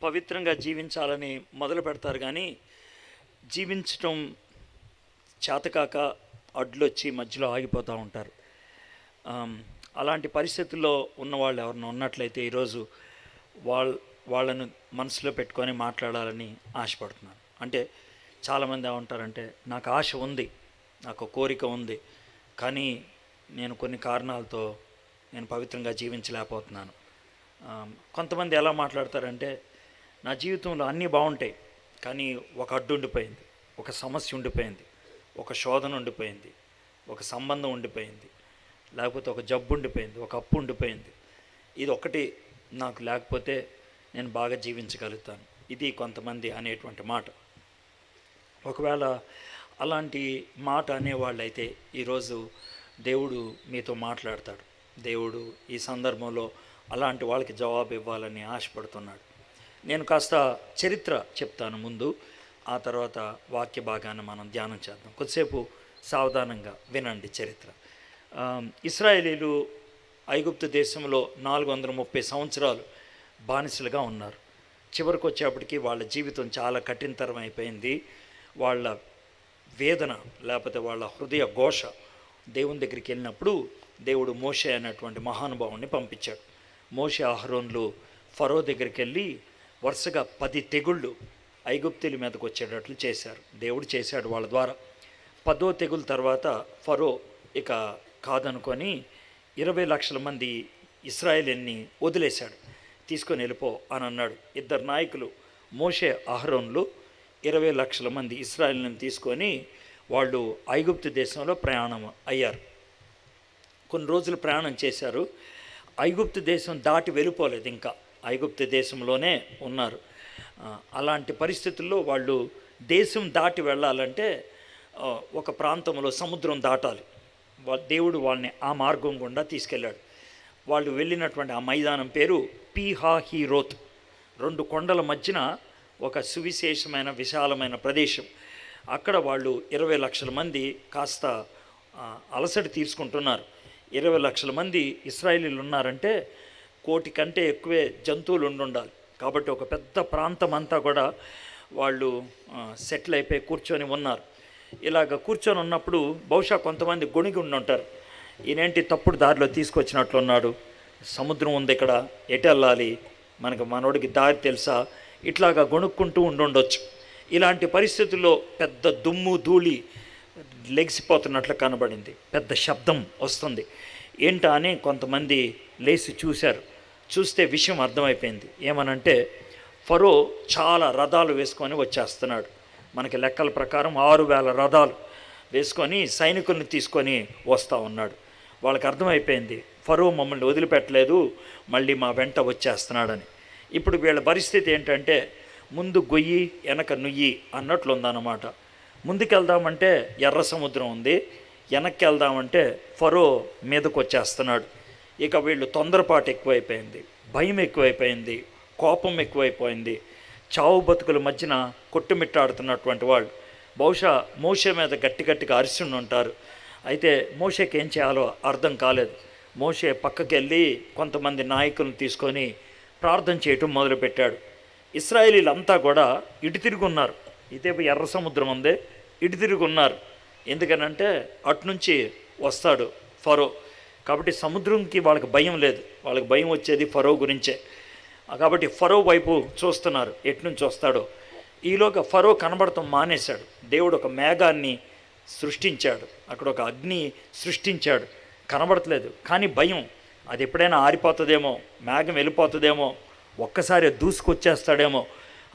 పవిత్రంగా జీవించాలని మొదలు పెడతారు, కానీ జీవించటం చేతకాక అడ్లొచ్చి మధ్యలో ఆగిపోతూ ఉంటారు. అలాంటి పరిస్థితుల్లో ఉన్నవాళ్ళు ఎవరైనా ఉన్నట్లయితే ఈరోజు వాళ్ళను మనసులో పెట్టుకొని మాట్లాడాలని ఆశపడుతున్నాను. అంటే చాలామంది ఏమంటారంటే, నాకు ఆశ ఉంది, నాకు కోరిక ఉంది, కానీ నేను కొన్ని కారణాలతో నేను పవిత్రంగా జీవించలేకపోతున్నాను. కొంతమంది ఎలా మాట్లాడతారంటే, నా జీవితంలో అన్నీ బాగుంటాయి, కానీ ఒక అడ్డు ఉండిపోయింది, ఒక సమస్య ఉండిపోయింది, ఒక శోధన ఉండిపోయింది, ఒక సంబంధం ఉండిపోయింది, లేకపోతే ఒక జబ్బు ఉండిపోయింది, ఒక అప్పు ఉండిపోయింది. ఇది ఒకటి నాకు లేకపోతే నేను బాగా జీవించగలుగుతాను. ఇది కొంతమంది అనేటువంటి మాట. ఒకవేళ అలాంటి మాట అనేవాళ్ళైతే ఈరోజు దేవుడు మీతో మాట్లాడతాడు. దేవుడు ఈ సందర్భంలో అలాంటి వాళ్ళకి జవాబు ఇవ్వాలని ఆశపడుతున్నాడు. నేను కాస్త చరిత్ర చెప్తాను ముందు, ఆ తర్వాత వాక్య భాగాన్ని మనం ధ్యానం చేద్దాం. కొద్దిసేపు సావధానంగా వినండి చరిత్ర. ఇశ్రాయేలీలు ఐగుప్తు దేశంలో 430 సంవత్సరాలు బానిసలుగా ఉన్నారు. చివరికి వచ్చేప్పటికి వాళ్ళ జీవితం చాలా కఠినతరం అయిపోయింది. వాళ్ళ వేదన లేకపోతే వాళ్ళ హృదయ ఘోష దేవుని దగ్గరికి వెళ్ళినప్పుడు దేవుడు మోషే అనేటువంటి మహానుభావుని పంపించాడు. మోషే అహరోన్లు ఫరో దగ్గరికి వెళ్ళి వరుసగా 10 తెగుళ్ళు ఐగుప్తీల మీదకి వచ్చేటట్లు చేశారు. దేవుడు చేశాడు వాళ్ళ ద్వారా. 10వ తెగులు తర్వాత ఫరో ఇక కాదనుకొని 20 లక్షల మంది ఇశ్రాయేలీని వదిలేశాడు. తీసుకొని వెళ్ళిపో అని అన్నాడు. 2 నాయకులు మోషే అహరోన్లు 20 లక్షల మంది ఇశ్రాయేలీని తీసుకొని వాళ్ళు ఐగుప్తు దేశంలో ప్రయాణం అయ్యారు. కొన్ని రోజులు ప్రయాణం చేశారు. ఐగుప్తు దేశం దాటి వెళ్ళిపోలేదు, ఇంకా ఐగుప్తు దేశంలోనే ఉన్నారు. అలాంటి పరిస్థితుల్లో వాళ్ళు దేశం దాటి వెళ్ళాలంటే ఒక ప్రాంతంలో సముద్రం దాటాలి. దేవుడు వాళ్ళని ఆ మార్గం గుండా తీసుకెళ్ళాడు. వాళ్ళు వెళ్ళినటువంటి ఆ మైదానం పేరు పీహాహీరోత్. 2 కొండల మధ్యన ఒక సువిశేషమైన విశాలమైన ప్రదేశం. అక్కడ వాళ్ళు 20 లక్షల మంది కాస్త అలసట తీసుకుంటున్నారు. 20 లక్షల మంది ఇశ్రాయేలీలు ఉన్నారంటే 1 కోటి కంటే ఎక్కువే జంతువులు ఉండాలి. కాబట్టి ఒక పెద్ద ప్రాంతం అంతా కూడా వాళ్ళు సెటిల్ అయిపోయి కూర్చొని ఉన్నారు. ఇలాగ కూర్చొని ఉన్నప్పుడు బహుశా కొంతమంది గొణిగి ఉంటారు. ఈయనేంటి తప్పుడు దారిలో తీసుకొచ్చినట్లున్నాడు, సముద్రం ఉంది ఇక్కడ, ఎటు వెళ్ళాలి, మనోడికి దారి తెలుసా, ఇట్లాగా గొణుక్కుంటూ ఉండొచ్చు. ఇలాంటి పరిస్థితుల్లో పెద్ద దుమ్ము ధూళి లెగిసిపోతున్నట్లు కనబడింది. పెద్ద శబ్దం వస్తుంది. ఏంటా అని కొంతమంది లేచి చూశారు. చూస్తే విషయం అర్థమైపోయింది. ఏమనంటే ఫరో చాలా రథాలు వేసుకొని వచ్చేస్తున్నాడు. మనకి లెక్కల ప్రకారం 6,000 రథాలు వేసుకొని సైనికుల్ని తీసుకొని వస్తూ ఉన్నాడు. వాళ్ళకి అర్థమైపోయింది, ఫరో మమ్మల్ని వదిలిపెట్టలేదు, మళ్ళీ మా వెంట వచ్చేస్తున్నాడని. ఇప్పుడు వీళ్ళ పరిస్థితి ఏంటంటే, ముందు గొయ్యి వెనక నుయ్యి అన్నట్లు ఉందన్నమాట. ముందుకెళ్దామంటే ఎర్ర సముద్రం ఉంది, వెనక్కి వెళ్దామంటే ఫరో మీదకు వచ్చేస్తున్నాడు. ఇక వీళ్ళు తొందరపాటు ఎక్కువైపోయింది, భయం ఎక్కువైపోయింది, కోపం ఎక్కువైపోయింది. చావు బతుకుల మధ్యన కొట్టుమిట్టాడుతున్నటువంటి వాళ్ళు బహుశా మోషే మీద గట్టిగా అరిసిండి ఉంటారు. అయితే మోషేకి ఏం చేయాలో అర్థం కాలేదు. మోషే పక్కకి వెళ్ళి కొంతమంది నాయకులను తీసుకొని ప్రార్థన చేయటం మొదలుపెట్టాడు. ఇశ్రాయేలీలంతా కూడా ఇటు తిరిగి ఉన్నారు. ఇదే ఎర్ర సముద్రం ఉంది, ఇటు తిరిగి ఉన్నారు. ఎందుకనంటే అటునుంచి వస్తాడు ఫరో. కాబట్టి సముద్రంకి వాళ్ళకి భయం లేదు, వాళ్ళకి భయం వచ్చేది ఫరో గురించే. కాబట్టి ఫరో వైపు చూస్తున్నారు, ఎట్నుంచి వస్తాడో. ఈలోగా ఫరో కనబడటం మానేశాడు. దేవుడు ఒక మేఘాన్ని సృష్టించాడు, అక్కడ ఒక అగ్ని సృష్టించాడు, కనబడట్లేదు. కానీ భయం, అది ఎప్పుడైనా ఆరిపోతుందేమో, మేఘం వెళ్ళిపోతుందేమో, ఒక్కసారి దూసుకొచ్చేస్తాడేమో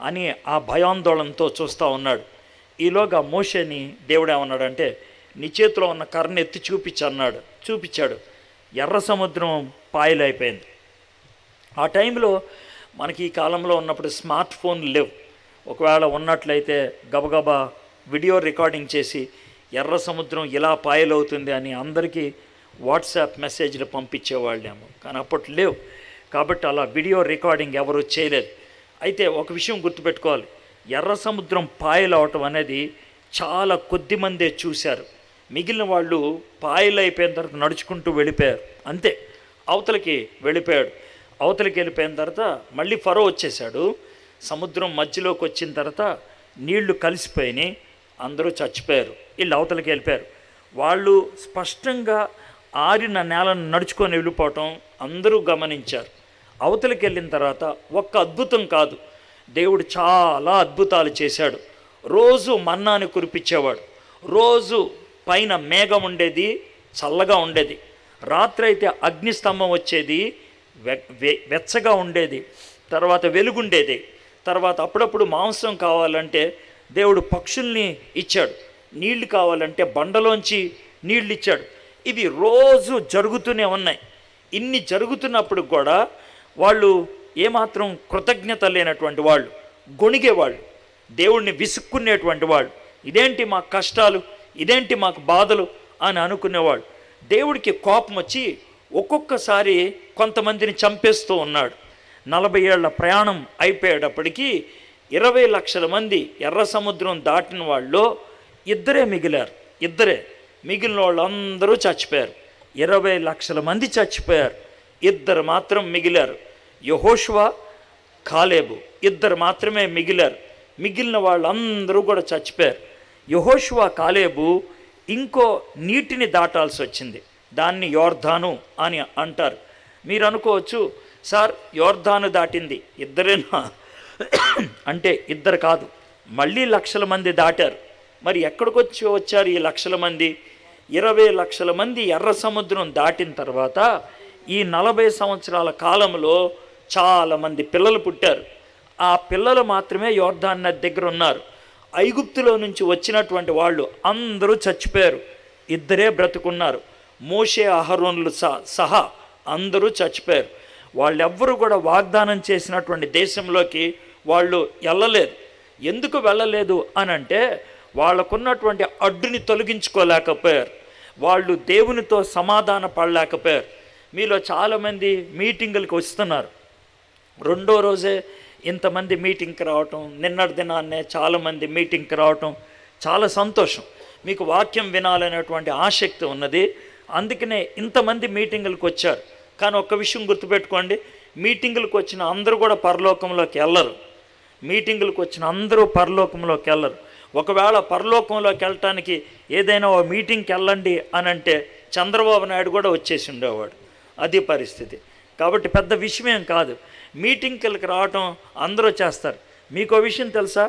అని ఆ భయాందోళనతో చూస్తూ ఉన్నాడు. ఈలోగా మోషేని దేవుడు ఏమన్నాడంటే, నీ చేతిలో ఉన్న కర్రను ఎత్తి చూపించాడు. ఎర్ర సముద్రం పాయలైపోయింది. ఆ టైంలో మనకి ఈ కాలంలో ఉన్నప్పుడు స్మార్ట్ ఫోన్లు లేవు. ఒకవేళ ఉన్నట్లయితే గబగబా వీడియో రికార్డింగ్ చేసి ఎర్ర సముద్రం ఇలా పాయలవుతుంది అని అందరికీ వాట్సాప్ మెసేజ్లు పంపించేవాళ్ళేమో, కానీ అప్పట్లో లేవు. కాబట్టి అలా వీడియో రికార్డింగ్ ఎవరు చేయలేదు. అయితే ఒక విషయం గుర్తుపెట్టుకోవాలి, ఎర్ర సముద్రం పాయలవటం అనేది చాలా కొద్ది మందే చూశారు. మిగిలిన వాళ్ళు పాయలు అయిపోయిన తర్వాత నడుచుకుంటూ వెళ్ళిపోయారు, అంతే. అవతలికి వెళ్ళిపోయాడు. అవతలికి వెళ్ళిపోయిన తర్వాత మళ్ళీ ఫరో వచ్చేసాడు. సముద్రం మధ్యలోకి వచ్చిన తర్వాత నీళ్లు కలిసిపోయినాయి, అందరూ చచ్చిపోయారు. వీళ్ళు అవతలకి వెళ్ళిపోయారు. వాళ్ళు స్పష్టంగా ఆరిన నేలను నడుచుకొని వెళ్ళిపోవటం అందరూ గమనించారు. అవతలకి వెళ్ళిన తర్వాత ఒక్క అద్భుతం కాదు, దేవుడు చాలా అద్భుతాలు చేశాడు. రోజు మన్నాని కురిపించేవాడు, రోజు పైన మేఘం ఉండేది, చల్లగా ఉండేది. రాత్రి అయితే అగ్నిస్తంభం వచ్చేది, వెచ్చగా ఉండేది. తర్వాత వెలుగుండేది. తర్వాత అప్పుడప్పుడు మాంసం కావాలంటే దేవుడు పక్షుల్ని ఇచ్చాడు, నీళ్లు కావాలంటే బండలోంచి నీళ్ళు ఇచ్చాడు. ఇవి రోజు జరుగుతూనే ఉన్నాయి. ఇన్ని జరుగుతున్నప్పుడు కూడా వాళ్ళు ఏమాత్రం కృతజ్ఞత లేనటువంటి వాళ్ళు, గొణిగేవాళ్ళు, దేవుణ్ణి విసుక్కునేటువంటి వాళ్ళు. ఇదేంటి మాకు కష్టాలు, ఇదేంటి మాకు బాధలు అని అనుకునేవాళ్ళు. దేవుడికి కోపం వచ్చి ఒక్కొక్కసారి కొంతమందిని చంపేస్తూ ఉన్నాడు. 40 ఏళ్ల ప్రయాణం అయిపోయేటప్పటికీ 20 లక్షల మంది ఎర్ర సముద్రం దాటిన వాళ్ళు ఇద్దరే మిగిలారు. మిగిలిన వాళ్ళు అందరూ చచ్చిపోయారు. 20 లక్షల మంది చచ్చిపోయారు, ఇద్దరు మాత్రం మిగిలారు. యెహోషువ, కాలేబు ఇద్దరు మాత్రమే మిగిలారు. మిగిలిన వాళ్ళందరూ కూడా చచ్చిపోయారు. యెహోషువ, కాలేబు ఇంకో నీటిని దాటాల్సి వచ్చింది. దాన్ని యోర్దాను అని అంటారు. మీరు అనుకోవచ్చు, సార్ యోర్దాను దాటింది ఇద్దరేనా అంటే ఇద్దరు కాదు, మళ్ళీ లక్షల మంది దాటారు. మరి ఎక్కడికి వచ్చారు ఈ లక్షల మంది? 20 లక్షల మంది ఎర్ర సముద్రం దాటిన తర్వాత ఈ 40 సంవత్సరాల కాలంలో చాలామంది పిల్లలు పుట్టారు. ఆ పిల్లలు మాత్రమే యోర్దాను నది దగ్గర ఉన్నారు. ఐగుప్తులో నుంచి వచ్చినటువంటి వాళ్ళు అందరూ చచ్చిపోయారు, ఇద్దరే బ్రతుకున్నారు. మోషే, అహరోనులు సహా అందరూ చచ్చిపోయారు. వాళ్ళెవ్వరూ కూడా వాగ్దానం చేసినటువంటి దేశంలోకి వాళ్ళు వెళ్ళలేదు. ఎందుకు వెళ్ళలేదు అనంటే వాళ్ళకున్నటువంటి అడ్డుని తొలగించుకోలేకపోయారు. వాళ్ళు దేవునితో సమాధాన పడలేకపోయారు. మీలో చాలామంది మీటింగులకు వస్తున్నారు, రెండో రోజే ఇంతమంది మీటింగ్కి రావటం, నిన్నటి దినాన్నే చాలామంది మీటింగ్కి రావటం చాలా సంతోషం. మీకు వాక్యం వినాలనేటువంటి ఆసక్తి ఉన్నది, అందుకనే ఇంతమంది మీటింగులకు వచ్చారు. కానీ ఒక్క విషయం గుర్తుపెట్టుకోండి, మీటింగులకు వచ్చిన అందరూ కూడా పరలోకంలోకి వెళ్ళరు. మీటింగులకు వచ్చిన అందరూ పరలోకంలోకి వెళ్ళరు. ఒకవేళ పరలోకంలోకి వెళ్ళటానికి ఏదైనా ఓ మీటింగ్కి వెళ్ళండి అని అంటే చంద్రబాబు నాయుడు కూడా వచ్చేసి ఉండేవాడు. అది పరిస్థితి. కాబట్టి పెద్ద విషయం కాదు, మీటింగ్కి రావటం అందరూ చేస్తారు. మీకు విషయం తెలుసా?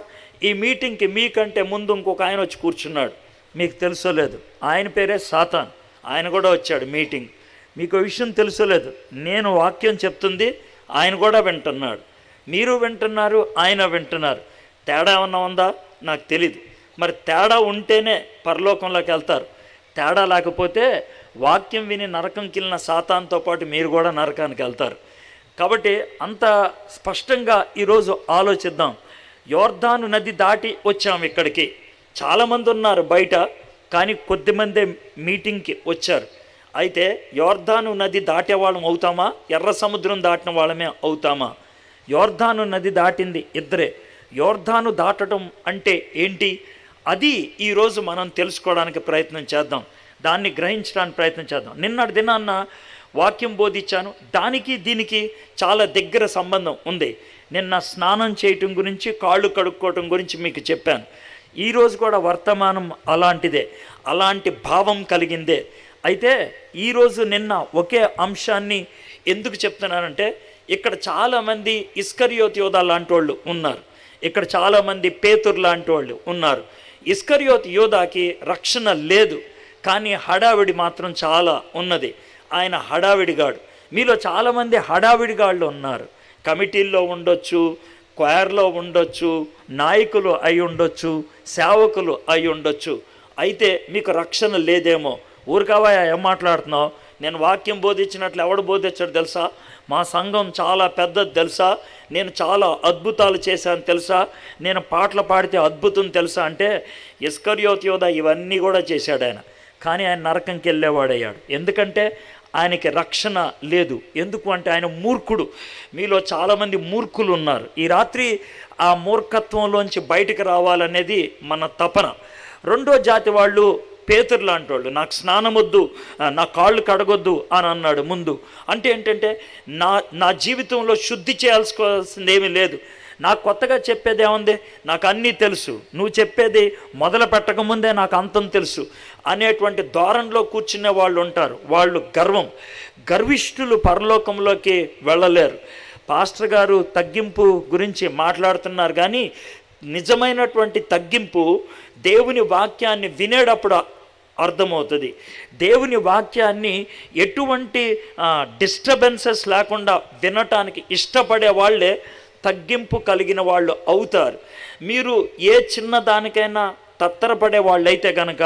ఈ మీటింగ్కి మీకంటే ముందు ఇంకొక ఆయన వచ్చి కూర్చున్నాడు, మీకు తెలుసో లేదు. ఆయన పేరే సాతాన్, ఆయన కూడా వచ్చాడు మీటింగ్. మీకు విషయం తెలుసో లేదు, నేను వాక్యం చెప్తుంది ఆయన కూడా వింటున్నాడు, మీరు వింటున్నారు, ఆయన వింటున్నారు. తేడా ఏమన్నా ఉందా? నాకు తెలీదు. మరి తేడా ఉంటేనే పరలోకంలోకి వెళ్తారు. తేడా లేకపోతే వాక్యం విని నరకంకి వెళ్ళిన సాతాన్తో పాటు మీరు కూడా నరకానికి వెళ్తారు. కాబట్టి అంత స్పష్టంగా ఈరోజు ఆలోచిద్దాం. యోర్దాను నది దాటి వచ్చాము ఇక్కడికి. చాలామంది ఉన్నారు బయట, కానీ కొద్దిమందే మీటింగ్కి వచ్చారు. అయితే యోర్దాను నది దాటేవాళ్ళం అవుతామా? ఎర్ర సముద్రం దాటిన వాళ్ళమే అవుతామా? యోర్దాను నది దాటింది ఇద్దరే. యోర్దాను దాటడం అంటే ఏంటి? అది ఈరోజు మనం తెలుసుకోవడానికి ప్రయత్నం చేద్దాం, దాన్ని గ్రహించడానికి ప్రయత్నం చేద్దాం. నిన్నటి దినాన్న వాక్యం బోధించాను, దానికి దీనికి చాలా దగ్గర సంబంధం ఉంది. నిన్న స్నానం చేయటం గురించి, కాళ్ళు కడుక్కోవటం గురించి మీకు చెప్పాను. ఈరోజు కూడా వర్తమానం అలాంటిదే, అలాంటి భావం కలిగిందే. అయితే ఈరోజు నిన్న ఒకే అంశాన్ని ఎందుకు చెప్తున్నానంటే, ఇక్కడ చాలామంది ఇస్కరియోతు యోధా లాంటి వాళ్ళు ఉన్నారు, ఇక్కడ చాలామంది పేతురు లాంటి వాళ్ళు ఉన్నారు. ఇస్కరియోతు యోధాకి రక్షణ లేదు, కానీ హడావిడి మాత్రం చాలా ఉన్నది. ఆయన హడావిడిగాడు. మీలో చాలామంది హడావిడిగాళ్ళు ఉన్నారు. కమిటీల్లో ఉండొచ్చు, క్వైర్లో ఉండొచ్చు, నాయకులు అయి ఉండొచ్చు, సేవకులు అయి ఉండొచ్చు. అయితే మీకు రక్షణ లేదేమో. ఊరికావా ఏం మాట్లాడుతున్నావు? నేను వాక్యం బోధించినట్లు ఎవడు బోధించాడు తెలుసా? మా సంఘం చాలా పెద్దది తెలుసా? నేను చాలా అద్భుతాలు చేశాను తెలుసా? నేను పాటలు పాడితే అద్భుతం తెలుసా? అంటే ఇస్కరియోతు యోధా ఇవన్నీ కూడా చేశాడు ఆయన, కానీ ఆయన నరకంకి వెళ్ళేవాడయ్యాడు. ఎందుకంటే ఆయనకి రక్షణ లేదు. ఎందుకు అంటే ఆయన మూర్ఖుడు. మీలో చాలామంది మూర్ఖులు ఉన్నారు. ఈ రాత్రి ఆ మూర్ఖత్వంలోంచి బయటకు రావాలనేది మన తపన. రెండో జాతి వాళ్ళు పేతురు లాంటి వాళ్ళు, నాకు స్నానం వద్దు, నా కాళ్ళు కడగొద్దు అని అన్నాడు ముందు. అంటే ఏంటంటే నా జీవితంలో శుద్ధి చేయాల్సుకోవాల్సింది ఏమీ లేదు, నాకు కొత్తగా చెప్పేది ఏముంది, నాకు అన్నీ తెలుసు, నువ్వు చెప్పేది మొదలు పెట్టకముందే నాకు అంతం తెలుసు అనేటువంటి ధోరణిలో కూర్చునే వాళ్ళు ఉంటారు. వాళ్ళు గర్విష్ఠులు పరలోకంలోకి వెళ్ళలేరు. పాస్టర్ గారు తగ్గింపు గురించి మాట్లాడుతున్నారు, కానీ నిజమైనటువంటి తగ్గింపు దేవుని వాక్యాన్ని వినేటప్పుడు అర్థమవుతుంది. దేవుని వాక్యాన్ని ఎటువంటి డిస్టర్బెన్సెస్ లేకుండా వినటానికి ఇష్టపడే వాళ్ళే తగ్గింపు కలిగిన వాళ్ళు అవుతారు. మీరు ఏ చిన్న దానికైనా తత్తరపడే వాళ్ళైతే కనుక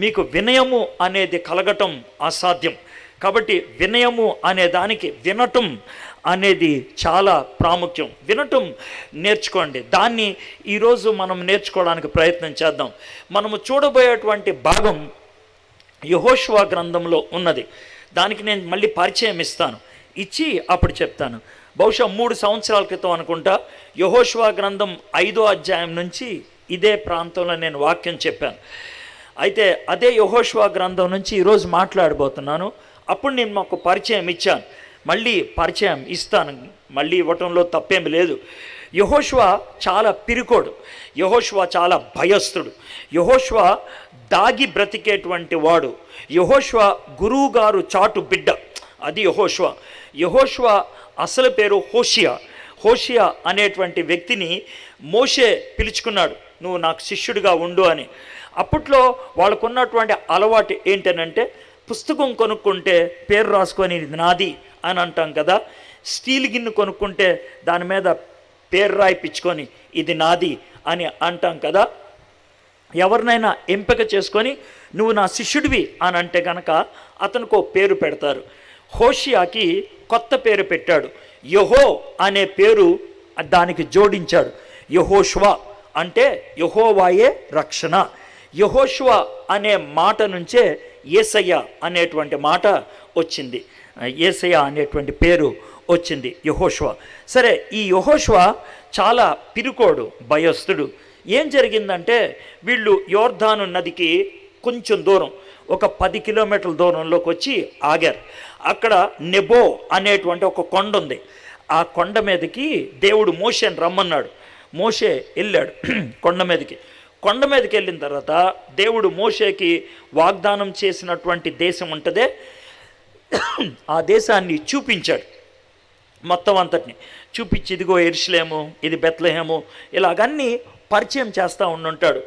మీకు వినయము అనేది కలగటం అసాధ్యం. కాబట్టి వినయము అనే దానికి వినటం అనేది చాలా ప్రాముఖ్యం. వినటం నేర్చుకోండి. దాన్ని ఈరోజు మనం నేర్చుకోవడానికి ప్రయత్నం చేద్దాం. మనము చూడబోయేటువంటి భాగం యెహోషువ గ్రంథంలో ఉన్నది. దానికి నేను మళ్ళీ పరిచయం ఇచ్చి అప్పుడు చెప్తాను. బహుశా 3 సంవత్సరాల క్రితం అనుకుంటా యెహోషువ గ్రంథం 5వ అధ్యాయం నుంచి ఇదే ప్రాంతంలో నేను వాక్యం చెప్పాను. అయితే అదే యెహోషువ గ్రంథం నుంచి ఈరోజు మాట్లాడబోతున్నాను. అప్పుడు నేను మాకు పరిచయం ఇచ్చాను, మళ్ళీ పరిచయం ఇస్తాను. మళ్ళీ ఇవ్వటంలో తప్పేమి లేదు. యెహోషువ చాలా పిరికోడు, యెహోషువ చాలా భయస్థుడు, యెహోషువ దాగి బ్రతికేటువంటి వాడు, యెహోషువ గురువు గారు చాటు బిడ్డ. అది యెహోషువ అసలు పేరు హోషియా అనేటువంటి వ్యక్తిని మోషే పిలుచుకున్నాడు, నువ్వు నాకు శిష్యుడిగా ఉండు అని. అప్పట్లో వాళ్ళకున్నటువంటి అలవాటు ఏంటనంటే, పుస్తకం కొనుక్కుంటే పేరు రాసుకొని ఇది నాది అని అంటాం కదా, స్టీల్ గిన్నె కొనుక్కుంటే దాని మీద పేరు రాయిపించుకొని ఇది నాది అని అంటాం కదా. ఎవరినైనా ఎంపిక చేసుకొని నువ్వు నా శిష్యుడివి అని అంటే కనుక అతనికి ఓ పేరు పెడతారు. హోషియాకి కొత్త పేరు పెట్టాడు, యెహో అనే పేరు దానికి జోడించాడు. యెహోషువ అంటే యెహోవాయే రక్షణ. యెహోషువ అనే మాట నుంచే యేసయ్య అనేటువంటి మాట వచ్చింది, యేసయ్య అనేటువంటి పేరు వచ్చింది యెహోషువ. సరే, ఈ యెహోషువ చాలా పిరుకోడు, భయస్థుడు. ఏం జరిగిందంటే వీళ్ళు యోర్దాను నదికి కొంచెం దూరం, ఒక 10 కిలోమీటర్ల దూరంలోకి వచ్చి ఆగారు. అక్కడ నెబో అనేటువంటి ఒక కొండ ఉంది. ఆ కొండ మీదకి దేవుడు మోషేని రమ్మన్నాడు. మోషే వెళ్ళాడు కొండ మీదకి వెళ్ళిన తర్వాత దేవుడు మోషేకి వాగ్దానం చేసినటువంటి దేశం ఉంటుందే, ఆ దేశాన్ని చూపించాడు. మొత్తం అంతటిని చూపించి, ఇదిగో యెరూషలేము, ఇది బెత్లెహేము, ఇలాగన్నీ పరిచయం చేస్తూ ఉండుంటాడు.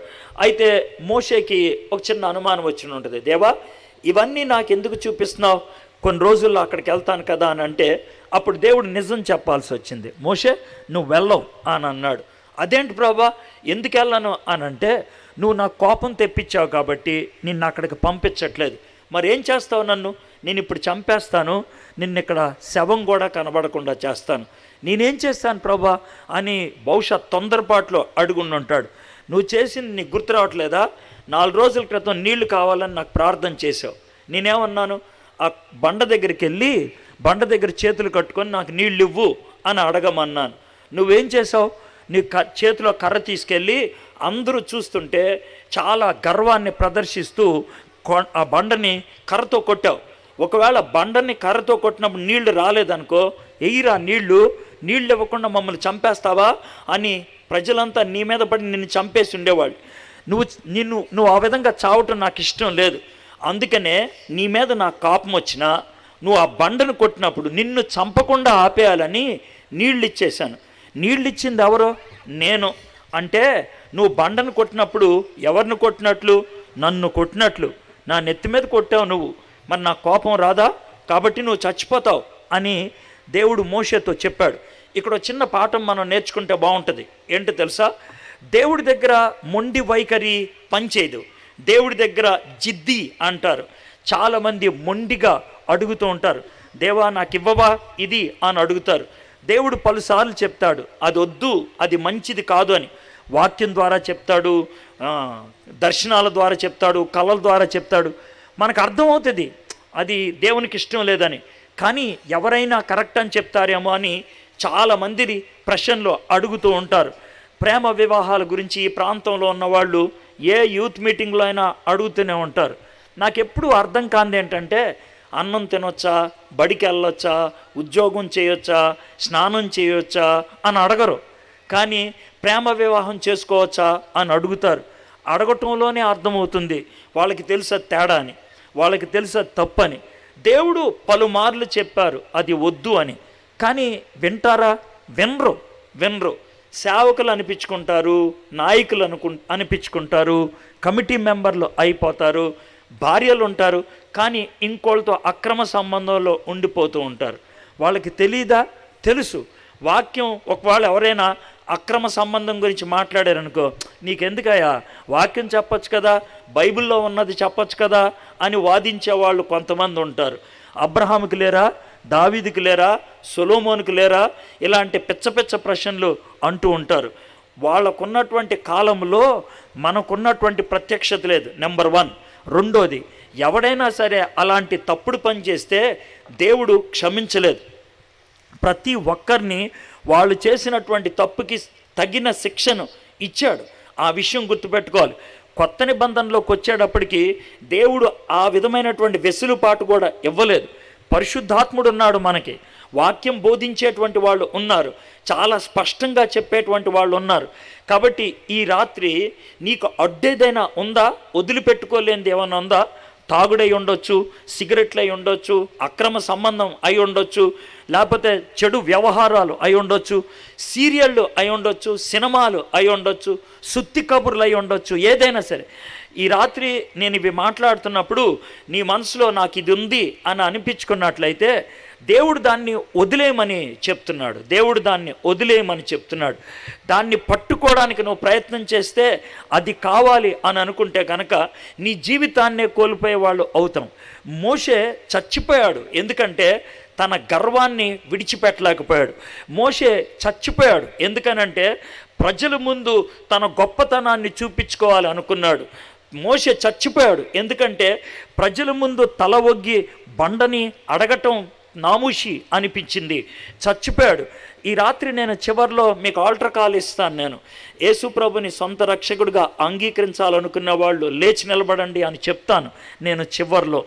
అయితే మోషేకి ఒక చిన్న అనుమానం వచ్చి ఉంటుంది, దేవా ఇవన్నీ నాకు ఎందుకు చూపిస్తున్నావు, కొన్ని రోజుల్లో అక్కడికి వెళ్తాను కదా అని అంటే, అప్పుడు దేవుడు నిజం చెప్పాల్సి వచ్చింది. మోషే నువ్వు వెళ్ళవు అని అన్నాడు. అదేంటి ప్రభా, ఎందుకు వెళ్ళను అని అంటే, నువ్వు నాకు కోపం తెప్పించావు కాబట్టి నిన్ను అక్కడికి పంపించట్లేదు. మరి ఏం చేస్తావు నన్ను? నేను ఇప్పుడు చంపేస్తాను, నిన్ను ఇక్కడ శవం కూడా కనబడకుండా చేస్తాను. నేనేం చేస్తాను ప్రభా అని బహుశా తొందరపాట్లో అడుగుండుంటాడు. నువ్వు చేసింది నీకు గుర్తు రావట్లేదా? 4 రోజుల క్రితం నీళ్లు కావాలని నాకు ప్రార్థన చేసావు. నేనేమన్నాను? ఆ బండ దగ్గరికి వెళ్ళి బండ దగ్గర చేతులు కట్టుకొని నాకు నీళ్ళు ఇవ్వు అని అడగమన్నాను. నువ్వేం చేసావు? నీ చేతిలో కర్ర తీసుకెళ్ళి అందరూ చూస్తుంటే చాలా గర్వాన్ని ప్రదర్శిస్తూ ఆ బండని కర్రతో కొట్టావు. ఒకవేళ బండని కర్రతో కొట్టినప్పుడు నీళ్లు రాలేదనుకో, ఎయిరా నీళ్లు ఇవ్వకుండా మమ్మల్ని చంపేస్తావా అని ప్రజలంతా నీ మీద పడి నిన్ను చంపేసి ఉండేవాళ్ళు. నువ్వు ఆ విధంగా చావటం నాకు ఇష్టం లేదు. అందుకనే నీ మీద నాకు కోపం వచ్చినా నువ్వు ఆ బండను కొట్టినప్పుడు నిన్ను చంపకుండా ఆపేయాలని నీళ్ళు ఇచ్చేశాను. నీళ్ళు ఇచ్చింది ఎవరో? నేను. అంటే నువ్వు బండను కొట్టినప్పుడు ఎవరిని కొట్టినట్లు? నన్ను కొట్టినట్లు. నా నెత్తి మీద కొట్టావు నువ్వు, మరి నా కోపం రాదా? కాబట్టి నువ్వు చచ్చిపోతావు అని దేవుడు మోషేతో చెప్పాడు. ఇక్కడ చిన్న పాఠం మనం నేర్చుకుంటే బాగుంటుంది. ఏంటో తెలుసా? దేవుడి దగ్గర మొండి వైఖరి పనిచేయదు. దేవుడి దగ్గర జిద్ది అంటారు. చాలామంది మొండిగా అడుగుతూ ఉంటారు, దేవా నాకు ఇవ్వవా ఇది అని అడుగుతారు. దేవుడు పలుసార్లు చెప్తాడు అది వద్దు, అది మంచిది కాదు అని. వాక్యం ద్వారా చెప్తాడు, దర్శనాల ద్వారా చెప్తాడు, కళల ద్వారా చెప్తాడు. మనకు అర్థమవుతుంది అది దేవునికి ఇష్టం లేదని. కానీ ఎవరైనా కరెక్ట్ అని చెప్తారేమో అని చాలామంది ప్రశ్నలో అడుగుతూ ఉంటారు. ప్రేమ వివాహాల గురించి ఈ ప్రాంతంలో ఉన్నవాళ్ళు ఏ యూత్ మీటింగ్లో అయినా అడుగుతూనే ఉంటారు. నాకు ఎప్పుడూ అర్థం కానిది ఏంటంటే, అన్నం తినొచ్చా, బడికి వెళ్ళొచ్చా, ఉద్యోగం చేయొచ్చా, స్నానం చేయొచ్చా అని అడగరు. కానీ ప్రేమ వివాహం చేసుకోవచ్చా అని అడుగుతారు. అడగటంలోనే అర్థమవుతుంది వాళ్ళకి తెలుసా తేడా అని, వాళ్ళకి తెలుసా తప్పని. దేవుడు పలుమార్లు చెప్పారు అది వద్దు అని, కానీ వింటారా? వినరు. సేవకులు అనిపించుకుంటారు, నాయకులు అనిపించుకుంటారు, కమిటీ మెంబర్లు అయిపోతారు, భార్యలు ఉంటారు, కానీ ఇంకోళ్ళతో అక్రమ సంబంధంలో ఉండిపోతూ ఉంటారు. వాళ్ళకి తెలీదా? తెలుసు. వాక్యం ఒకవేళ ఎవరైనా అక్రమ సంబంధం గురించి మాట్లాడారనుకో, నీకెందుకయ్యా, వాక్యం చెప్పచ్చు కదా, బైబిల్లో ఉన్నది చెప్పచ్చు కదా అని వాదించే వాళ్ళు కొంతమంది ఉంటారు. అబ్రహాముకి లేరా? దావీదుకి లేరా? సొలొమోనుకి లేరా? ఇలాంటి పిచ్చ ప్రశ్నలు అంటూ ఉంటారు. వాళ్ళకున్నటువంటి కాలంలో మనకున్నటువంటి ప్రత్యక్షత లేదు, నెంబర్ 1. రెండోది, ఎవడైనా సరే అలాంటి తప్పుడు పని చేస్తే దేవుడు క్షమించలేదు. ప్రతి ఒక్కరిని వాళ్ళు చేసినటువంటి తప్పుకి తగిన శిక్షను ఇచ్చాడు. ఆ విషయం గుర్తుపెట్టుకోవాలి. కొత్త నిబంధనలోకి వచ్చేటప్పటికి దేవుడు ఆ విధమైనటువంటి వెసులుబాటు కూడా ఇవ్వలేదు. పరిశుద్ధాత్ముడు ఉన్నాడు, మనకి వాక్యం బోధించేటువంటి వాళ్ళు ఉన్నారు, చాలా స్పష్టంగా చెప్పేటువంటి వాళ్ళు ఉన్నారు. కాబట్టి ఈ రాత్రి నీకు అడ్డేదైనా ఉందా? వదిలిపెట్టుకోలేనిది ఏమైనా ఉందా? తాగుడై ఉండొచ్చు, సిగరెట్లు అయి ఉండొచ్చు, అక్రమ సంబంధం అయి ఉండొచ్చు, లేకపోతే చెడు వ్యవహారాలు అయి ఉండొచ్చు, సీరియళ్ళు అయి ఉండొచ్చు, సినిమాలు అయి ఉండొచ్చు, సుత్తి కబుర్లు అయి ఉండొచ్చు. ఏదైనా సరే ఈ రాత్రి నేను ఇవి మాట్లాడుతున్నప్పుడు నీ మనసులో నాకు ఇది ఉంది అని అనిపించుకున్నట్లయితే దేవుడు దాన్ని వదిలేయమని చెప్తున్నాడు. దాన్ని పట్టుకోవడానికి నువ్వు ప్రయత్నం చేస్తే అది కావాలి అని అనుకుంటే కనుక నీ జీవితాన్నే కోల్పోయే వాళ్ళు అవుతాం. మోషే చచ్చిపోయాడు, ఎందుకంటే తన గర్వాన్ని విడిచిపెట్టలేకపోయాడు. మోషే చచ్చిపోయాడు ఎందుకనంటే ప్రజల ముందు తన గొప్పతనాన్ని చూపించుకోవాలి అనుకున్నాడు. మోషే చచ్చిపోయాడు ఎందుకంటే ప్రజల ముందు తల ఒగ్గి బండని అడగటం నామూషి అనిపించింది, చచ్చిపోయాడు. ఈ రాత్రి నేను చివరిలో మీకు ఆల్టర్ కాల్ ఇస్తాను. నేను యేసు ప్రభుని సొంత రక్షకుడిగా అంగీకరించాలనుకున్న వాళ్ళు లేచి నిలబడండి అని చెప్తాను నేను చివరిలో.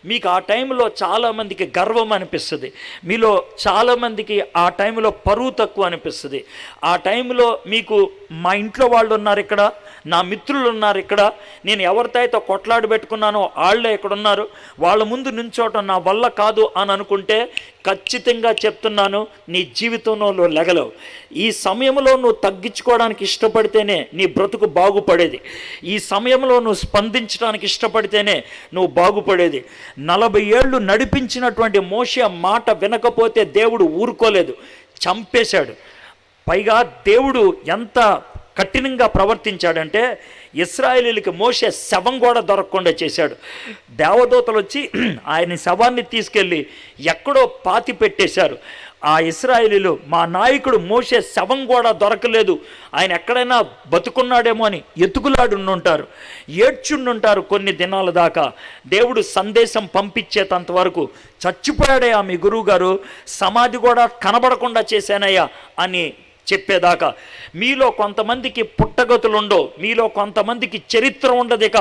మీకు ఆ టైంలో చాలామందికి గర్వం అనిపిస్తుంది, మీలో చాలామందికి ఆ టైంలో పరువు తక్కువ అనిపిస్తుంది. ఆ టైంలో మీకు మా ఇంట్లో వాళ్ళు ఉన్నారు, ఇక్కడ నా మిత్రులు ఉన్నారు, ఇక్కడ నేను ఎవరితో అయితే కొట్లాడి పెట్టుకున్నానో వాళ్ళే ఇక్కడ ఉన్నారు, వాళ్ళ ముందు నుంచోవటం నా వల్ల కాదు అని అనుకుంటే ఖచ్చితంగా చెప్తున్నాను, నీ జీవితంలో లెగలవు. ఈ సమయంలో నువ్వు తగ్గించుకోవడానికి ఇష్టపడితేనే నీ బ్రతుకు బాగుపడేది. ఈ సమయంలో నువ్వు స్పందించడానికి ఇష్టపడితేనే నువ్వు బాగుపడేది. 40 ఏళ్ళు నడిపించినటువంటి మోషే మాట వినకపోతే దేవుడు ఊరుకోలేదు, చంపేశాడు. పైగా దేవుడు ఎంత కఠినంగా ప్రవర్తించాడంటే ఇశ్రాయేలీలకి మోషే శవం కూడా దొరకకుండా చేశాడు. దేవదూతలు వచ్చి ఆయన శవాన్ని తీసుకెళ్ళి ఎక్కడో పాతి పెట్టేశారు. ఆ ఇశ్రాయేలీలు మా నాయకుడు మోషే శవం కూడా దొరకలేదు, ఆయన ఎక్కడైనా బతుకున్నాడేమో అని ఎతుకులాడుంటారు, ఏడ్చుండుంటారు కొన్ని దినాల దాకా. దేవుడు సందేశం పంపించేంత వరకు చచ్చిపోయాడయ్యా మీ గురువు గారు, సమాధి కూడా కనబడకుండా చేశానయ్యా అని చెప్పేదాకా. మీలో కొంతమందికి పుట్టగతులు ఉండవు, మీలో కొంతమందికి చరిత్ర ఉండదిక,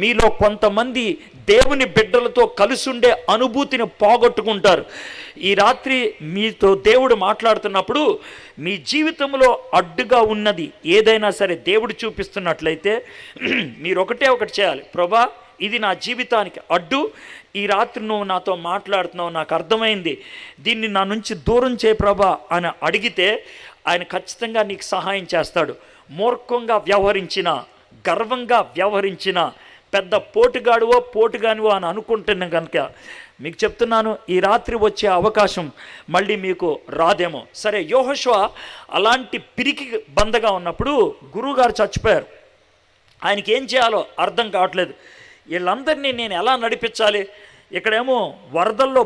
మీలో కొంతమంది దేవుని బిడ్డలతో కలిసుండే అనుభూతిని పోగొట్టుకుంటారు. ఈ రాత్రి మీతో దేవుడు మాట్లాడుతున్నప్పుడు మీ జీవితంలో అడ్డుగా ఉన్నది ఏదైనా సరే దేవుడు చూపిస్తున్నట్లయితే మీరు ఒకటి చేయాలి. ప్రభా, ఇది నా జీవితానికి అడ్డు, ఈ రాత్రి నువ్వు నాతో మాట్లాడుతున్నావు, నాకు అర్థమైంది, దీన్ని నా నుంచి దూరం చేయ ప్రభా అని అడిగితే ఆయన ఖచ్చితంగా నీకు సహాయం చేస్తాడు. మూర్ఖంగా వ్యవహరించిన, గర్వంగా వ్యవహరించిన, పెద్ద పోటుగానివో అని అనుకుంటున్నా కనుక మీకు చెప్తున్నాను, ఈ రాత్రి వచ్చే అవకాశం మళ్ళీ మీకు రాదేమో. సరే, యెహోషువ అలాంటి పిరికి బందగా ఉన్నప్పుడు గురువుగారు చచ్చిపోయారు. ఆయనకి ఏం చేయాలో అర్థం కావట్లేదు. వీళ్ళందరినీ నేను ఎలా నడిపించాలి? ఇక్కడేమో వరదల్లో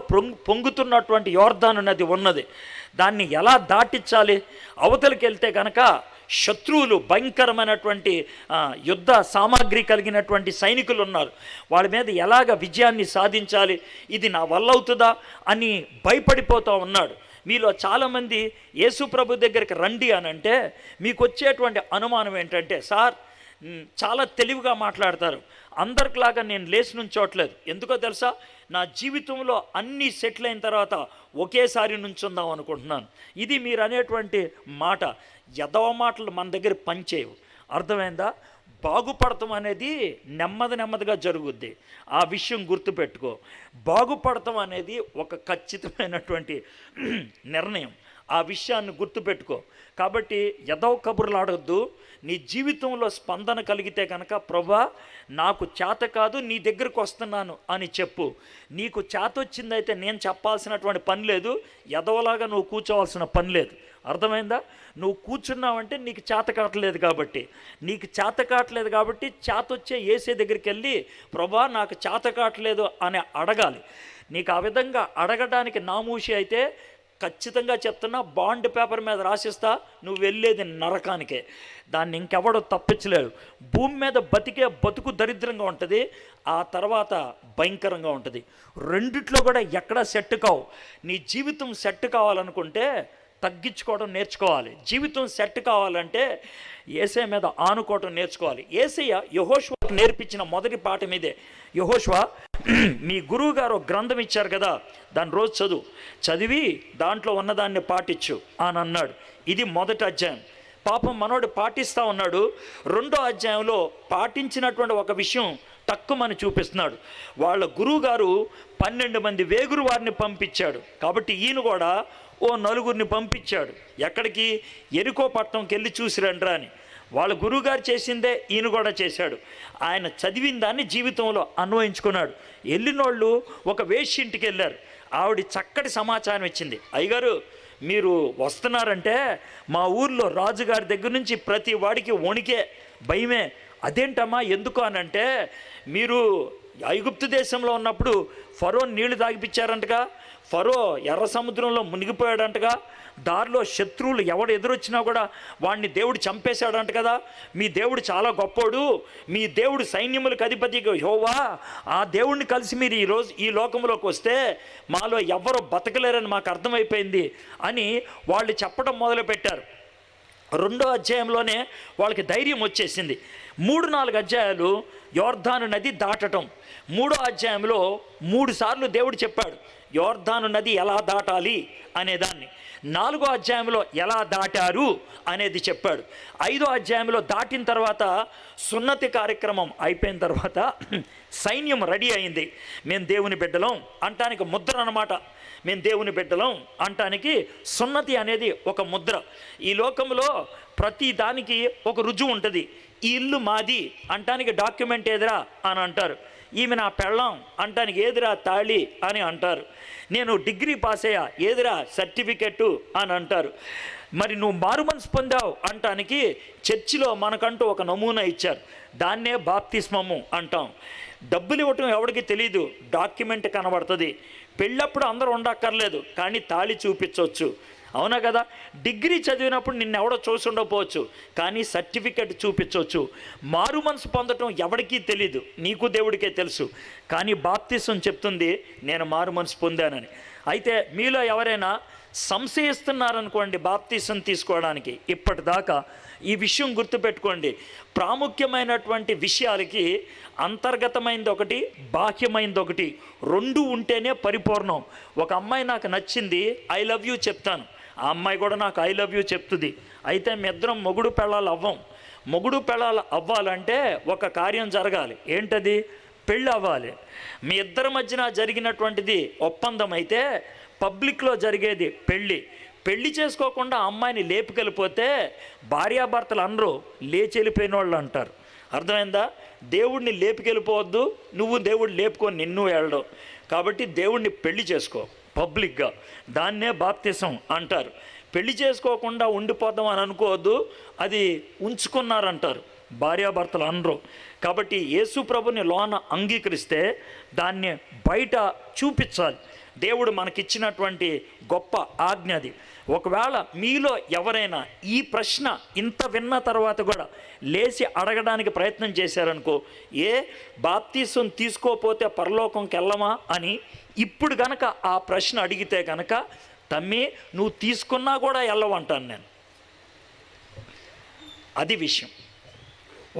పొంగుతున్నటువంటి యోర్దాను నది ఉన్నది, దాన్ని ఎలా దాటించాలి? అవతలికి వెళ్తే కనుక శత్రువులు, భయంకరమైనటువంటి యుద్ధ సామాగ్రి కలిగినటువంటి సైనికులు ఉన్నారు, వాళ్ళ మీద ఎలాగ విజయాన్ని సాధించాలి, ఇది నా వల్ల అవుతుందా అని భయపడిపోతూ ఉన్నాడు. మీలో చాలామంది యేసు ప్రభు దగ్గరికి రండి అని అంటే మీకు వచ్చేటువంటి అనుమానం ఏంటంటే, సార్ చాలా తెలివిగా మాట్లాడతారు, అందరిలాగా నేను లేచి నుంచోట్లేదు, ఎందుకో తెలుసా, నా జీవితంలో అన్నీ సెటిల్ అయిన తర్వాత ఒకేసారి నుంచుందాం అనుకుంటున్నాను. ఇది మీరు అనేటువంటి మాట. ఎదవ మాటలు మన దగ్గర పనిచేయవు. అర్థమైందా? బాగుపడటం అనేది నెమ్మదిగా జరుగుద్ది. ఆ విషయం గుర్తుపెట్టుకో. బాగుపడటం అనేది ఒక ఖచ్చితమైనటువంటి నిర్ణయం. ఆ విషయాన్ని గుర్తుపెట్టుకో. కాబట్టి ఎదవ కబుర్లు ఆడొద్దు. నీ జీవితంలో స్పందన కలిగితే కనుక, ప్రభా నాకు చేత కాదు, నీ దగ్గరకు వస్తున్నాను అని చెప్పు. నీకు చేత వచ్చిందైతే నేను చెప్పాల్సినటువంటి పని లేదు, ఎదవలాగా నువ్వు కూర్చోవాల్సిన పని లేదు. అర్థమైందా? నువ్వు కూర్చున్నావంటే నీకు చేత కావట్లేదు కాబట్టి చేతొచ్చే యేసే దగ్గరికి వెళ్ళి, ప్రభా నాకు చేత కావట్లేదు అని అడగాలి. నీకు ఆ విధంగా అడగడానికి నామూషి అయితే ఖచ్చితంగా చెప్తున్నా, బాండ్ పేపర్ మీద రాసిస్తా, నువ్వు వెళ్ళేది నరకానికే. దాన్ని ఇంకెవడో తప్పించలేడు. భూమి మీద బతుకు దరిద్రంగా ఉంటుంది, ఆ తర్వాత భయంకరంగా ఉంటుంది. రెండిట్లో కూడా ఎక్కడా సెట్ కావు. నీ జీవితం సెట్ కావాలనుకుంటే తగ్గించుకోవడం నేర్చుకోవాలి. జీవితం సెట్ కావాలంటే యేసయ్య మీద ఆనుకోవడం నేర్చుకోవాలి. యేసయ్య యెహోషువకు నేర్పించిన మొదటి పాఠం ఇదే. యెహోషువ, మీ గురువు గారు గ్రంథం ఇచ్చారు కదా, దాన్ని రోజు చదివి దాంట్లో ఉన్నదాన్ని పాటించు అని అన్నాడు. ఇది మొదటి అధ్యాయం. పాపం మనోడు పాటిస్తూ ఉన్నాడు. రెండో అధ్యాయంలో పాటించినటువంటి ఒక విషయం తక్కువని చూపిస్తున్నాడు. వాళ్ళ గురువు గారు 12 మంది వేగురు వారిని పంపించాడు. కాబట్టి ఈయన కూడా ఓ 4 పంపించాడు. ఎక్కడికి? ఎరికో పట్టణంకి వెళ్ళి చూసిరండ్రా అని. వాళ్ళ గురువుగారు చేసిందే ఈయన కూడా చేశాడు. ఆయన చదివిన దాన్ని జీవితంలో అన్వయించుకున్నాడు. వెళ్ళినోళ్ళు ఒక వేశ్యింటికి వెళ్ళారు. ఆవిడ చక్కటి సమాచారం ఇచ్చింది. అయ్యగారు, మీరు వస్తున్నారంటే మా ఊర్లో రాజుగారి దగ్గర నుంచి ప్రతి వాడికి వణికే, భయమే. అదేంటమ్మా, ఎందుకు అనంటే, మీరు ఐగుప్తు దేశంలో ఉన్నప్పుడు ఫరో నీళ్లు తాగిపించారంటగా, ఫరో ఎర్ర సముద్రంలో మునిగిపోయాడంటగా, దారిలో శత్రువులు ఎవడు ఎదురొచ్చినా కూడా వాడిని దేవుడు చంపేశాడంట కదా. మీ దేవుడు చాలా గొప్పోడు, మీ దేవుడు సైన్యములకు అధిపతిగా యెహోవా, ఆ దేవుడిని కలిసి మీరు ఈరోజు ఈ లోకంలోకి వస్తే మాలో ఎవరో బతకలేరని మాకు అర్థమైపోయింది అని వాళ్ళు చెప్పడం మొదలుపెట్టారు. రెండో అధ్యాయంలోనే వాళ్ళకి ధైర్యం వచ్చేసింది. 3-4 అధ్యాయాలు యోర్దాను నది దాటటం. మూడో అధ్యాయంలో 3 సార్లు దేవుడు చెప్పాడు యోర్దాను నది ఎలా దాటాలి అనేదాన్ని. 4వ అధ్యాయంలో ఎలా దాటారు అనేది చెప్పాడు. 5వ అధ్యాయంలో దాటిన తర్వాత సున్నతి కార్యక్రమం అయిపోయిన తర్వాత సైన్యం రెడీ అయింది. మేము దేవుని బిడ్డలం అంటానికి ముద్ర అన్నమాట. మేము దేవుని బిడ్డలం అంటానికి సున్నతి అనేది ఒక ముద్ర. ఈ లోకంలో ప్రతి దానికి ఒక రుజువు ఉంటుంది. ఈ ఇల్లు మాది అంటానికి డాక్యుమెంట్ ఏదిరా అని అంటారు. ఈమె నా పెళ్ళం అంటానికి ఏదిరా తాళి అని అంటారు. నేను డిగ్రీ పాస్ అయ్యా ఏదిరా సర్టిఫికెట్టు అని అంటారు. మరి నువ్వు మారుమనసు పొందావు అంటానికి చర్చిలో మనకంటూ ఒక నమూనా ఇచ్చారు. దాన్నే బాప్తిస్మము అంటాం. డబ్బులు ఇవ్వటం ఎవరికి తెలీదు, డాక్యుమెంట్ కనబడుతుంది. పెళ్ళప్పుడు అందరూ ఉండక్కర్లేదు, కానీ తాళి చూపించవచ్చు. అవునా కదా? డిగ్రీ చదివినప్పుడు నిన్నెవడో చూసి ఉండకపోవచ్చు, కానీ సర్టిఫికెట్ చూపించవచ్చు. మారు మనసు పొందటం ఎవరికీ తెలీదు, నీకు దేవుడికే తెలుసు. కానీ బాప్తిసం చెప్తుంది నేను మారు మనసు పొందానని. అయితే మీలో ఎవరైనా సంశయిస్తున్నారనుకోండి బాప్తిసం తీసుకోవడానికి, ఇప్పటిదాకా ఈ విషయం గుర్తుపెట్టుకోండి. ప్రాముఖ్యమైనటువంటి విషయాలకి అంతర్గతమైనది ఒకటి, బాహ్యమైనది ఒకటి, 2 ఉంటేనే పరిపూర్ణం. ఒక అమ్మాయి నాకు నచ్చింది, ఐ లవ్ యూ చెప్తాను, ఆ అమ్మాయి కూడా నాకు ఐ లవ్ యూ చెప్తుంది. అయితే మీ ఇద్దరం మొగుడు పెళ్ళాలు అవ్వం. మొగుడు పెళ్ళాలు అవ్వాలంటే ఒక కార్యం జరగాలి. ఏంటది? పెళ్ళి అవ్వాలి. మీ ఇద్దరి మధ్యన జరిగినటువంటిది ఒప్పందం అయితే పబ్లిక్లో జరిగేది పెళ్ళి. పెళ్లి చేసుకోకుండా అమ్మాయిని లేపుకెళ్ళిపోతే భార్యాభర్తలు అందరూ లేచి వెళ్ళిపోయిన వాళ్ళు అంటారు. అర్థమైందా? దేవుడిని లేపుకెళ్ళిపోవద్దు, నువ్వు దేవుడు లేపుకొని నిన్ను వెళ్ళడం. కాబట్టి దేవుడిని పెళ్లి చేసుకో పబ్లిక్గా, దాన్నే బాప్తిసం అంటారు. పెళ్లి చేసుకోకుండా ఉండిపోదాం అని అనుకోవద్దు, అది ఉంచుకున్నారంటారు భార్యాభర్తలు అందరూ. కాబట్టి యేసు ప్రభుని లోన అంగీకరిస్తే దాన్ని బయట చూపించాలి. దేవుడు మనకిచ్చినటువంటి గొప్ప ఆజ్ఞ అది. ఒకవేళ మీలో ఎవరైనా ఈ ప్రశ్న ఇంత విన్న తర్వాత కూడా లేచి అడగడానికి ప్రయత్నం చేశారనుకో, బాప్తీసం తీసుకోపోతే పరలోకంకి వెళ్ళమా అని ఇప్పుడు కనుక ఆ ప్రశ్న అడిగితే కనుక, తమ్మి నువ్వు తీసుకున్నా కూడా వెళ్ళవంటాను నేను. అది విషయం.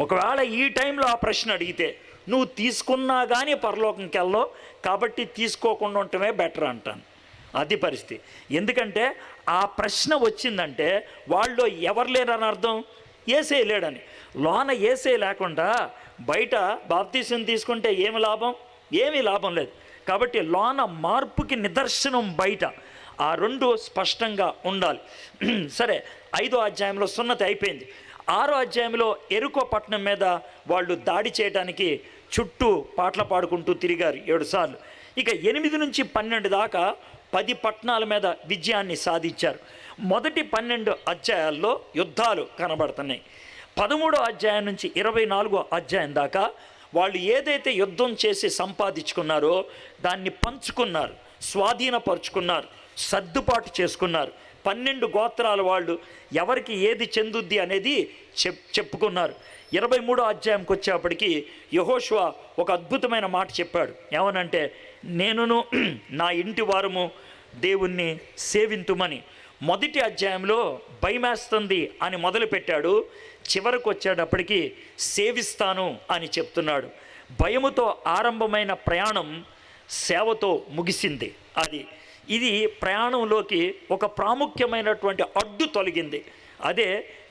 ఒకవేళ ఈ టైంలో ఆ ప్రశ్న అడిగితే నువ్వు తీసుకున్నా కానీ పరలోకంకి వెళ్ళవు, కాబట్టి తీసుకోకుండా ఉండటమే బెటర్ అంటాను. అది పరిస్థితి. ఎందుకంటే ఆ ప్రశ్న వచ్చిందంటే వాళ్ళు ఎవరు లేరని అర్థం, యేసే లేడని. లోన యేసే లేకుండా బయట బాప్తీసం తీసుకుంటే ఏమి లాభం? ఏమీ లాభం లేదు. కాబట్టి లోన మార్పుకి నిదర్శనం బయట. ఆ రెండు స్పష్టంగా ఉండాలి. సరే, 5వ అధ్యాయంలో సున్నతి అయిపోయింది. 6వ అధ్యాయంలో ఎరుకో పట్టణం మీద వాళ్ళు దాడి చేయడానికి చుట్టూ పాటలు పాడుకుంటూ తిరిగారు 7 సార్లు. ఇక 8 నుంచి 12 దాకా 10 పట్టణాల మీద విజయాన్ని సాధించారు. మొదటి 12 అధ్యాయాల్లో యుద్ధాలు కనబడుతున్నాయి. 13వ అధ్యాయం నుంచి 24వ అధ్యాయం దాకా వాళ్ళు ఏదైతే యుద్ధం చేసి సంపాదించుకున్నారో దాన్ని పంచుకున్నారు, స్వాధీనపరుచుకున్నారు, సర్దుబాటు చేసుకున్నారు. 12 గోత్రాల వాళ్ళు ఎవరికి ఏది చెందుద్ది అనేది చెప్పుకున్నారు. 23వ అధ్యాయంకి వచ్చేప్పటికి యెహోషువ ఒక అద్భుతమైన మాట చెప్పాడు. ఏమనంటే, నేనును నా ఇంటి వారము దేవుణ్ణి సేవింతుమని. మొదటి అధ్యాయంలో భయమేస్తుంది అని మొదలుపెట్టాడు, చివరకు వచ్చేటప్పటికి సేవిస్తాను అని చెప్తున్నాడు. భయముతో ఆరంభమైన ప్రయాణం సేవతో ముగిసింది. ఇది ప్రయాణంలోకి ఒక ప్రాముఖ్యమైనటువంటి అడ్డు తొలగింది. అదే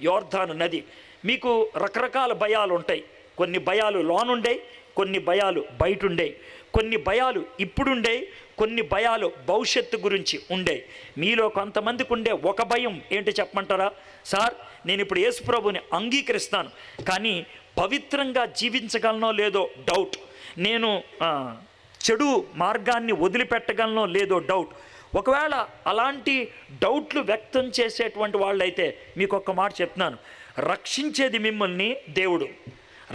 యోర్దాను నది. మీకు రకరకాల భయాలు ఉంటాయి. కొన్ని భయాలు లోనుండేవి, కొన్ని భయాలు బయట ఉండేవి, కొన్ని భయాలు ఇప్పుడుండేవి, కొన్ని భయాలు భవిష్యత్తు గురించి ఉండేవి. మీలో కొంతమందికి ఉండే ఒక భయం ఏంటి చెప్పమంటారా? సార్, నేను ఇప్పుడు యేసుప్రభుని అంగీకరిస్తాను, కానీ పవిత్రంగా జీవించగలనో లేదో డౌట్. నేను చెడు మార్గాన్ని వదిలిపెట్టగలనో లేదో డౌట్. ఒకవేళ అలాంటి డౌట్లు వ్యక్తం చేసేటువంటి వాళ్ళైతే మీకు ఒక్క మాట చెప్తున్నాను, రక్షించేది మిమ్మల్ని దేవుడు,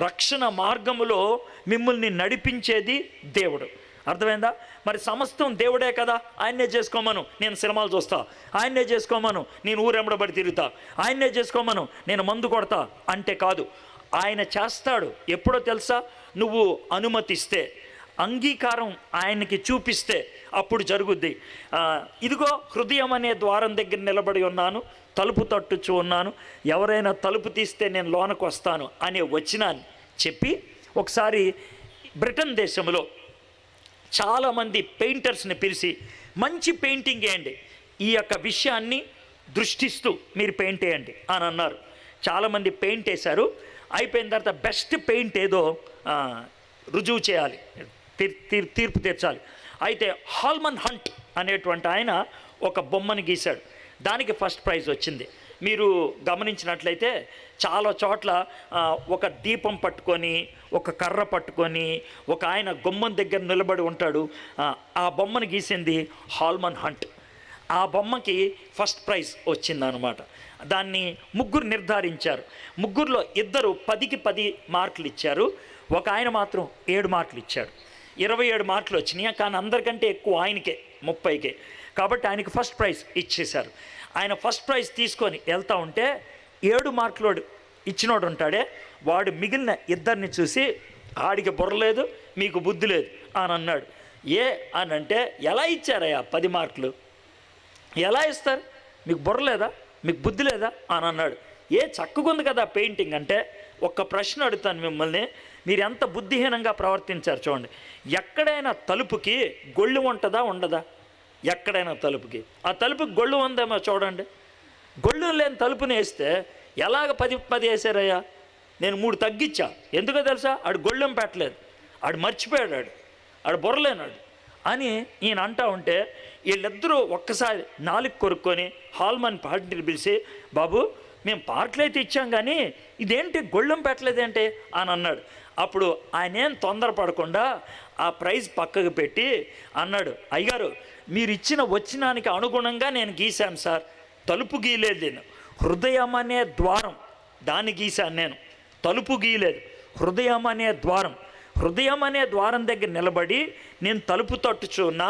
రక్షణ మార్గములో మిమ్మల్ని నడిపించేది దేవుడు. అర్థమైందా? మరి సమస్తం దేవుడే కదా. ఆయన్నే చేసుకోమను, నేను సినిమాలు చూస్తా. ఆయన్నే చేసుకోమను, నేను ఊరెంబడబడి తిరుగుతా. ఆయన్నే చేసుకోమను, నేను మందు కొడతా అంటే కాదు. ఆయన చేస్తాడు. ఎప్పుడో తెలుసా? నువ్వు అనుమతిస్తే, అంగీకారం ఆయనకి చూపిస్తే అప్పుడు జరుగుద్ది. ఇదిగో హృదయం అనే ద్వారం దగ్గర నిలబడి ఉన్నాను, తలుపు తట్టుచు ఉన్నాను, ఎవరైనా తలుపు తీస్తే నేను లోనకు వస్తాను అనే వచనాన్ని చెప్పి, ఒకసారి బ్రిటన్ దేశంలో చాలామంది పెయింటర్స్ని పిలిచి మంచి పెయింటింగ్ వేయండి, ఈ యొక్క విషయాన్ని దృష్టిస్తూ మీరు పెయింట్ వేయండి అని అన్నారు. చాలామంది పెయింట్ వేశారు. అయిపోయిన తర్వాత బెస్ట్ పెయింట్ ఏదో రుజువు చేయాలి, తీర్పు తీర్చాలి. అయితే హాల్మన్ హంట్ అనేటువంటి ఆయన ఒక బొమ్మను గీశాడు. దానికి ఫస్ట్ ప్రైజ్ వచ్చింది. మీరు గమనించినట్లయితే చాలా చోట్ల ఒక దీపం పట్టుకొని, ఒక కర్ర పట్టుకొని, ఒక ఆయన గుమ్మం దగ్గర నిలబడి ఉంటాడు. ఆ బొమ్మను గీసింది హాల్మన్ హంట్. ఆ బొమ్మకి ఫస్ట్ ప్రైజ్ వచ్చిందనమాట. దాన్ని ముగ్గురు నిర్ధారించారు. ముగ్గురులో ఇద్దరు 10కి 10 మార్కులు ఇచ్చారు. ఒక ఆయన మాత్రం 7 మార్కులు ఇచ్చాడు. 27 మార్కులు వచ్చినాయి. కానీ అందరికంటే ఎక్కువ ఆయనకే, 30కే. కాబట్టి ఆయనకి ఫస్ట్ ప్రైజ్ ఇచ్చేశారు. ఆయన ఫస్ట్ ప్రైజ్ తీసుకొని వెళ్తూ ఉంటే 7 మార్కులోడు ఇచ్చినోడు ఉంటాడే, వాడు మిగిలిన ఇద్దరిని చూసి, ఆడికి బుర్ర లేదు, మీకు బుద్ధి లేదు అని అన్నాడు. అని అంటే, ఎలా ఇచ్చారయ్యా 10 మార్కులు? ఎలా ఇస్తారు? మీకు బుర్ర లేదా, మీకు బుద్ధి లేదా అని అన్నాడు. చక్కగుంది కదా పెయింటింగ్ అంటే. ఒక్క ప్రశ్న అడుగుతాను మిమ్మల్ని, మీరు ఎంత బుద్ధిహీనంగా ప్రవర్తించారు చూడండి. ఎక్కడైనా తలుపుకి గొళ్ళు ఉంటుందా, ఉండదా? ఎక్కడైనా తలుపుకి, ఆ తలుపుకి గొళ్ళు ఉందేమో చూడండి. గొళ్ళు లేని తలుపుని వేస్తే ఎలాగ 10 వేసారయ్యా? నేను 3 తగ్గించా. ఎందుకో తెలుసా? ఆడు గొళ్ళెం పెట్టలేదు, ఆడు మర్చిపోయాడు, ఆడు బుర్రలేనాడు అని ఈయన అంటా ఉంటే, వీళ్ళిద్దరూ ఒక్కసారి 4 కొరుక్కొని హాల్మన్ పార్టీని పిలిచి, బాబు మేము పార్కులు అయితే ఇచ్చాం కానీ ఇదేంటి గొళ్ళెం పెట్టలేదేంటి అని అన్నాడు. అప్పుడు ఆయన ఏం తొందరపడకుండా ఆ ప్రైజ్ పక్కకు పెట్టి అన్నాడు, అయ్యగారు మీరు ఇచ్చిన వచనానికి అనుగుణంగా నేను గీశాను సార్, తలుపు గీయలేదు నేను, హృదయం అనే ద్వారం దాన్ని గీశాను నేను, తలుపు గీయలేదు, హృదయం అనే ద్వారం. హృదయం అనే ద్వారం దగ్గర నిలబడి నేను తలుపు తట్టుచున్నా,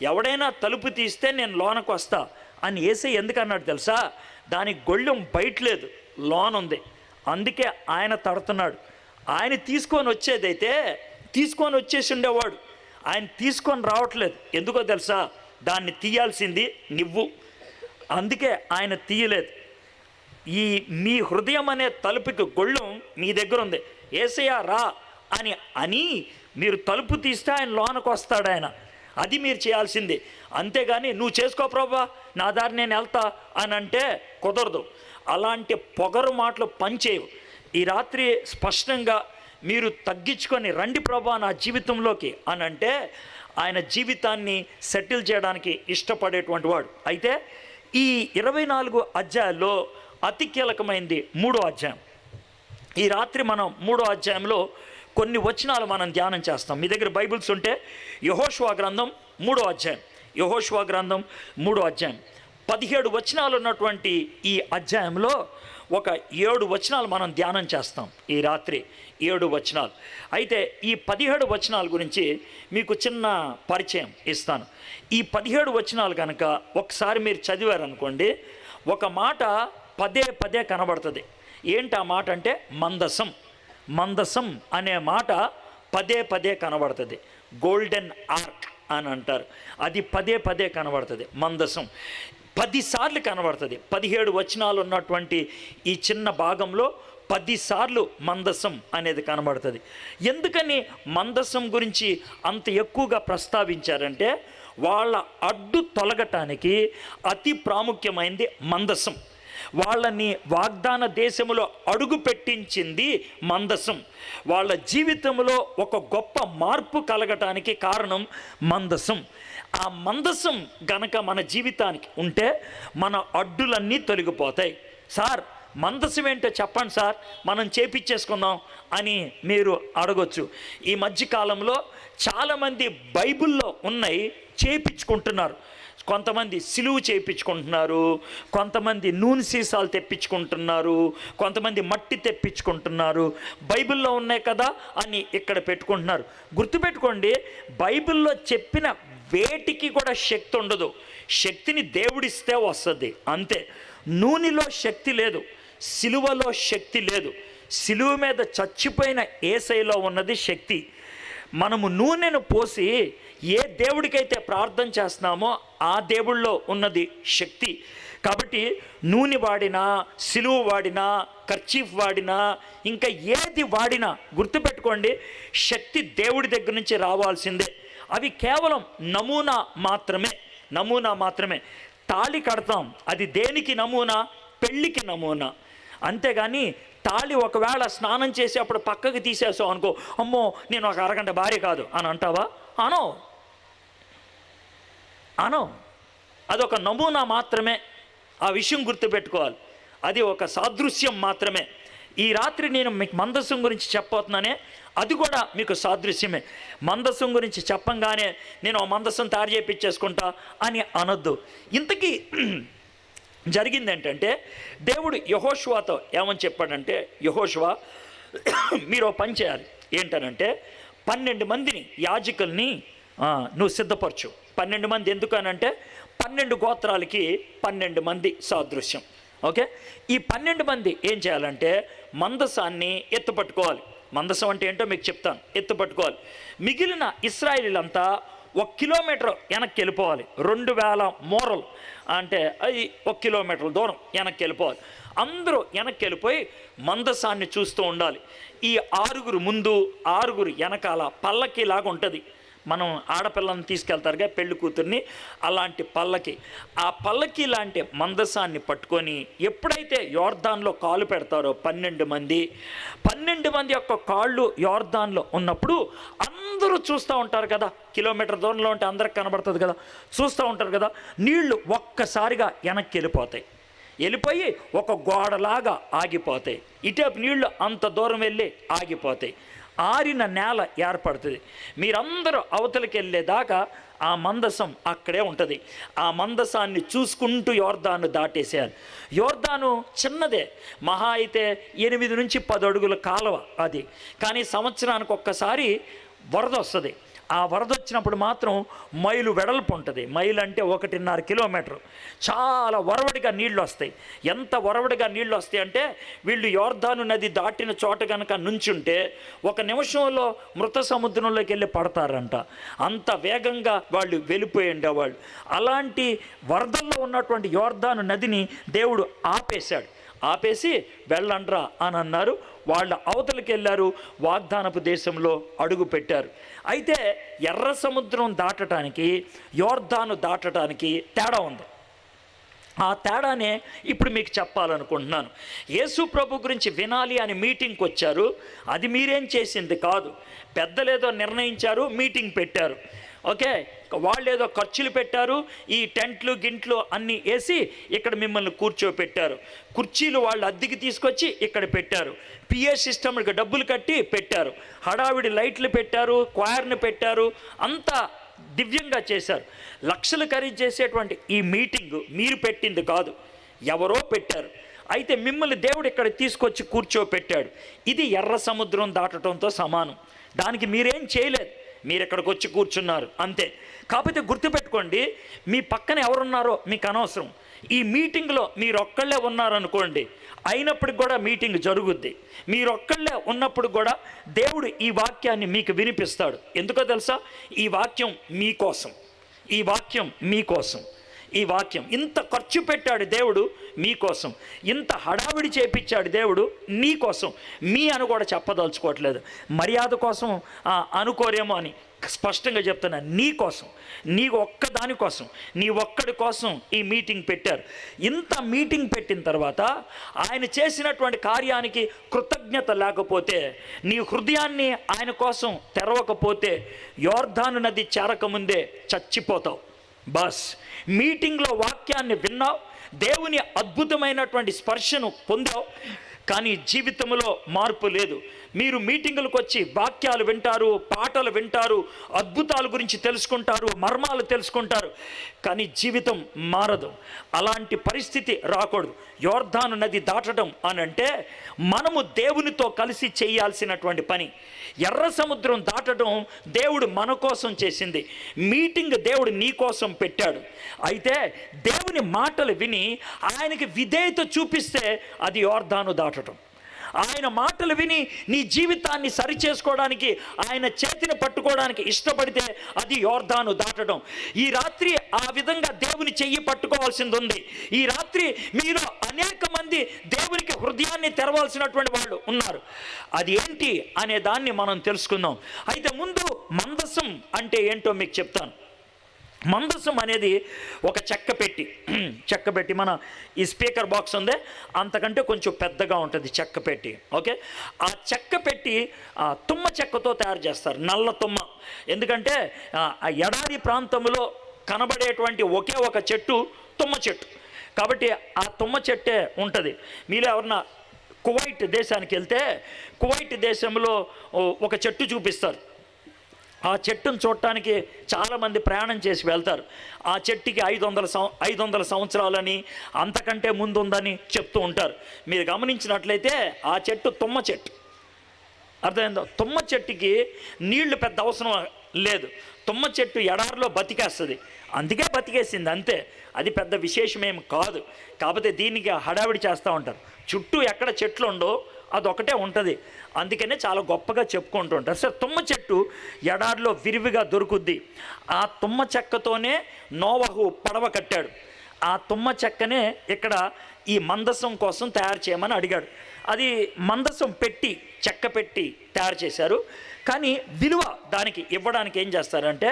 ఎవడైనా తలుపు తీస్తే నేను లోనకు వస్తా అని యేసయ్య ఎందుకన్నాడు తెలుసా? దానికి గొళ్ళెం బయటలేదు, లోన్ ఉంది. అందుకే ఆయన తడుతున్నాడు. ఆయన తీసుకొని వచ్చేదైతే తీసుకొని వచ్చేసి ఉండేవాడు, ఆయన తీసుకొని రావట్లేదు. ఎందుకో తెలుసా? దాన్ని తీయాల్సింది నువ్వు, అందుకే ఆయన తీయలేదు. మీ హృదయం అనే తలుపుకి గొళ్ళెం మీ దగ్గర ఉంది. యేసయ్య రా అని మీరు తలుపు తీస్తే ఆయన లోనకు వస్తాడు. ఆయన అది మీరు చేయాల్సిందే. అంతేగాని నువ్వు చేసుకో ప్రభా, నా దారి నేను వెళ్తా అని అంటే కుదరదు. అలాంటి పొగరు మాటలు పనిచేయవు. ఈ రాత్రి స్పష్టంగా మీరు తగ్గించుకొని రండి ప్రభా నా జీవితంలోకి అని అంటే ఆయన జీవితాన్ని సెటిల్ చేయడానికి ఇష్టపడేటువంటి వాడు. అయితే ఈ 24 అధ్యాయాల్లో అతి కీలకమైంది 3వ అధ్యాయం. ఈ రాత్రి మనం 3వ అధ్యాయంలో కొన్ని వచనాలు మనం ధ్యానం చేస్తాం. మీ దగ్గర బైబిల్స్ ఉంటే యెహోషువ గ్రంథం 3వ అధ్యాయం, యెహోషువ గ్రంథం 3వ అధ్యాయం 17 వచనాలు ఉన్నటువంటి ఈ అధ్యాయంలో ఒక 7 వచనాలు మనం ధ్యానం చేస్తాం ఈ రాత్రి. 7 వచనాలు. అయితే ఈ 17 వచనాల గురించి మీకు చిన్న పరిచయం ఇస్తాను. ఈ 17 వచనాలు కనుక ఒకసారి మీరు చదివారనుకోండి, ఒక మాట పదే పదే కనబడుతుంది. ఏంటి ఆ మాట అంటే మందసం. మందసం అనే మాట పదే పదే కనబడుతుంది. గోల్డెన్ ఆర్క్ అని అంటారు. అది పదే పదే కనబడుతుంది. మందసం 10 సార్లు కనబడుతుంది. 17 వచనాలు ఉన్నటువంటి ఈ చిన్న భాగంలో 10 సార్లు మందసం అనేది కనబడుతుంది. ఎందుకని మందసం గురించి అంత ఎక్కువగా ప్రస్తావించారంటే వాళ్ళ అడ్డు తొలగటానికి అతి ప్రాముఖ్యమైనది మందసం. వాళ్ళని వాగ్దాన దేశంలో అడుగు పెట్టించింది మందసం. వాళ్ళ జీవితంలో ఒక గొప్ప మార్పు కలగటానికి కారణం మందసం. ఆ మందసం గనక మన జీవితానికి ఉంటే మన అడ్డులన్నీ తొలగిపోతాయి. సార్ మందసం ఏంటో చెప్పండి సార్, మనం చేపించేసుకుందాం అని మీరు అడగొచ్చు. ఈ మధ్యకాలంలో చాలామంది బైబిల్లో ఉన్నాయి చేయించుకుంటున్నారు. కొంతమంది సిలువు చేయించుకుంటున్నారు, కొంతమంది నూనె సీసాలు తెప్పించుకుంటున్నారు, కొంతమంది మట్టి తెప్పించుకుంటున్నారు. బైబిల్లో ఉన్నాయి కదా అని ఇక్కడ పెట్టుకుంటున్నారు. గుర్తుపెట్టుకోండి, బైబిల్లో చెప్పిన వేటికి కూడా శక్తి ఉండదు. శక్తిని దేవుడిస్తే వస్తుంది అంతే. నూనెలో శక్తి లేదు, సిలువలో శక్తి లేదు. సిలువ మీద చచ్చిపోయిన యేసయ్యలో ఉన్నది శక్తి. మనము నూనెను పోసి ఏ దేవుడికైతే ప్రార్థన చేస్తున్నామో ఆ దేవుళ్ళలో ఉన్నది శక్తి. కాబట్టి నూనె వాడినా, సిలువ వాడినా, కర్చీఫ్ వాడినా, ఇంకా ఏది వాడినా గుర్తుపెట్టుకోండి, శక్తి దేవుడి దగ్గర నుంచి రావాల్సిందే. అవి కేవలం నమూనా మాత్రమే, నమూనా మాత్రమే. తాళి కడతాం, అది దేనికి నమూనా? పెళ్ళికి నమూనా. అంతేగాని తాళి ఒకవేళ స్నానం చేసేప్పుడు పక్కకి తీసేసావు అనుకో, అమ్మో నేను ఒక అరగంట భార్య కాదు అని అంటావా? అనో. అదొక నమూనా మాత్రమే. ఆ విషయం గుర్తుపెట్టుకోవాలి. అది ఒక సాదృశ్యం మాత్రమే. ఈ రాత్రి నేను మీకు మందసం గురించి చెప్పబోతున్నానే, అది కూడా మీకు సాదృశ్యమే. మందసం గురించి చెప్పంగానే నేను మందసం తయారు చేయించేసుకుంటా అని అనొద్దు. ఇంతకీ జరిగింది ఏంటంటే, దేవుడు యెహోషువతో ఏమని చెప్పాడంటే, యెహోషువ మీరు పని చేయాలి. ఏంటనంటే 12 మందిని యాజకుల్ని నువ్వు సిద్ధపరచు. 12 మంది ఎందుకనంటే 12 గోత్రాలకి 12 మంది సాదృశ్యం. ఓకే, ఈ 12 మంది ఏం చేయాలంటే మందసాన్ని ఎత్తుపట్టుకోవాలి. మందసం అంటే ఏంటో మీకు చెప్తాను. ఎత్తుపట్టుకోవాలి. మిగిలిన ఇశ్రాయేలీలంతా 1 కిలోమీటర్ వెనక్కి వెళ్ళిపోవాలి. 2000 మూరలు అంటే అది 1 కిలోమీటర్ దూరం వెనక్కి వెళ్ళిపోవాలి. అందరూ వెనక్కి వెళ్ళిపోయి మందసాన్ని చూస్తూ ఉండాలి. ఈ 6 ముందు 6 వెనకాల పల్లకిలాగా ఉంటుంది. మనం ఆడపిల్లని తీసుకెళ్తారుగా పెళ్లి కూతుర్ని, అలాంటి పల్లకి. ఆ పల్లకి లాంటి మందసాన్ని పట్టుకొని ఎప్పుడైతే యోర్దాన్లో కాలు పెడతారో 12 మంది యొక్క కాళ్ళు యోర్దాన్లో ఉన్నప్పుడు అందరూ చూస్తూ ఉంటారు కదా, కిలోమీటర్ దూరంలో ఉంటే అందరికి కనబడుతుంది కదా, చూస్తూ ఉంటారు కదా. నీళ్లు ఒక్కసారిగా వెనక్కి వెళ్ళిపోయి ఒక గోడలాగా ఆగిపోతాయి. ఇటేపు నీళ్లు అంత దూరం వెళ్ళి ఆగిపోతాయి. ఆరిన నేల ఏర్పడుతుంది. మీరందరూ అవతలికి వెళ్ళేదాకా ఆ మందసం అక్కడే ఉంటుంది. ఆ మందసాన్ని చూసుకుంటూ యోర్దాను దాటేసేయాలి. యోర్దాను చిన్నదే, మహా అయితే 8 నుంచి 10 అడుగుల కాలువ అది. కానీ సంవత్సరానికి ఒక్కసారి వరద వస్తుంది. ఆ వరద వచ్చినప్పుడు మాత్రం మైలు వెడల్పు ఉంటుంది. మైలు అంటే 1.5 కిలోమీటరు. చాలా వరవడిగా నీళ్ళు వస్తాయి. ఎంత వరవడిగా నీళ్ళు వస్తాయి అంటే వీళ్ళు యోర్దాను నది దాటిన చోట కనుక నుంచుంటే 1 నిమిషంలో మృత సముద్రంలోకి వెళ్ళి పడతారంట. అంత వేగంగా వాళ్ళు వెళ్ళిపోయి ఉండేవాళ్ళు. అలాంటి వరదల్లో ఉన్నటువంటి యోర్దాను నదిని దేవుడు ఆపేశాడు. ఆపేసి వెళ్ళండ్రా అని అన్నారు. వాళ్ళ అవతలకి వెళ్ళారు, వాగ్దానపు దేశంలో అడుగు పెట్టారు. అయితే ఎర్ర సముద్రం దాటడానికి, యోర్దాను దాటడానికి తేడా ఉంది. ఆ తేడానే ఇప్పుడు మీకు చెప్పాలనుకుంటున్నాను. యేసు ప్రభు గురించి వినాలి అని మీటింగ్కి వచ్చారు. అది మీరేం చేసింది కాదు, పెద్దలేదో నిర్ణయించారు, మీటింగ్ పెట్టారు. ఓకే, వాళ్ళు ఏదో ఖర్చులు పెట్టారు, ఈ టెంట్లు గింట్లు అన్నీ వేసి ఇక్కడ మిమ్మల్ని కూర్చోపెట్టారు. కుర్చీలు వాళ్ళు అద్దెకి తీసుకొచ్చి ఇక్కడ పెట్టారు. పిఏ సిస్టమ్కి డబ్బులు కట్టి పెట్టారు. హడావిడి లైట్లు పెట్టారు, క్వైర్ని పెట్టారు, అంతా దివ్యంగా చేశారు. లక్షలు ఖరీదు చేసేటువంటి ఈ మీటింగ్ మీరు పెట్టింది కాదు, ఎవరో పెట్టారు. అయితే మిమ్మల్ని దేవుడు ఇక్కడ తీసుకొచ్చి కూర్చోపెట్టాడు. ఇది ఎర్ర సముద్రం దాటడంతో సమానం. దానికి మీరేం చేయలేదు, మీరు ఇక్కడికి వచ్చి కూర్చున్నారు అంతే. కాకపోతే గుర్తుపెట్టుకోండి, మీ పక్కన ఎవరున్నారో మీకు అనవసరం. ఈ మీటింగ్లో మీరు ఒక్కళ్ళే ఉన్నారనుకోండి, అయినప్పటికి కూడా మీటింగ్ జరుగుద్ది. మీరు ఒక్కళ్ళే ఉన్నప్పుడు కూడా దేవుడు ఈ వాక్యాన్ని మీకు వినిపిస్తాడు. ఎందుకో తెలుసా? ఈ వాక్యం మీకోసం, ఈ వాక్యం మీకోసం. ఈ వాక్యం ఇంత ఖర్చు పెట్టాడు దేవుడు మీకోసం, ఇంత హడావిడి చేపించాడు దేవుడు నీకోసం. మీ అని కూడా చెప్పదలుచుకోవట్లేదు, మర్యాద కోసం అనుకోరేమో అని స్పష్టంగా చెప్తున్నా. నీకోసం, నీ ఒక్కదాని కోసం, నీ ఒక్కడి కోసం ఈ మీటింగ్ పెట్టారు. ఇంత మీటింగ్ పెట్టిన తర్వాత ఆయన చేసినటువంటి కార్యానికి కృతజ్ఞత లేకపోతే, నీ హృదయాన్ని ఆయన కోసం తెరవకపోతే, యోర్దాను నది చేరకముందే చచ్చిపోతావు. బస్, మీటింగ్లో వాక్యాన్ని విన్నావు, దేవుని అద్భుతమైనటువంటి స్పర్శను పొందావు, కానీ జీవితంలో మార్పు లేదు. మీరు మీటింగులకు వచ్చి వాక్యాలు వింటారు, పాటలు వింటారు, అద్భుతాల గురించి తెలుసుకుంటారు, మర్మాలు తెలుసుకుంటారు, కానీ జీవితం మారదు. అలాంటి పరిస్థితి రాకూడదు. యోర్దాను నది దాటడం అని అంటే మనము దేవునితో కలిసి చేయాల్సినటువంటి పని. ఎర్ర సముద్రం దాటడం దేవుడు మన కోసం చేసింది, మీటింగ్ దేవుడు నీ కోసం పెట్టాడు. అయితే దేవుని మాటలు విని ఆయనకి విధేయత చూపిస్తే అది యోర్దాను దాటడం. ఆయన మాటలు విని నీ జీవితాన్ని సరిచేసుకోవడానికి, ఆయన చేతిని పట్టుకోవడానికి ఇష్టపడితే అది యోర్దాను దాటడం. ఈ రాత్రి ఆ విధంగా దేవుని చెయ్యి పట్టుకోవాల్సింది ఉంది. ఈ రాత్రి మీలో అనేక మంది దేవునికి హృదయాన్ని తెరవాల్సినటువంటి వాళ్ళు ఉన్నారు. అది ఏంటి అనే దాన్ని మనం తెలుసుకుందాం. అయితే ముందు మందసం అంటే ఏంటో మీకు చెప్తాను. మందసం అనేది ఒక చెక్క పెట్టి, మన ఈ స్పీకర్ బాక్స్ ఉందే అంతకంటే కొంచెం పెద్దగా ఉంటుంది చెక్క పెట్టి. ఓకే, ఆ చెక్క పెట్టి తుమ్మ చెక్కతో తయారు చేస్తారు, నల్ల తుమ్మ. ఎందుకంటే ఆ ఎడారి ప్రాంతంలో కనబడేటువంటి ఒకే ఒక చెట్టు తుమ్మ చెట్టు, కాబట్టి ఆ తుమ్మ చెట్టే ఉంటుంది. మీరు ఎవరన్నా కువైట్ దేశానికి వెళ్తే, కువైట్ దేశంలో ఒక చెట్టు చూపిస్తారు. ఆ చెట్టును చూడటానికి చాలామంది ప్రయాణం చేసి వెళ్తారు. ఆ చెట్టుకి 500 సంవత్సరాలని, అంతకంటే ముందు ఉందని చెప్తూ ఉంటారు. మీరు గమనించినట్లయితే ఆ చెట్టు తుమ్మ చెట్టు, అర్థమైందో? తుమ్మ చెట్టుకి నీళ్లు పెద్ద అవసరం లేదు. తుమ్మ చెట్టు ఎడారిలో బతికేస్తుంది, అందుకే బతికేసింది అంతే. అది పెద్ద విశేషమేం కాదు. కాకపోతే దీనికి హడావిడి చేస్తూ ఉంటారు. చుట్టూ ఎక్కడ చెట్లు ఉండో అదొకటే ఉంటుంది, అందుకనే చాలా గొప్పగా చెప్పుకుంటూ ఉంటారు. సరే, తుమ్మ చెట్టు ఎడారిలో విరివిగా దొరుకుద్ది. ఆ తుమ్మ చెక్కతోనే నోవహు పడవ కట్టాడు. ఆ తుమ్మ చెక్కనే ఇక్కడ ఈ మందసం కోసం తయారు చేయమని అడిగాడు. అది మందసం పెట్టి, చెక్క పెట్టి తయారు చేశారు. కానీ విలువ దానికి ఇవ్వడానికి ఏం చేస్తారంటే,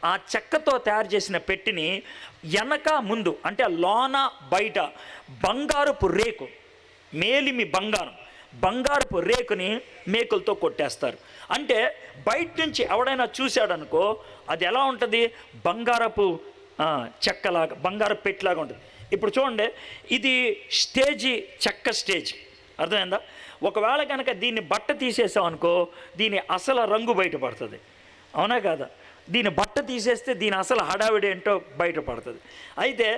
ఆ చెక్కతో తయారు చేసిన పెట్టిని వెనక ముందు, అంటే లోన బయట బంగారపు రేకు, మేలిమి బంగారపు రేకుని మేకులతో కొట్టేస్తారు. అంటే బయట నుంచి ఎవడైనా చూశాడనుకో, అది ఎలా ఉంటుంది? బంగారపు చెక్కలాగా, బంగారపు పెట్టిలాగా ఉంటుంది. ఇప్పుడు చూడండి, ఇది చెక్క స్టేజ్, అర్థమైందా? ఒకవేళ కనుక దీన్ని బట్ట తీసేసామనుకో, దీని అసలు రంగు బయటపడుతుంది, అవునా కాదా? దీని బట్ట తీసేస్తే దీని అసలు హడావిడి ఏంటో బయటపడుతుంది. అయితే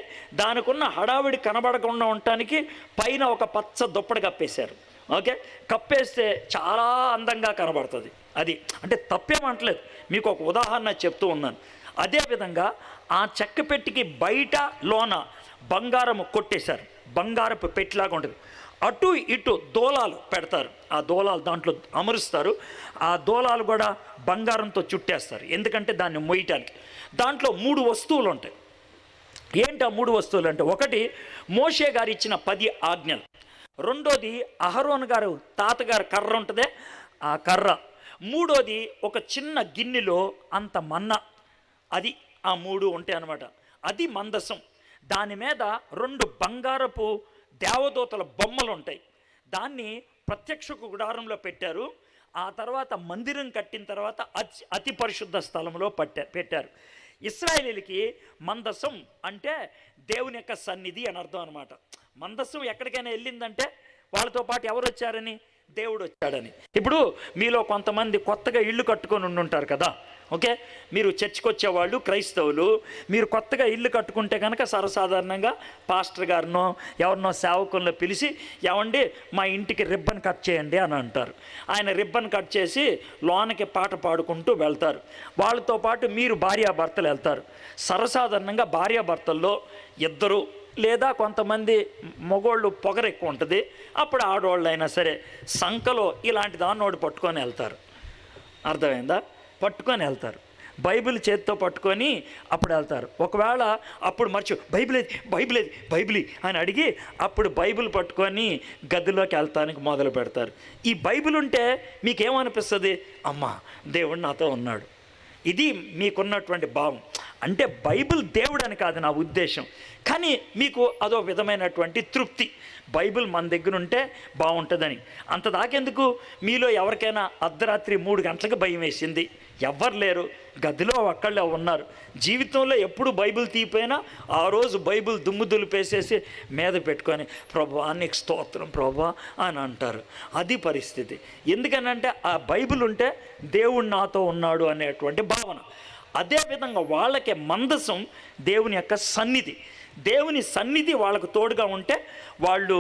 దానికి ఉన్న హడావిడి కనబడకుండా ఉండటానికి పైన ఒక పచ్చ దుప్పటి కప్పేశారు. ఓకే, కప్పేస్తే చాలా అందంగా కనబడుతుంది. అది అంటే తప్పేమంటలేదు, మీకు ఒక ఉదాహరణ చెప్తూ ఉన్నాను. అదేవిధంగా ఆ చెక్క పెట్టికి బయట లోన బంగారము కొట్టేశారు, బంగారపు పెట్టిలాగా ఉంటుంది. అటు ఇటు దూలాలు పెడతారు, ఆ దూలాలు దాంట్లో అమరుస్తారు. ఆ దూలాలు కూడా బంగారంతో చుట్టేస్తారు, ఎందుకంటే దాన్ని మొయ్యటానికి. దాంట్లో 3 వస్తువులు ఉంటాయి. ఏంటి ఆ 3 వస్తువులు అంటే, ఒకటి మోషే గారు ఇచ్చిన 10 ఆజ్ఞలు. రెండోది అహరోను గారు తాతగారు కర్ర ఉంటుందే ఆ కర్ర. మూడోది ఒక చిన్న గిన్నెలో అంత మన్నా, అది ఆ 3 ఉంటాయి అన్నమాట. అది మందసం. దాని మీద 2 బంగారపు దేవదూతల బొమ్మలు ఉంటాయి. దాన్ని ప్రత్యక్ష గుడారంలో పెట్టారు. ఆ తర్వాత మందిరం కట్టిన తర్వాత అతి పరిశుద్ధ స్థలంలో పెట్టారు. ఇశ్రాయేలీలకి మందసం అంటే దేవుని యొక్క సన్నిధి అని అర్థం అనమాట. మందసం ఎక్కడికైనా వెళ్ళిందంటే వాళ్ళతో పాటు ఎవరు వచ్చారని? దేవుడు వచ్చాడని. ఇప్పుడు మీలో కొంతమంది కొత్తగా ఇల్లు కట్టుకొని ఉండుంటారు కదా, ఓకే? మీరు చర్చికి వచ్చేవాళ్ళు క్రైస్తవులు, మీరు కొత్తగా ఇల్లు కట్టుకుంటే కనుక సర్వసాధారణంగా పాస్టర్ గారినో ఎవరినో సేవకులను పిలిచి, ఏమండి మా ఇంటికి రిబ్బన్ కట్ చేయండి అని అంటారు. ఆయన రిబ్బన్ కట్ చేసి లోనకి పాట పాడుకుంటూ వెళ్తారు. వాళ్ళతో పాటు మీరు భార్యాభర్తలు వెళ్తారు. సర్వసాధారణంగా భార్యాభర్తల్లో ఇద్దరు లేదా కొంతమంది మగోళ్ళు పొగరు ఎక్కువ ఉంటుంది. అప్పుడు ఆడవాళ్ళు అయినా సరే సంఖలో ఇలాంటి దాన్నోడు పట్టుకొని వెళ్తారు. అర్థమైందా? పట్టుకొని వెళ్తారు. బైబిల్ చేతితో పట్టుకొని అప్పుడు వెళ్తారు. ఒకవేళ అప్పుడు బైబిల్ అని అడిగి అప్పుడు బైబిల్ పట్టుకొని గదిలోకి వెళ్తానికి మొదలు పెడతారు. ఈ బైబిల్ ఉంటే మీకేమనిపిస్తుంది? అమ్మా దేవుడు నాతో ఉన్నాడు. ఇది మీకున్నటువంటి భావం. అంటే బైబిల్ దేవుడు అని కాదు నా ఉద్దేశం, కానీ మీకు అదో విధమైనటువంటి తృప్తి. బైబిల్ మన దగ్గర ఉంటే బాగుంటుందని. అంత దాకెందుకు? మీలో ఎవరికైనా అర్ధరాత్రి 3 గంటలకు భయం వేసింది, ఎవ్వరు లేరు, గదిలో ఒక్కళ్ళే ఉన్నారు, జీవితంలో ఎప్పుడు బైబిల్ తీపోయినా ఆ రోజు బైబిల్ దుమ్ము దులిపేసేసి మీద పెట్టుకొని ప్రభువా నీకు స్తోత్రం ప్రభువా అని అంటారు. అది పరిస్థితి. ఎందుకనంటే ఆ బైబిల్ ఉంటే దేవుడు నాతో ఉన్నాడు అనేటువంటి భావన. అదేవిధంగా వాళ్ళకి మందసం దేవుని యొక్క సన్నిధి. దేవుని సన్నిధి వాళ్ళకు తోడుగా ఉంటే వాళ్ళు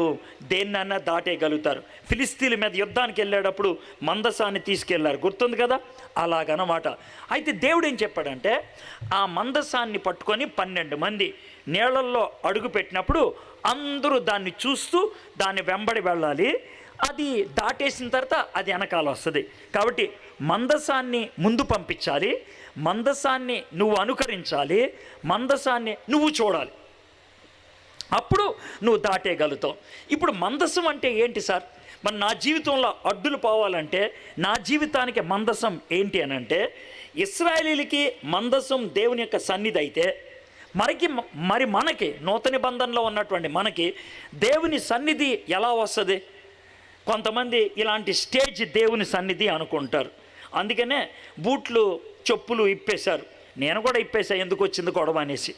దేన్నైనా దాటేయగలుగుతారు. ఫిలిస్తీన్ల మీద యుద్ధానికి వెళ్ళేటప్పుడు మందసాన్ని తీసుకెళ్లారు, గుర్తుంది కదా? అలాగనమాట. అయితే దేవుడు ఏం చెప్పాడంటే ఆ మందసాన్ని పట్టుకొని 12 మంది నీళ్ళల్లో అడుగు పెట్టినప్పుడు అందరూ దాన్ని చూస్తూ దాన్ని వెంబడి వెళ్ళాలి. అది దాటేసిన తర్వాత అది వెనకాల వస్తుంది. కాబట్టి మందసాన్ని ముందు పంపించాలి, మందసాన్ని నువ్వు అనుకరించాలి, మందసాన్ని నువ్వు చూడాలి, అప్పుడు నువ్వు దాటేయగలుగుతావు. ఇప్పుడు మందసం అంటే ఏంటి సార్? మరి నా జీవితంలో అడ్డులు పోవాలంటే నా జీవితానికి మందసం ఏంటి అని అంటే, ఇశ్రాయేలీలకి మందసం దేవుని యొక్క సన్నిధి అయితే మరి మనకి నూతన నిబంధనలో ఉన్నటువంటి మనకి దేవుని సన్నిధి ఎలా వస్తుంది? కొంతమంది ఇలాంటి స్టేజ్ దేవుని సన్నిధి అనుకుంటారు. అందుకనే బూట్లు చెప్పులు ఇప్పేశారు. నేను కూడా ఇప్పేసా, ఎందుకు వచ్చింది గొడవ అనేసి,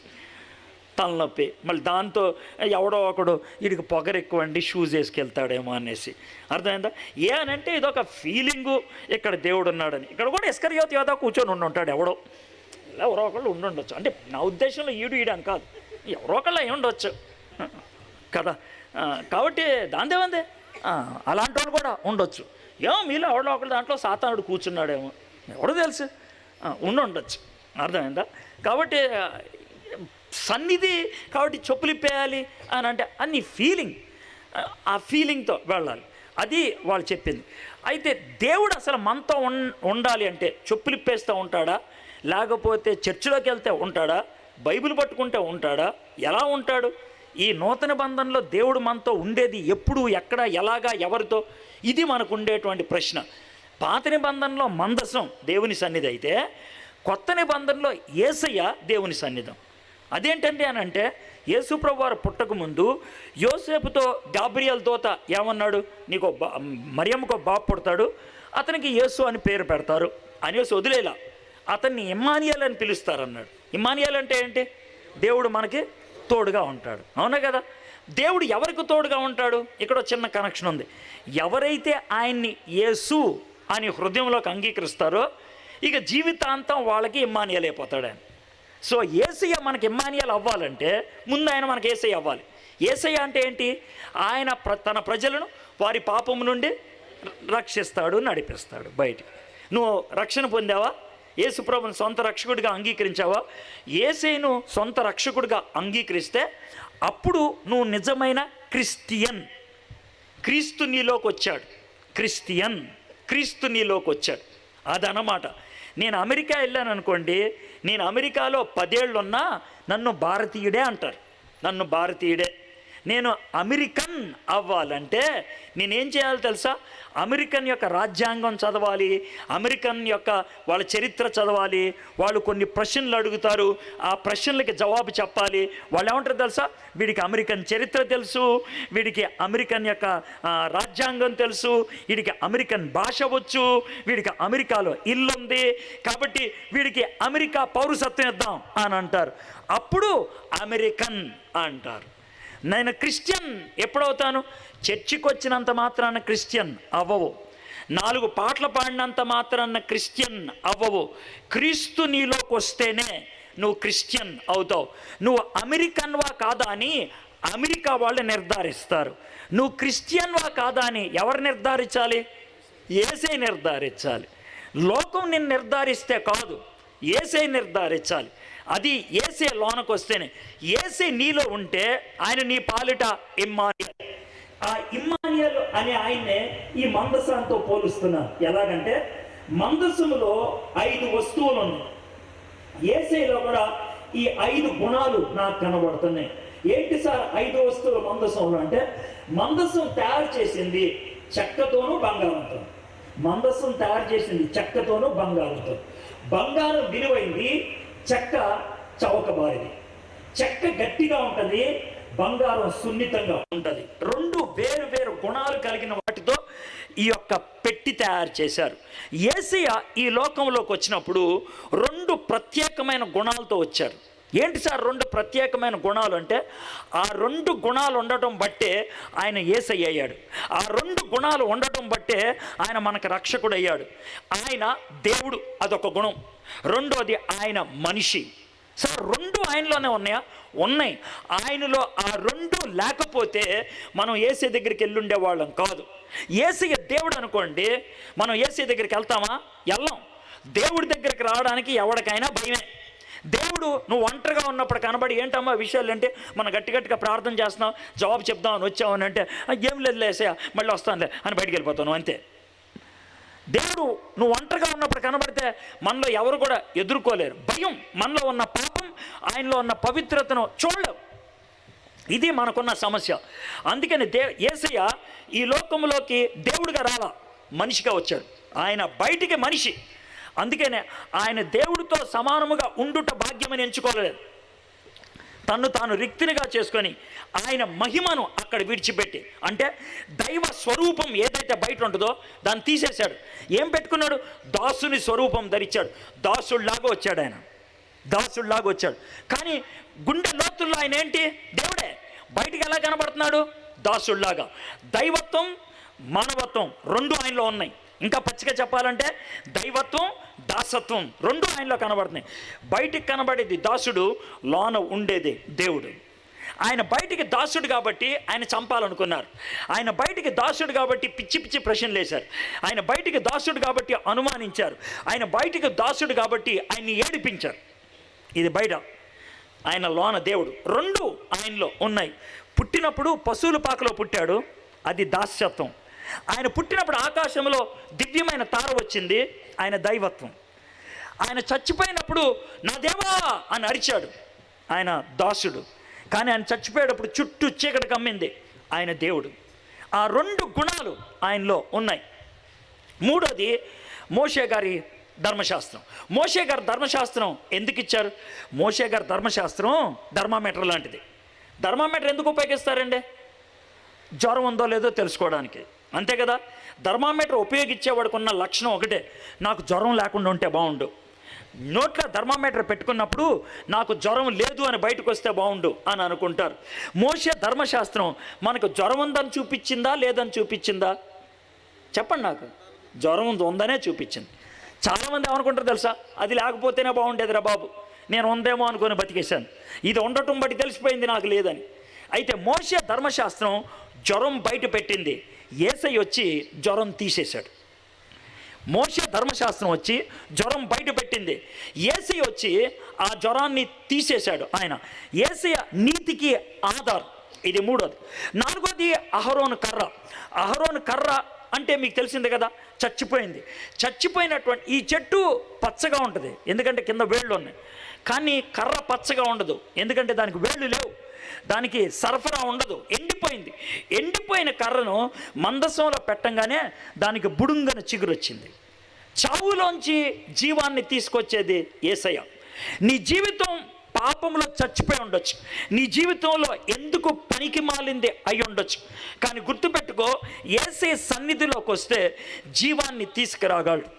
తలనొప్పి. మళ్ళీ దాంతో ఎవడో ఒకడు వీడికి పొగరు ఎక్కువండి షూస్ వేసుకెళ్తాడేమో అనేసి. అర్థమైందా? ఏ అనంటే ఇదొక ఫీలింగు, ఇక్కడ దేవుడు ఉన్నాడని. ఇక్కడ కూడా ఇస్కరియోతు యోధా కూర్చొని ఉంటాడు ఎవడో, ఎవరో ఒకళ్ళు ఉండుండొచ్చు. అంటే నా ఉద్దేశంలో ఈడని కాదు, ఎవరో ఒకళ్ళు అయి ఉండొచ్చు కదా. కాబట్టి దాందేముంది, అలాంటి వాళ్ళు కూడా ఉండొచ్చు. ఏమో మీలో ఎవడో ఒకళ్ళు దాంట్లో సాతానుడు కూర్చున్నాడేమో, ఎవడో తెలుసు, ఉండొచ్చు. అర్థమైందా? కాబట్టి సన్నిధి, కాబట్టి చెప్పులు ఇప్పేయాలి అని అంటే అన్ని ఫీలింగ్, ఆ ఫీలింగ్తో వెళ్ళాలి. అది వాళ్ళు చెప్పింది. అయితే దేవుడు అసలు మనతో ఉండాలి అంటే చెప్పులు ఇప్పేస్తూ ఉంటాడా, లేకపోతే చర్చిలోకి వెళ్తే ఉంటాడా, బైబిల్ పట్టుకుంటే ఉంటాడా, ఎలా ఉంటాడు? ఈ నూతన బంధంలో దేవుడు మనతో ఉండేది ఎప్పుడు, ఎక్కడ, ఎలాగా, ఎవరితో? ఇది మనకు ఉండేటువంటి ప్రశ్న. పాత నిబంధనలో మందసం దేవుని సన్నిధి అయితే కొత్త నిబంధనలో యేసయ్య దేవుని సన్నిధం. అదేంటండి అని అంటే, యేసుప్రభు వారు పుట్టకముందు యోసేపుతో గాబ్రియల్ దూత ఏమన్నాడు? నీకు మరియమ్మకు బాబు పుడతాడు, అతనికి యేసు అని పేరు పెడతారు అనేసి వదిలేలా, అతన్ని ఇమ్మానియేల్ అని పిలుస్తారన్నాడు. ఇమ్మానియేల్ అంటే ఏంటి? దేవుడు మనకి తోడుగా ఉంటాడు. అవునా కదా? దేవుడు ఎవరికి తోడుగా ఉంటాడు? ఇక్కడ చిన్న కనెక్షన్ ఉంది. ఎవరైతే ఆయన్ని యేసు అని హృదయంలోకి అంగీకరిస్తారో ఇక జీవితాంతం వాళ్ళకి ఇమ్మానియేల్ అయిపోతాడు ఆయన. సో యేసయ్య మనకి ఇమ్మానియేల్ అవ్వాలంటే ముందు ఆయన మనకి యేసయ్య అవ్వాలి. యేసయ్య అంటే ఏంటి? ఆయన తన ప్రజలను వారి పాపం నుండి రక్షిస్తాడు, నడిపిస్తాడు బయటికి. నువ్వు రక్షణ పొందావా? యేసుప్రభుని సొంత రక్షకుడిగా అంగీకరించావా? యేసయ్యను సొంత రక్షకుడిగా అంగీకరిస్తే అప్పుడు నువ్వు నిజమైన క్రిస్టియన్. క్రీస్తు నీలోకి వచ్చాడు, క్రిస్టియన్, క్రీస్తు నీలోకి వచ్చాడు. అదనమాట. నేను అమెరికా వెళ్ళాను అనుకోండి, నేను అమెరికాలో 10 ఏళ్ళు ఉన్నా నన్ను భారతీయుడే అంటారు, నన్ను భారతీయుడే. నేను అమెరికన్ అవ్వాలంటే నేనేం చేయాలి తెలుసా? అమెరికన్ యొక్క రాజ్యాంగం చదవాలి, అమెరికన్ యొక్క వాళ్ళ చరిత్ర చదవాలి. వాళ్ళు కొన్ని ప్రశ్నలు అడుగుతారు, ఆ ప్రశ్నలకి జవాబు చెప్పాలి. వాళ్ళు ఏమంటారు తెలుసా? వీడికి అమెరికన్ చరిత్ర తెలుసు, వీడికి అమెరికన్ యొక్క రాజ్యాంగం తెలుసు, వీడికి అమెరికన్ భాష వచ్చు, వీడికి అమెరికాలో ఇల్లు ఉంది, కాబట్టి వీడికి అమెరికా పౌరసత్వం ఇద్దాం అని అంటారు. అప్పుడు అమెరికన్ అంటారు. నేను క్రిస్టియన్ ఎప్పుడవుతాను? చర్చికి వచ్చినంత మాత్రాన క్రిస్టియన్ అవ్వవు, 4 పాటలు పాడినంత మాత్రాన క్రిస్టియన్ అవ్వవు. క్రీస్తు నీలోకి వస్తేనే నువ్వు క్రిస్టియన్ అవుతావు. నువ్వు అమెరికన్వా కాదా అని అమెరికా వాళ్ళు నిర్ధారిస్తారు. నువ్వు క్రిస్టియన్వా కాదా అని ఎవరు నిర్ధారించాలి? యేసే నిర్ధారించాలి. లోకం నిన్ను నిర్ధారిస్తే కాదు, యేసే నిర్ధారించాలి. అది యేసే లోనకు వస్తేనే. యేసే నీలో ఉంటే ఆయన నీ పాలిట ఇమ్మానుయేల్. ఆ ఇమ్మానుయేల్ అనే ఆయన్నే ఈ మందసంతో పోలుస్తున్నారు. ఎలాగంటే మందసములో 5 వస్తువులు ఉన్నాయి, యేసేలో కూడా ఈ 5 గుణాలు నాకు కనబడుతున్నాయి. ఏంటి సార్ 5 వస్తువులు మందసంలో అంటే? మందసం తయారు చేసింది చెక్కతోనూ బంగారంతో. మందసం తయారు చేసింది చెక్కతోనూ బంగారంతో. బంగారం విలువైంది, చెక్క చౌకబారిది. చెక్క గట్టిగా ఉంటుంది, బంగారం సున్నితంగా ఉంటుంది. 2 వేరు వేరు గుణాలు కలిగిన వాటితో ఈ యొక్క పెట్టి తయారు చేశారు. యేసయ్య ఈ లోకంలోకి వచ్చినప్పుడు 2 ప్రత్యేకమైన గుణాలతో వచ్చారు. ఏంటి సార్ 2 ప్రత్యేకమైన గుణాలు అంటే? ఆ 2 గుణాలు ఉండటం బట్టే ఆయన యేసయ్య అయ్యాడు. ఆ 2 గుణాలు ఉండటం బట్టే ఆయన మనకు రక్షకుడు అయ్యాడు. ఆయన దేవుడు, అదొక గుణం. రెండోది ఆయన మనిషి. సార్ 2 ఆయనలోనే ఉన్నాయా? ఉన్నాయి. ఆయనలో ఆ 2 లేకపోతే మనం యేసయ్య దగ్గరికి వెళ్ళుండే వాళ్ళం కాదు. యేసయ్య దేవుడు అనుకోండి, మనం యేసయ్య దగ్గరికి వెళ్తామా? వెళ్ళాం. దేవుడి దగ్గరికి రావడానికి ఎవరికైనా భయమే. దేవుడు నువ్వు ఒంటరిగా ఉన్నప్పుడు కనబడి ఏంటమ్మా విషయాలు అంటే, మనం గట్టిగా ప్రార్థన చేస్తున్నాం, జవాబు చెప్దామని వచ్చామని అంటే, ఏం లేదు యేసయ్య మళ్ళీ వస్తానులే అని బయటికి వెళ్ళిపోతాను అంతే. దేవుడు నువ్వు ఒంటరిగా ఉన్నప్పుడు కనబడితే మనలో ఎవరు కూడా ఎదుర్కోలేరు. భయం, మనలో ఉన్న పాపం, ఆయనలో ఉన్న పవిత్రతను చూడలేవు. ఇది మనకున్న సమస్య. అందుకని యేసయ్య ఈ లోకంలోకి దేవుడిగా రాలా, మనిషిగా వచ్చాడు. ఆయన బయటికి మనిషి. అందుకనే ఆయన దేవుడితో సమానముగా ఉండుట భాగ్యమని ఎంచుకోలేదు. తన్ను తాను రిక్తినిగా చేసుకొని ఆయన మహిమను అక్కడ విడిచిపెట్టి, అంటే దైవ స్వరూపం ఏదైతే బయట ఉంటుందో దాన్ని తీసేశాడు. ఏం పెట్టుకున్నాడు? దాసుని స్వరూపం ధరించాడు. దాసుడిలాగా వచ్చాడు ఆయన, దాసుడిలాగా వచ్చాడు. కానీ గుండె లోతుల్లో ఆయన ఏంటి? దేవుడే. బయటికి ఎలా కనబడుతున్నాడు? దాసుడిలాగా. దైవత్వం మానవత్వం 2 ఆయనలో ఉన్నాయి. ఇంకా పచ్చిగా చెప్పాలంటే దైవత్వం దాసత్వం 2 ఆయనలో కనబడుతున్నాయి. బయటికి కనబడేది దాసుడు, లోన ఉండేది దేవుడు. ఆయన బయటికి దాసుడు కాబట్టి ఆయన చంపాలనుకున్నారు. ఆయన బయటికి దాసుడు కాబట్టి పిచ్చి పిచ్చి ప్రశ్నలు వేశారు. ఆయన బయటికి దాసుడు కాబట్టి అనుమానించారు. ఆయన బయటికి దాసుడు కాబట్టి ఆయన్ని ఏడిపించారు. ఇది బయట, ఆయన లోన దేవుడు. 2 ఆయనలో ఉన్నాయి. పుట్టినప్పుడు పశువుల పాకలో పుట్టాడు, అది దాస్యత్వం. ఆయన పుట్టినప్పుడు ఆకాశంలో దివ్యమైన తార వచ్చింది, ఆయన దైవత్వం. ఆయన చచ్చిపోయినప్పుడు నా దేవా అని అరిచాడు, ఆయన దాసుడు. కానీ ఆయన చచ్చిపోయేటప్పుడు చుట్టూ చీకటి కమ్మింది, ఆయన దేవుడు. ఆ 2 గుణాలు ఆయనలో ఉన్నాయి. మూడోది మోషే గారి ధర్మశాస్త్రం. మోషే గారి ధర్మశాస్త్రం ఎందుకు ఇచ్చారు? మోషే గారి ధర్మశాస్త్రం థర్మామీటర్ లాంటిది. థర్మామీటర్ ఎందుకు ఉపయోగిస్తారండి? జ్వరం ఉందో లేదో తెలుసుకోవడానికి, అంతే కదా. థర్మామీటర్ ఉపయోగించేవాడికి ఉన్న లక్షణం ఒకటే, నాకు జ్వరం లేకుండా ఉంటే బాగుండు. నోట్లో థర్మామీటర్ పెట్టుకున్నప్పుడు నాకు జ్వరం లేదు అని బయటకు వస్తే బాగుండు అని అనుకుంటారు. మోషే ధర్మశాస్త్రం మనకు జ్వరం ఉందని చూపించిందా లేదని చూపించిందా? చెప్పండి నాకు. జ్వరం ఉందనే చూపించింది. చాలామంది ఏమనుకుంటారు తెలుసా? అది లేకపోతేనే బాగుండేదిరా బాబు, నేను ఉందేమో అనుకుని బతికేశాను, ఇది ఉండటం బట్టి తెలిసిపోయింది నాకు లేదని. అయితే మోషే ధర్మశాస్త్రం జ్వరం బయట పెట్టింది, యేసయ్య వచ్చి జ్వరం తీసేశాడు. మోషే ధర్మశాస్త్రం వచ్చి జ్వరం బయట పెట్టింది, యేసయ్య వచ్చి ఆ జ్వరాన్ని తీసేశాడు. ఆయన యేసయ్య నీతికి ఆధారం. ఇది మూడోది. నాలుగోది అహరోను కర్ర. అహరోను కర్ర అంటే మీకు తెలిసిందే కదా, చచ్చిపోయింది. చచ్చిపోయినటువంటి ఈ చెట్టు పచ్చగా ఉంటుంది, ఎందుకంటే కింద వేళ్ళు ఉన్నాయి. కానీ కర్ర పచ్చగా ఉండదు, ఎందుకంటే దానికి వేళ్ళు లేవు, దానికి సరఫరా ఉండదు, ఎండిపోయింది. ఎండిపోయిన కర్రను మందసంలో పెట్టంగానే దానికి బుడుంగన చిగురు వచ్చింది. చావులోంచి జీవాన్ని తీసుకొచ్చేది యేసయ్య. నీ జీవితం పాపంలో చచ్చిపోయి ఉండొచ్చు, నీ జీవితంలో ఎందుకు పనికి మాలింది అయి ఉండొచ్చు, కానీ గుర్తుపెట్టుకో, యేసయ్య సన్నిధిలోకి వస్తే జీవాన్ని తీసుకురాగలడు.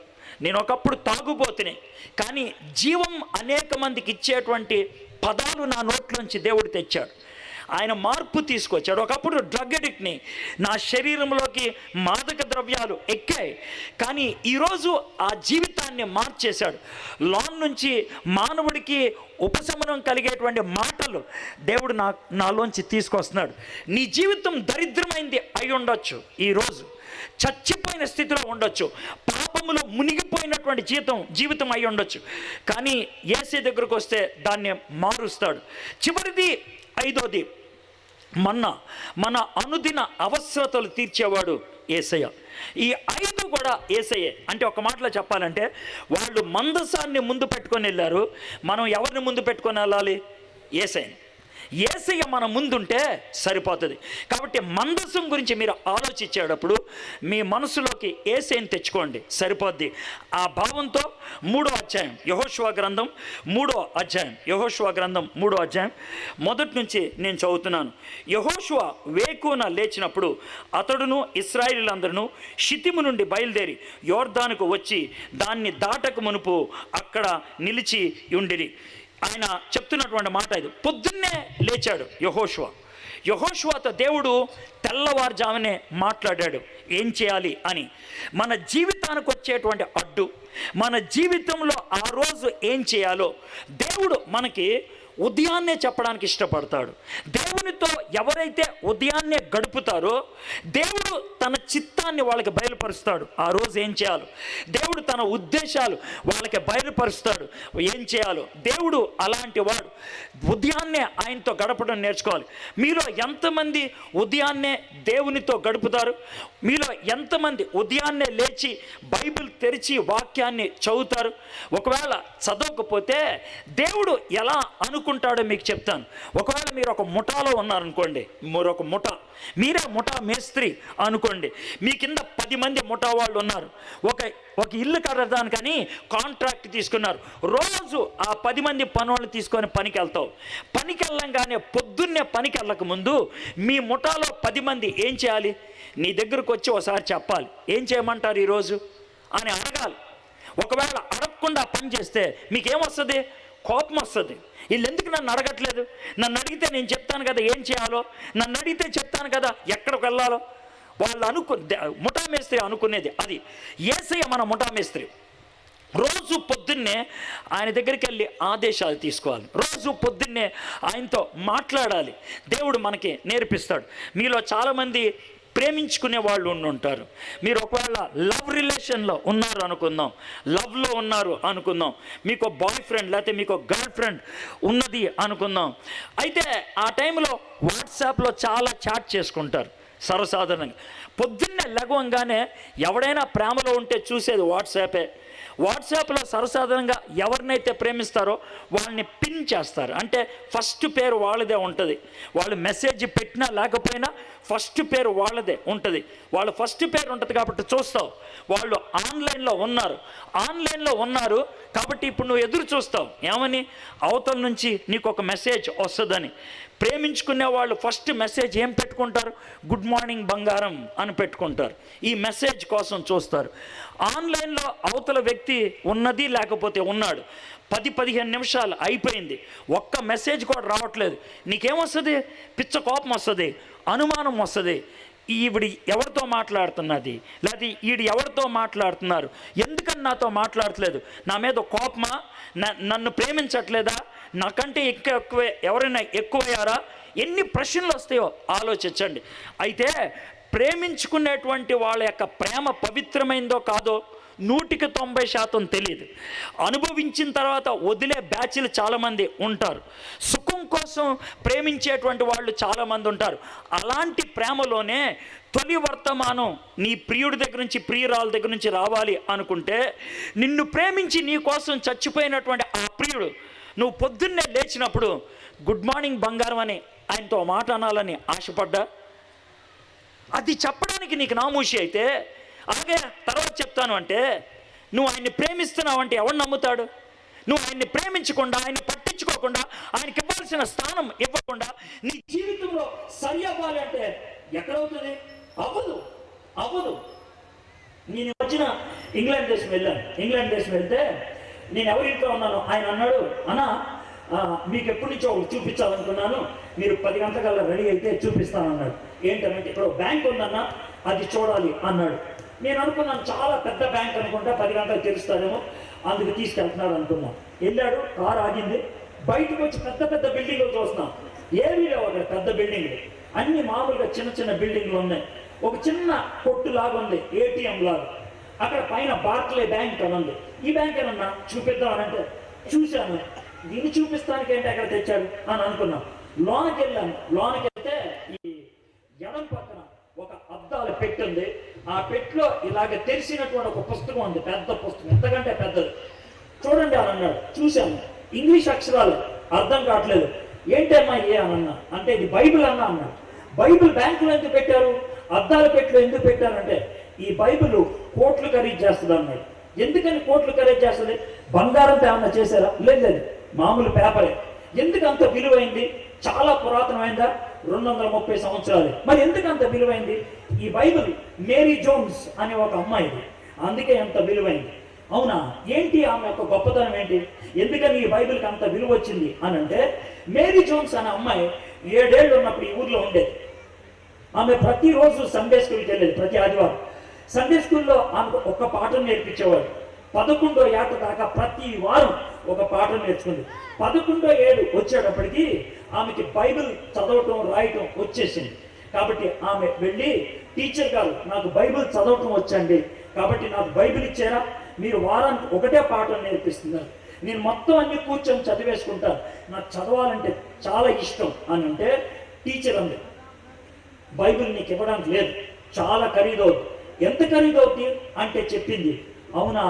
నేను ఒకప్పుడు తాగుబోతునే, కానీ జీవం అనేక మందికి ఇచ్చేటువంటి పదాలు నా నోట్లోంచి దేవుడు తెచ్చాడు. ఆయన మార్పు తీసుకొచ్చాడు. ఒకప్పుడు డ్రగ్ అడిక్ట్ని, నా శరీరంలోకి మాదక ద్రవ్యాలు ఎక్కాయి, కానీ ఈరోజు ఆ జీవితాన్ని మార్చేశాడు. లోన్ నుంచి మానవుడికి ఉపశమనం కలిగేటువంటి మాటలు దేవుడు నాలోంచి తీసుకొస్తున్నాడు. నీ జీవితం దరిద్రమైంది అయి ఉండొచ్చు, ఈరోజు చచ్చిపోయిన స్థితిలో ఉండొచ్చు, పాపములో మునిగిపోయినటువంటి జీవితం అయి ఉండొచ్చు, కానీ యేసయ్య దగ్గరకు వస్తే దాన్ని మారుస్తాడు. చివరిది, ఐదోది, మన అనుదిన అవసరతలు తీర్చేవాడు యేసయ్య. ఈ 5 కూడా యేసయ్యే. అంటే ఒక మాటలో చెప్పాలంటే, వాళ్ళు మందసాన్ని ముందు పెట్టుకొని వెళ్ళారు, మనం ఎవరిని ముందు పెట్టుకొని వెళ్ళాలి? యేసయ్యని. యేసయ్య మన ముందుంటే సరిపోతుంది. కాబట్టి మందసం గురించి మీరు ఆలోచించేటప్పుడు మీ మనసులోకి యేసయ్యని తెచ్చుకోండి, సరిపోద్ది. ఆ భావంతో 3వ అధ్యాయం యెహోషువ గ్రంథం 3వ అధ్యాయం యెహోషువ గ్రంథం 3వ అధ్యాయం మొదటి నుంచి నేను చదువుతున్నాను. యెహోషువ వేకున లేచినప్పుడు అతడును ఇశ్రాయేలీయులందరూ షితిము నుండి బయలుదేరి యోర్దానుకు వచ్చి దాన్ని దాటక మునుపు అక్కడ నిలిచి ఉండిరి. ఆయన చెప్తున్నటువంటి మాట ఇది. పొద్దున్నే లేచాడు యెహోషువతో దేవుడు తెల్లవారుజామునే మాట్లాడాడు ఏం చేయాలి అని. మన జీవితానికి వచ్చేటువంటి అడ్డు, మన జీవితంలో ఆ రోజు ఏం చేయాలో దేవుడు మనకి ఉదయాన్నే చెప్పడానికి ఇష్టపడతాడు. దేవునితో ఎవరైతే ఉదయాన్నే గడుపుతారో దేవుడు తన చిత్తాన్ని వాళ్ళకి బయలుపరుస్తాడు. ఆ రోజు ఏం చేయాలో దేవుడు తన ఉద్దేశాలు వాళ్ళకి బయలుపరుస్తాడు, ఏం చేయాలో. దేవుడు అలాంటి వాడు. ఉదయాన్నే ఆయనతో గడపడం నేర్చుకోవాలి. మీలో ఎంతమంది ఉదయాన్నే దేవునితో గడుపుతారు? మీలో ఎంతమంది ఉదయాన్నే లేచి బైబిల్ తెరిచి వాక్యాన్ని చదువుతారు? ఒకవేళ చదవకపోతే దేవుడు ఎలా అనుకుంటాడో మీకు చెప్తాను. ఒకవేళ మీరు ఒక ముఠాలో ఉన్నారనుకోండి, మీరే ముఠా మేస్త్రి అనుకోండి, మీ కింద 10 మంది ముఠా వాళ్ళు ఉన్నారు. ఒక ఇల్లు కట్టడానికని కాంట్రాక్ట్ తీసుకున్నారు. రోజు ఆ 10 మంది పనులు తీసుకొని పనికి వెళ్తావు. పనికి వెళ్ళంగానే పొద్దున్నే పనికి వెళ్ళక ముందు మీ ముఠాలో 10 మంది ఏం చేయాలి? నీ దగ్గరకు వచ్చి ఒకసారి చెప్పాలి, ఏం చేయమంటారు ఈరోజు అని అడగాలి. ఒకవేళ అడగకుండా పని చేస్తే మీకేమొస్తుంది? కోపం వస్తుంది. వీళ్ళు ఎందుకు నన్ను అడగట్లేదు? నన్ను అడిగితే నేను చెప్తాను కదా ఏం చేయాలో, నన్ను అడిగితే చెప్తాను కదా ఎక్కడికి వెళ్ళాలో. వాళ్ళు ముఠా మేస్త్రి అనుకునేది అది. యేసయ్య మన ముఠా మేస్త్రి. రోజు పొద్దున్నే ఆయన దగ్గరికి వెళ్ళి ఆదేశాలు తీసుకోవాలి, రోజు పొద్దున్నే ఆయనతో మాట్లాడాలి. దేవుడు మనకి నేర్పిస్తాడు. మీలో చాలామంది ప్రేమించుకునే వాళ్ళు ఉంటారు. మీరు ఒకవేళ లవ్ రిలేషన్లో ఉన్నారు అనుకుందాం, లవ్లో ఉన్నారు అనుకుందాం, మీకు బాయ్ ఫ్రెండ్ లేకపోతే మీకు గర్ల్ ఫ్రెండ్ ఉన్నది అనుకుందాం. అయితే ఆ టైంలో వాట్సాప్లో చాలా చాట్ చేసుకుంటారు సర్వసాధారణంగా. పొద్దున్నే లెగవంగానే ఎవడైనా ప్రేమలో ఉంటే చూసేది వాట్సాప్లో సర్వసాధారణంగా ఎవరినైతే ప్రేమిస్తారో వాళ్ళని పిన్ చేస్తారు. అంటే ఫస్ట్ పేరు వాళ్ళదే ఉంటుంది. వాళ్ళు మెసేజ్ పెట్టినా లేకపోయినా ఫస్ట్ పేరు వాళ్ళదే ఉంటుంది. వాళ్ళ ఫస్ట్ పేరు ఉంటుంది కాబట్టి చూస్తావు వాళ్ళు ఆన్లైన్లో ఉన్నారు కాబట్టి ఇప్పుడు నువ్వు ఎదురు చూస్తావు ఏమని? అవతల నుంచి నీకు ఒక మెసేజ్ వస్తుందని. ప్రేమించుకునే వాళ్ళు ఫస్ట్ మెసేజ్ ఏం పెట్టుకుంటారు? గుడ్ మార్నింగ్ బంగారం అని పెట్టుకుంటారు. ఈ మెసేజ్ కోసం చూస్తారు. ఆన్లైన్లో అవతల వ్యక్తి ఉన్నది లేకపోతే ఉన్నాడు, 10-15 నిమిషాలు అయిపోయింది, ఒక్క మెసేజ్ కూడా రావట్లేదు. నీకేమొస్తుంది? పిచ్చ కోపం వస్తుంది, అనుమానం వస్తుంది. ఈవిడి ఎవరితో మాట్లాడుతున్నది, లేకపోతే ఈడు ఎవరితో మాట్లాడుతున్నారు, ఎందుకని నాతో మాట్లాడట్లేదు, నా మీద కోపమా, నన్ను ప్రేమించట్లేదా, నాకంటే ఎవరైనా ఎక్కువయ్యారా? ఎన్ని ప్రశ్నలు వస్తాయో ఆలోచించండి. అయితే ప్రేమించుకునేటువంటి వాళ్ళ యొక్క ప్రేమ పవిత్రమైందో కాదో 190% తెలియదు. అనుభవించిన తర్వాత వదిలే బ్యాచ్లు చాలామంది ఉంటారు. సుఖం కోసం ప్రేమించేటువంటి వాళ్ళు చాలామంది ఉంటారు. అలాంటి ప్రేమలోనే తొలి వర్తమానం నీ ప్రియుడి దగ్గర నుంచి, ప్రియురాల దగ్గర నుంచి రావాలి అనుకుంటే, నిన్ను ప్రేమించి నీ కోసం చచ్చిపోయినటువంటి ఆ ప్రియుడు నువ్వు పొద్దున్నే లేచినప్పుడు గుడ్ మార్నింగ్ బంగారం అని ఆయనతో మాట అనాలని ఆశపడ్డా? అది చెప్పడానికి నీకు నామూషి అయితే, అలాగే తర్వాత చెప్తాను అంటే, నువ్వు ఆయన్ని ప్రేమిస్తున్నావు అంటే ఎవడు నమ్ముతాడు? నువ్వు ఆయన్ని ప్రేమించకుండా, ఆయన్ని పట్టించుకోకుండా, ఆయనకి ఇవ్వాల్సిన స్థానం ఇవ్వకుండా నీ జీవితంలో సరి అవ్వాలి అంటే ఎక్కడవుతుంది? అవ్వదు. నేను వచ్చిన ఇంగ్లాండ్ దేశం వెళ్ళాను. ఇంగ్లాండ్ దేశం వెళ్తే నేను ఎవరింట్లో ఉన్నాను, ఆయన అన్నాడు, అన్నా మీకు ఎప్పటి నుంచో ఒకటి చూపించాలనుకున్నాను, మీరు 10 గంటలకల్లా రెడీ అయితే చూపిస్తాను అన్నాడు. ఏంటంటే ఇక్కడ బ్యాంక్ ఉందన్నా, అది చూడాలి అన్నాడు. నేను అనుకున్నాను చాలా పెద్ద బ్యాంక్ అనుకుంటా, 10 గంటలకు తెలుస్తాడేమో, అందుకు తీసుకెళ్తున్నాడు అనుకున్నాను. వెళ్ళాడు, కారు ఆగింది, బయటకు వచ్చి పెద్ద పెద్ద బిల్డింగ్లు చూస్తున్నాం. ఏమీ లేవు అక్కడ, పెద్ద బిల్డింగ్లు అన్ని మామూలుగా చిన్న చిన్న బిల్డింగ్లు ఉన్నాయి. ఒక చిన్న కొట్టు లాగా ఉంది, ఏటీఎం లాగా. అక్కడ పైన బార్క్లే బ్యాంక్ అని ఉంది. ఈ బ్యాంక్ ఏమన్నా చూపిద్దామనంటే చూశాను. దీన్ని చూపిస్తానికి ఏంటి అక్కడ తెచ్చాడు అని అనుకున్నాం. లోనకి వెళ్ళాను. లోనకి వెళ్తే ఈ ఎడం పక్కన ఒక అద్దాల పెట్టి ఉంది. ఆ పెట్టిలో ఇలాగ తెరిచినటువంటి ఒక పుస్తకం ఉంది, పెద్ద పుస్తకం, ఎంతకంటే పెద్దది. చూడండి అని అన్నాడు. చూశాను, ఇంగ్లీష్ అక్షరాలు అర్థం కావట్లేదు. ఏంటమ్మా ఏ అని అన్నా అంటే, ఇది బైబిల్ అన్నా అన్నాడు. బైబిల్ బ్యాంకులో ఎందుకు పెట్టారు, అద్దాల పెట్టిలో ఎందుకు పెట్టారంటే, ఈ బైబిల్ కోట్లు ఖరీదు చేస్తుంది అన్నాడు. ఎందుకని కోట్లు ఖరీదు చేస్తుంది? బంగారంతో ఏమన్నా చేశారా? లేదు, మామూలు పేపరే. ఎందుకు అంత విలువైంది? చాలా పురాతనమైందా? 230 సంవత్సరాలు. మరి ఎందుకు అంత విలువైంది? ఈ బైబిల్ మేరీ జోన్స్ అనే ఒక అమ్మాయిది, అందుకే అంత విలువైంది. అవునా? ఏంటి ఆమె యొక్క గొప్పతనం ఏంటి? ఎందుకని ఈ బైబిల్కి అంత విలువ వచ్చింది అని అంటే, మేరీ జోన్స్ అనే అమ్మాయి 7 ఏళ్ళు ఉన్నప్పుడు ఈ ఊర్లో ఉండేది. ఆమె ప్రతిరోజు సండే స్కూల్కి వెళ్ళేది, ప్రతి ఆదివారం. సండే స్కూల్లో ఆమెకు ఒక పాఠం నేర్పించేవాడు. 11వ ఏట దాకా ప్రతి వారం ఒక పాఠం నేర్చుకుంది. 11వ ఏడు వచ్చేటప్పటికి ఆమెకి బైబిల్ చదవటం, రాయటం వచ్చేసింది. కాబట్టి ఆమె వెళ్ళి, టీచర్ గారు నాకు బైబిల్ చదవటం వచ్చండి, కాబట్టి నాకు బైబిల్ ఇచ్చారా, మీరు వారానికి ఒకటే పాఠం నేర్పిస్తున్నారు, నేను మొత్తం అన్ని కూర్చొని చదివేసుకుంటాను, నాకు చదవాలంటే చాలా ఇష్టం అని అంటే, టీచర్ అంది, బైబిల్ నీకు ఇవ్వడానికి లేదు, చాలా ఖరీదవుతుంది. ఎంత ఖరీదవుతుంది అంటే చెప్పింది. అవునా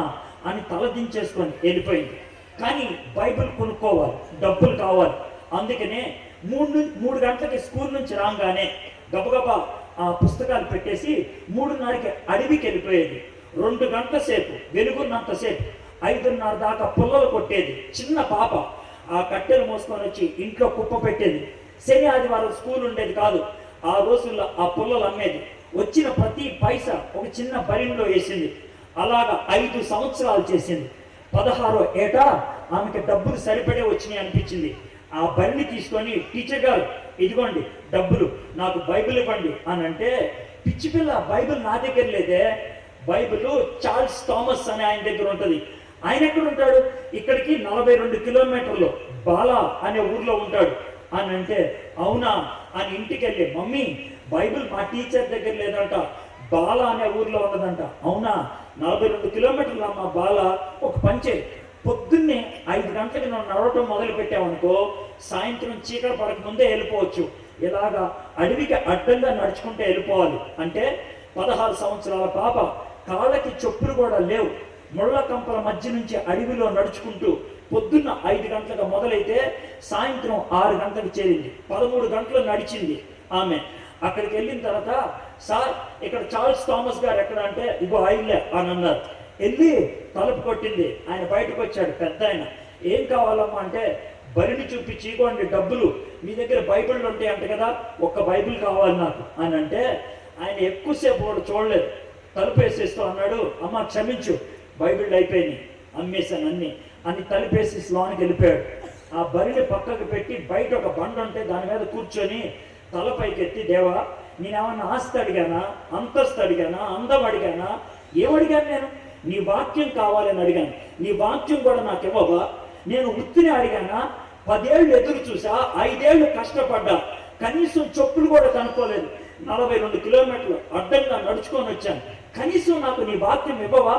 అని తలదించేసుకొని వెళ్ళిపోయింది. కానీ బైబిల్ కొనుక్కోవాలి, డబ్బులు కావాలి. అందుకనే 3 గంటలకి స్కూల్ నుంచి రాగానే గబగబా ఆ పుస్తకాలు పెట్టేసి 3:30కి అడవికి వెళ్ళిపోయేది. 2 గంటల సేపు వెలుగున్నంతసేపు 5:30 దాకా పుల్లలు కొట్టేది. చిన్న పాప ఆ కట్టెలు మోసుకొని వచ్చి ఇంట్లో కుప్ప పెట్టేది. శని ఆదివారం స్కూల్ ఉండేది కాదు. ఆ రోజుల్లో ఆ పుల్లలు అమ్మేది. వచ్చిన ప్రతి పైసా ఒక చిన్న బరిలో వేసింది. అలాగా 5 సంవత్సరాలు చేసింది. 16వ ఏట ఆమెకి డబ్బులు సరిపడే వచ్చినాయి అనిపించింది. ఆ బరిని తీసుకొని, టీచర్ గారు ఇదిగోండి డబ్బులు, నాకు బైబిల్ ఇవ్వండి అని అంటే, పిచ్చి పిల్ల, బైబిల్ నా దగ్గర లేదే, బైబిల్ చార్ల్స్ థామస్ అనే ఆయన దగ్గర ఉంటుంది. ఆయన ఎక్కడ ఉంటాడు? ఇక్కడికి 42 కిలోమీటర్లు బాలా అనే ఊర్లో ఉంటాడు అని అంటే, అవునా అని ఇంటికి వెళ్ళి, మమ్మీ బైబిల్ మా టీచర్ దగ్గర లేదంట, బాల అనే ఊర్లో ఉన్నదంట. అవునా, 42 కిలోమీటర్లు అమ్మ బాల. ఒక పంచే, పొద్దున్నే 5 గంటలకి నువ్వు నడవటం మొదలు పెట్టావనుకో, సాయంత్రం చీకటి పడక ముందే వెళ్ళిపోవచ్చు. ఇలాగా అడవికి అడ్డంగా నడుచుకుంటే వెళ్ళిపోవాలి. అంటే 16 సంవత్సరాల పాప, కాళ్ళకి చెప్పులు కూడా లేవు, ముళ్ళ కంపల మధ్య నుంచి అడవిలో నడుచుకుంటూ పొద్దున్న 5 గంటలకు మొదలైతే సాయంత్రం 6 గంటలకు చేరింది. 13 గంటలు నడిచింది ఆమె. అక్కడికి వెళ్ళిన తర్వాత, సార్ ఇక్కడ చార్ల్స్ థామస్ గారు ఎక్కడ అంటే, ఇగో ఆయనలే అని అన్నారు. వెళ్ళి తలుపు కొట్టింది. ఆయన బయటకు వచ్చాడు, పెద్ద ఆయన. ఏం కావాలమ్మా అంటే, బరిని చూపించి, ఇగోండి డబ్బులు, మీ దగ్గర బైబిల్ ఉంటాయి అంట కదా, ఒక్క బైబిల్ కావాలి నాకు అని అంటే, ఆయన ఎక్కువసేపు కూడా చూడలేదు, తలుపు వేసేస్తూ అన్నాడు, అమ్మ క్షమించు, బైబిల్ అయిపోయినాయి, అమ్మేశాను అన్ని అని తలుపేసి లోనికి వెళ్ళిపోయాడు. ఆ బరిని పక్కకు పెట్టి బయట ఒక బండ ఉంటే దాని మీద కూర్చొని తలపైకి ఎత్తి, దేవా నేనేమన్నా ఆస్తి అడిగానా, అంతస్తు అడిగానా, అందం అడిగానా, ఏమడిగాను నేను? నీ వాక్యం కావాలని అడిగాను. నీ వాక్యం కూడా నాకు ఇవ్వవా? నేను ఉత్తిని అడిగానా? 10 ఏళ్ళు ఎదురు చూసా, 5 ఏళ్ళు కష్టపడ్డా, కనీసం చెప్పులు కూడా కనుక్కోలేదు, 42 కిలోమీటర్లు అడ్డంగా నడుచుకొని వచ్చాను, కనీసం నాకు నీ వాక్యం ఇవ్వవా?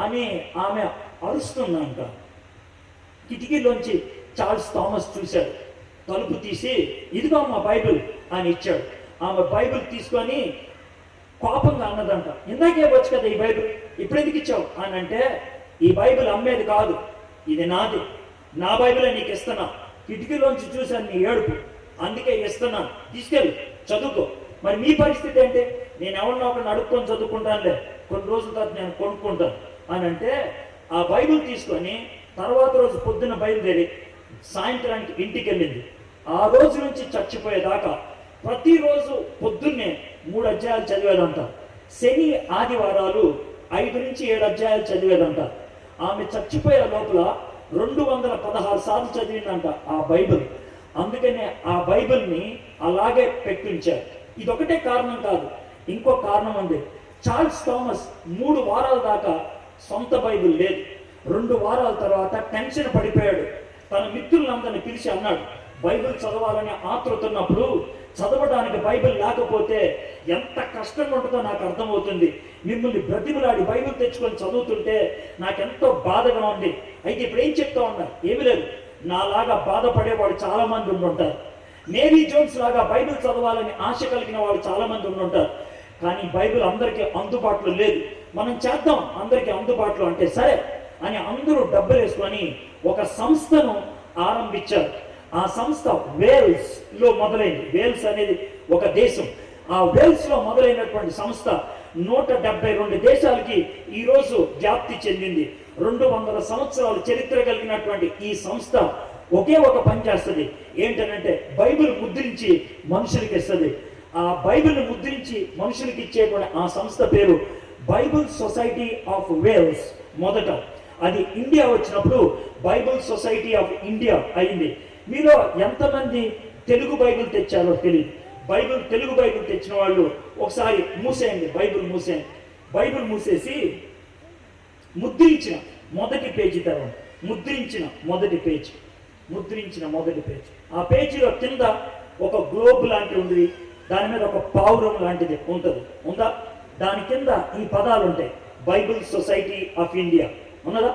అని ఆమె అరుస్తుందంట. కిటికీలోంచి చార్ల్స్ థామస్ చూశాడు, తలుపు తీసి ఇదిగో మా బైబిల్ అని ఇచ్చాడు. ఆమె బైబిల్ తీసుకొని కోపంగా అన్నదంట, ఇందాకే వచ్చు కదా ఈ బైబిల్, ఇప్పుడు ఎందుకు ఇచ్చావు అని అంటే, ఈ బైబిల్ అమ్మేది కాదు, ఇది నాది, నా బైబిలే నీకు ఇస్తున్నా, కిటికీలోంచి చూశాను నీ ఏడుపు, అందుకే ఇస్తున్నాను, తీసుకెళ్ళి చదువుకో. మరి మీ పరిస్థితి ఏంటి? నేను ఎవరినో ఒకరిని అడుక్కొని చదువుకుంటానులే, కొన్ని రోజుల తర్వాత నేను కొనుక్కుంటాను అని అంటే, ఆ బైబిల్ తీసుకొని తర్వాత రోజు పొద్దున్న బయలుదేరి సాయంత్రానికి ఇంటికి వెళ్ళింది. ఆ రోజు నుంచి చచ్చిపోయేదాకా ప్రతిరోజు పొద్దున్నే 3 అధ్యాయాలు చదివేదంట. శని ఆదివారాలు 5 నుంచి 7 అధ్యాయాలు చదివేదంట. ఆమె చచ్చిపోయే లోపల 216 సార్లు చదివిందంట ఆ బైబిల్. అందుకనే ఆ బైబిల్ని అలాగే పెట్టించారు. ఇదొకటే కారణం కాదు, ఇంకో కారణం ఉంది. చార్ల్స్ థామస్ 3 వారాల దాకా సొంత బైబిల్ లేదు. 2 వారాల తర్వాత టెన్షన్ పడిపోయాడు. తన మిత్రులందరినీ పిలిచి అన్నాడు, బైబిల్ చదవాలని ఆతృతున్నప్పుడు చదవడానికి బైబిల్ లేకపోతే ఎంత కష్టంగా ఉంటుందో నాకు అర్థమవుతుంది. మిమ్మల్ని బ్రతిమలాడి బైబిల్ తెచ్చుకొని చదువుతుంటే నాకెంతో బాధగా ఉంది. అయితే ఇప్పుడు ఏం చెప్తా ఉన్నారు? ఏమి లేదు, నాలాగా బాధపడేవాడు చాలా మంది ఉండుంటారు. మేరీ జోన్స్ లాగా బైబిల్ చదవాలని ఆశ కలిగిన వాళ్ళు చాలా మంది ఉండుంటారు. కానీ బైబిల్ అందరికీ అందుబాటులో లేదు. మనం చేద్దాం అందరికీ అందుబాటులో అంటే సరే అని అందరూ డబ్బులు వేసుకొని ఒక సంస్థను ఆరంభించారు. ఆ సంస్థ వేల్స్ లో మొదలైంది. వేల్స్ అనేది ఒక దేశం. ఆ వేల్స్ లో మొదలైనటువంటి సంస్థ 172 దేశాలకి ఈరోజు వ్యాప్తి చెందింది. 200 సంవత్సరాల చరిత్ర కలిగినటువంటి ఈ సంస్థ ఒకే ఒక పని చేస్తుంది. ఏంటనంటే బైబిల్ ముద్రించి మనుషులకి ఇస్తుంది. ఆ బైబిల్ ముద్రించి మనుషులకి ఇచ్చేటువంటి ఆ సంస్థ పేరు బైబిల్ సొసైటీ ఆఫ్ వేల్స్. మొదట అది ఇండియా వచ్చినప్పుడు బైబిల్ సొసైటీ ఆఫ్ ఇండియా అయింది. మీలో ఎంతమంది తెలుగు బైబిల్ తెచ్చారో తెలియదు. తెలుగు బైబిల్ తెచ్చిన వాళ్ళు ఒకసారి మూసేయండి, బైబిల్ మూసేయండి. బైబిల్ మూసేసి ముద్రించిన మొదటి పేజీ తెరవండి. ముద్రించిన మొదటి పేజీ. ఆ పేజీలో కింద ఒక గ్లోబ్ లాంటిది ఉంది, దాని మీద ఒక పావురం లాంటిది ఉంటుంది. ఉందా? దాని కింద ఈ పదాలు ఉంటాయి, బైబిల్ సొసైటీ ఆఫ్ ఇండియా ఉన్నదా?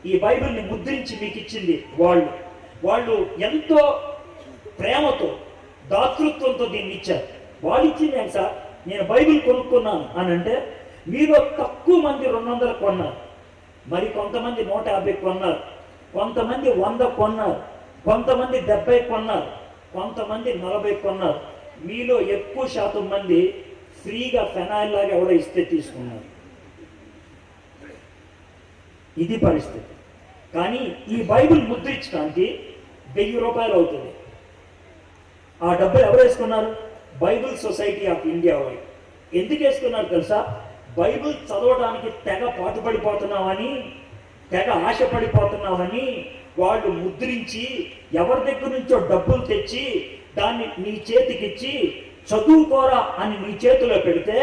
ఈ బైబిల్ని ముద్రించి మీకు ఇచ్చింది వాళ్ళు ఎంతో ప్రేమతో దాతృత్వంతో దీన్ని ఇచ్చారు. వాళ్ళు ఇచ్చింది ఏంటి సార్, నేను బైబిల్ కొనుక్కున్నాను అని అంటే, మీలో తక్కువ మంది 200 కొన్నారు, మరి కొంతమంది 150 కొన్నారు, కొంతమంది 100 కొన్నారు, కొంతమంది 70 కొన్నారు, కొంతమంది 40 కొన్నారు. మీలో ఎక్కువ శాతం మంది ఫ్రీగా ఫెనాయిల్ లాగా ఎవడో ఇస్తే తీసుకున్నారు. ఇది పరిస్థితి. కానీ ఈ బైబిల్ ముద్రించడానికి 1000 రూపాయలు అవుతుంది. ఆ డబ్బులు ఎవరు వేసుకున్నారు? బైబిల్ సొసైటీ ఆఫ్ ఇండియా వాళ్ళు. ఎందుకు వేసుకున్నారు తెలుసా? బైబిల్ చదవడానికి తెగ పాటుపడిపోతున్నామని, తెగ ఆశపడిపోతున్నామని వాళ్ళు ముద్రించి ఎవరి దగ్గర నుంచో డబ్బులు తెచ్చి దాన్ని నీ చేతికిచ్చి చదువుకోరా అని నీ చేతిలో పెడితే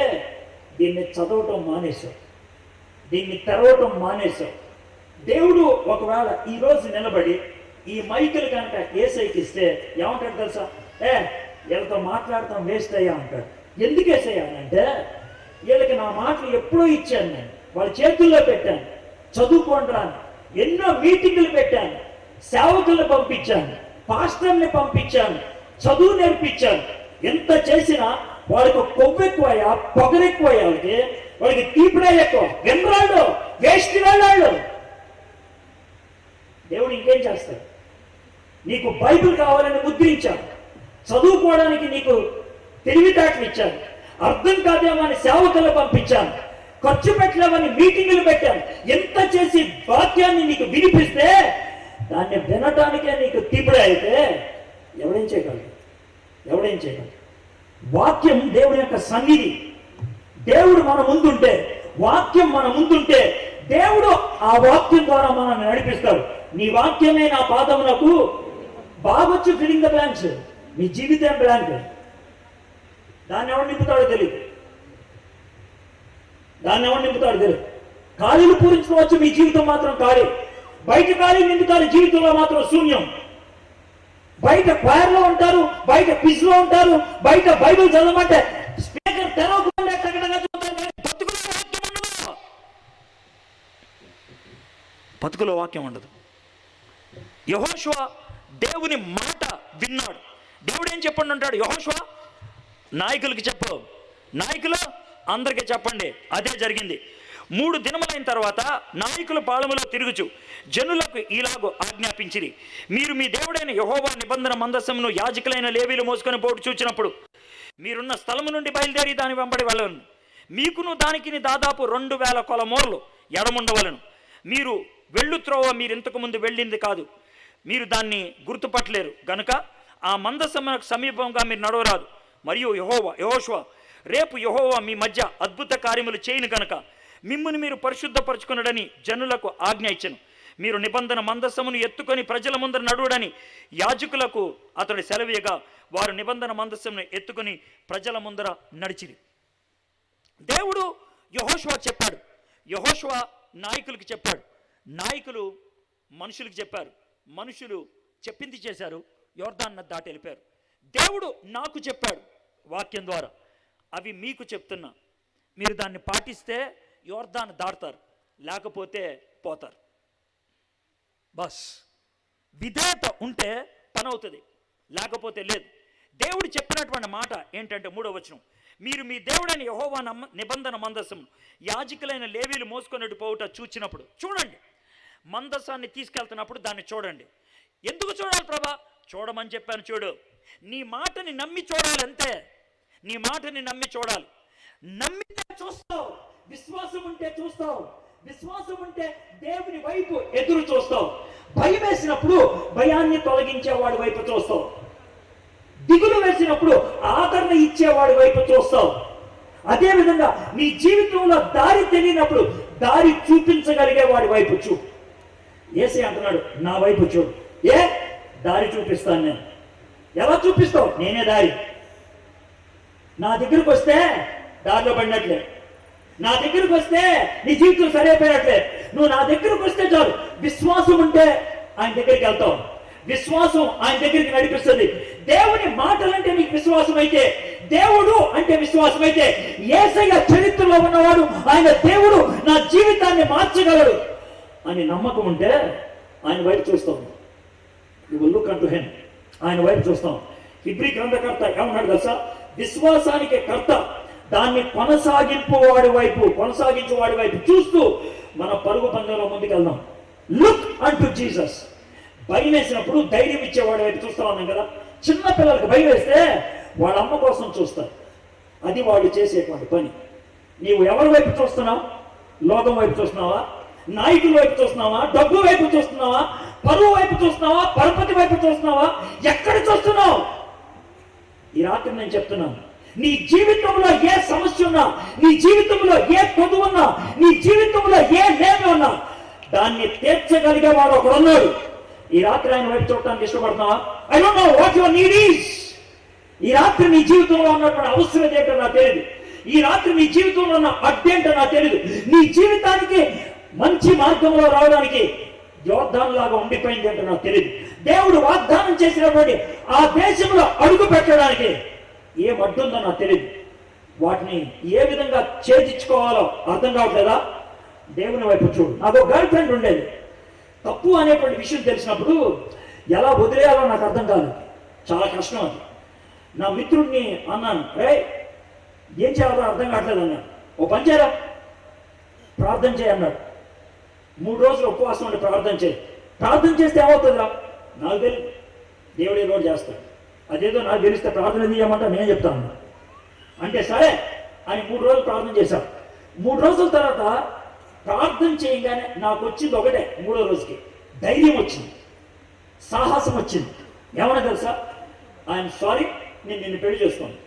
దీన్ని చదవటం మానేశావు, దీన్ని తెరవటం మానేశావు. దేవుడు ఒకవేళ ఈరోజు నిలబడి ఈ మైకులు కనుక ఏసైకి ఇస్తే ఏమంటాడు తెలుసా? వీళ్ళతో మాట్లాడతాం వేస్ట్ అయ్యా అంటాడు. ఎందుకు వేసేయాలంటే, వీళ్ళకి నా మాటలు ఎప్పుడో ఇచ్చాను, నేను వాళ్ళ చేతుల్లో పెట్టాను, చదువుకోండి రాను, ఎన్నో మీటింగులు పెట్టాను, సేవకులను పంపించాను, పాస్టర్ని పంపించాను, చదువు నేర్పించాను. ఎంత చేసినా వాళ్ళకి కొవ్వు ఎక్కువయ్యా, పొగరెక్కువయ్యా, వాళ్ళకి తీపిడా ఎక్కువ, వెన్రాళ్ళు వేస్ట్ వాళ్ళు. దేవుడు ఇంకేం చేస్తాడు? నీకు బైబిల్ కావాలని ముద్రించాను, చదువుకోవడానికి నీకు తెలివితేటలు ఇచ్చాను, అర్థం కాదేమో అని సేవకులు పంపించాను, ఖర్చు పెట్టలేమని మీటింగులు పెట్టాను. ఎంత చేసి వాక్యాన్ని నీకు వినిపిస్తే దాన్ని వినటానికే నీకు తీపిడా అయితే ఎవడేం చేయగలడు? వాక్యం దేవుడి యొక్క సన్నిధి. దేవుడు మన ముందుంటే, వాక్యం మన ముందుంటే దేవుడు ఆ వాక్యం ద్వారా మనల్ని నడిపిస్తాడు. నీ వాక్యమే నా పాదములకు బాగొచ్చు ఫిలింగ్ ద బ్లాంక్స్. మీ జీవితం బ్లాంక్. దాన్ని ఎవరు నింపుతాడో తెలియదు. ఖాళీలు పూరించుకోవచ్చు, మీ జీవితం మాత్రం ఖాళీ. బయట ఖాళీ నింపుతారు, జీవితంలో మాత్రం శూన్యం. బయట క్వైర్లో ఉంటారు, బయట క్విజ్ లో ఉంటారు, బయట బైబిల్ చదవమంటే స్పీకర్ తెరవకుండా బతుకులో వాక్యం ఉండదు. యెహోషువ దేవుని మాట విన్నాడు. దేవుడు ఏం చెప్పండి అంటాడు, యెహోషువ నాయకులకి చెప్పు, నాయకులు అందరికీ చెప్పండి. అదే జరిగింది. 3 దినములైన తర్వాత నాయకులు పాళెములో తిరుగుచు జనులకు ఇలాగూ ఆజ్ఞాపించిరి, మీరు మీ దేవుడైన యెహోవా నిబంధన మందసమును యాజకులైన లేవీలు మోసుకొని పోటు చూచినప్పుడు మీరున్న స్థలము నుండి బయలుదేరి దాని వెంబడి వెళ్ళవలను. మీకును దానికి దాదాపు 2000 కొలమూరలు ఎడముండవలను. మీరు వెళ్ళు త్రోవ మీరు ఇంతకు ముందు వెళ్ళింది కాదు, మీరు దాన్ని గుర్తుపట్టలేరు గనుక ఆ మందసమునకు సమీపంగా మీరు నడవరాదు. మరియు యెహోషువ రేపు యెహోవా మీ మధ్య అద్భుత కార్యములు చేయను గనుక మిమ్మును మీరు పరిశుద్ధపరచుకునడని జనులకు ఆజ్ఞ ఇచ్చెను. మీరు నిబంధన మందసమును ఎత్తుకొని ప్రజల ముందర నడువుడని యాజకులకు అతడు సెలవీయగా వారు నిబంధన మందసమును ఎత్తుకొని ప్రజల ముందర నడిచిరి. దేవుడు యెహోషువ చెప్పాడు, యెహోషువ నాయకులకు చెప్పాడు, నాయకులు మనుషులకు చెప్పారు, మనుషులు చెప్పింది చేశారు, యోర్దాను దాటి వెళ్ళిపోయారు. దేవుడు నాకు చెప్పాడు వాక్యం ద్వారా, అవి మీకు చెప్తున్నా, మీరు దాన్ని పాటిస్తే యోర్దాను దాటుతారు, లేకపోతే పోతారు. బస్ విధేయత ఉంటే పని అవుతుంది, లేకపోతే లేదు. దేవుడు చెప్పినటువంటి మాట ఏంటంటే 3వ వచనం, మీరు మీ దేవుడైన యెహోవా నిబంధన మందసం యాజకులైన లేవీలు మోసుకొనిటి పోవుట చూచినప్పుడు, చూడండి, మందసాన్ని తీసుకెళ్తున్నప్పుడు దాన్ని చూడండి. ఎందుకు చూడాలి ప్రభా? చూడమని చెప్పాను, చూడు. నీ మాటని నమ్మి చూడాలి, అంతే. నీ మాటని నమ్మి చూడాలి. నమ్మితే చూస్తావు, విశ్వాసం ఉంటే చూస్తావు, విశ్వాసం ఉంటే దేవుని వైపు ఎదురు చూస్తావు. భయం వేసినప్పుడు భయాన్ని తొలగించేవాడి వైపు చూస్తావు, దిగులు వేసినప్పుడు ఆదరణ ఇచ్చేవాడి వైపు చూస్తావు. అదేవిధంగా నీ జీవితంలో దారి తెలియనప్పుడు దారి చూపించగలిగే వాడి వైపు చూడు. యేసయ్య అంటున్నాడు, నా వైపు చూడు. దారి చూపిస్తాను నేను. ఎలా చూపిస్తావు? నేనే దారి. నా దగ్గరికి వస్తే దారిలో పడినట్లే, నా దగ్గరికి వస్తే నీ జీవితం సరైపోయినట్లే. నువ్వు నా దగ్గరకు వస్తే చాలు, విశ్వాసం ఉంటే ఆయన దగ్గరికి వెళ్తావు, విశ్వాసం ఆయన దగ్గరికి నడిపిస్తుంది. దేవుని మాటలంటే నీకు విశ్వాసం అయితే, దేవుడు అంటే విశ్వాసం అయితే, యేసయ్య చరిత్రలో ఉన్నవాడు, ఆయన దేవుడు నా జీవితాన్ని మార్చగలడు అని నమ్మకం ఉంటే ఆయన వైపు చూస్తాం. You will look unto him. ఆయన వైపు చూస్తాం. హెబ్రీ గ్రంథకర్త ఏమన్నాడు తెలుసా? విశ్వాసానికి కర్త, దాన్ని కొనసాగించేవాడి వైపు చూస్తూ మన పరుగు పందెంలో ముందుకెళ్దాం. Look unto Jesus. భయం వేసినప్పుడు ధైర్యం ఇచ్చేవాడి వైపు చూస్తా ఉన్నాం కదా. చిన్న పిల్లలకు భయం వేస్తే వాళ్ళ అమ్మ కోసం చూస్తారు, అది వాళ్ళు చేసేటువంటి పని. నీవు ఎవరి వైపు చూస్తున్నావు? లోకం వైపు చూస్తున్నావా? నాయకుల వైపు చూస్తున్నావా? డబ్బు వైపు చూస్తున్నావా? పరువు వైపు చూస్తున్నావా? పరపతి వైపు చూస్తున్నావా? ఎక్కడ చూస్తున్నావు? ఈ రాత్రి నేను చెప్తున్నాను, నీ జీవితంలో ఏ సమస్య ఉన్నా, నీ జీవితంలో ఏ కొదువు ఉన్నా, నీ జీవితంలో ఏ నేమ ఉన్నా, దాన్ని తీర్చగలిగే వాడు ఒకడున్నాడు. ఈ రాత్రి ఆయన వైపు చూడటానికి ఇష్టపడుతున్నావా? I don't know what your need is. ఈ రాత్రి నీ జీవితంలో ఉన్నటువంటి అవసరం ఏంటో నాకు తెలియదు. ఈ రాత్రి నీ జీవితంలో ఉన్న అడ్డేంటో నాకు తెలియదు. నీ జీవితానికి మంచి మార్గంలో రావడానికి యోర్దాను లాగా ఉండిపోయింది అంటే నాకు తెలియదు. దేవుడు వాగ్దానం చేసినటువంటి ఆ దేశంలో అడుగు పెట్టడానికి ఏం అడ్డుందో నాకు తెలియదు. వాటిని ఏ విధంగా ఛేదించుకోవాలో అర్థం కావట్లేదా? దేవుని వైపు చూడు. నాకు గర్ల్ ఫ్రెండ్ ఉండేది. తప్పు అనేటువంటి విషయం తెలిసినప్పుడు ఎలా వదిలేయాలో నాకు అర్థం కాదు, చాలా కష్టం అది. నా మిత్రుడిని అన్నాను, ఏం చేయాలో అర్థం కావట్లేదు అన్నాడు. ఓ పని చేయరా, ప్రార్థన చేయి అన్నాడు. 3 రోజులు ఉపవాసం ఉండి ప్రార్థన చేయి. ప్రార్థన చేస్తే ఏమవుతుందిరా? నాకు తెలియదు, దేవుడు ఏదో చేస్తాడు. అదేదో నాకు తెలిస్తే ప్రార్థన చేయమంటా నేను చెప్తాను అంటే సరే అని 3 రోజులు ప్రార్థన చేశాను. 3 రోజుల తర్వాత ప్రార్థన చేయగానే నాకు వచ్చింది ఒకటే. 3వ రోజుకి ధైర్యం వచ్చింది, సాహసం వచ్చింది. ఏమన్నా తెలుసా? ఐఎమ్ సారీ, నేను నిన్ను పెళ్లి చేసుకోను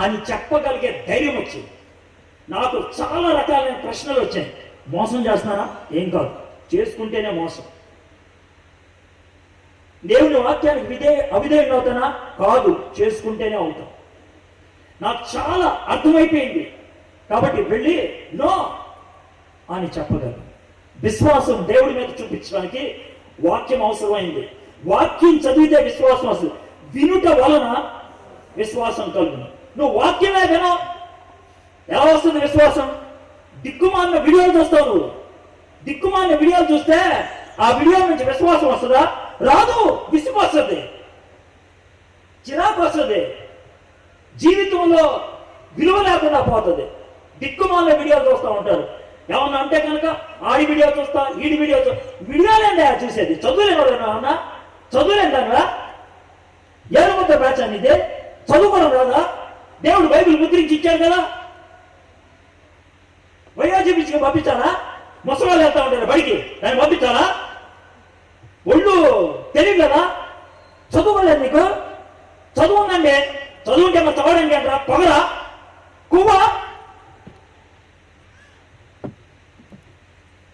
అని చెప్పగలిగే ధైర్యం వచ్చింది. నాకు చాలా రకాలైన ప్రశ్నలు వచ్చాయి. మోసం చేస్తున్నానా? ఏం కాదు, చేసుకుంటేనే మోసం. దేవుని వాక్యానికి అవిధేయం అవుతానా? కాదు, చేసుకుంటేనే అవుతాం. నాకు చాలా అర్థమైపోయింది. కాబట్టి వెళ్ళి నో అని చెప్పగలను. విశ్వాసం దేవుడి మీద చూపించడానికి వాక్యం అవసరమైంది. వాక్యం చదివితే విశ్వాసం వస్తుంది, వినుట వలన విశ్వాసం కలుగును. నువ్వు వాక్యమే వినవు, ఎలా వస్తుంది విశ్వాసం? దిక్కుమాలిన వీడియోలు చూస్తావు, నువ్వు దిక్కుమాలిన వీడియోలు చూస్తే ఆ వీడియో నుంచి విశ్వాసం వస్తుందా? రాదు. విసుగు వస్తుంది, చిరాకు వస్తుంది, జీవితంలో విలువ లేకుండా పోతుంది. దిక్కుమాలిన వీడియోలు చూస్తూ ఉంటారు. ఏమన్నా అంటే కనుక ఆడి వీడియో చూస్తా, ఈడి వీడియో వీడియోలేండి చూసేది. చదువులేనా? చదువులేందా? ఏమవుతా బ్యాచ్ అని ఇదే చదువుకోవడం రాదా? దేవుడు బైబిల్ ముద్రించి ఇచ్చాడు కదా, వయోజీపించి పంపించాలా? ముసలాలు వెళ్తా ఉంటారు బడికి, దాన్ని పంపించాలా? ఒళ్ళు తెలియదు కదా, చదువుకోలేదు నీకు? చదువు ఉందండి, చదువుంటే మరి చదవడానికి అంటారా? పొగరా? కువ్వా?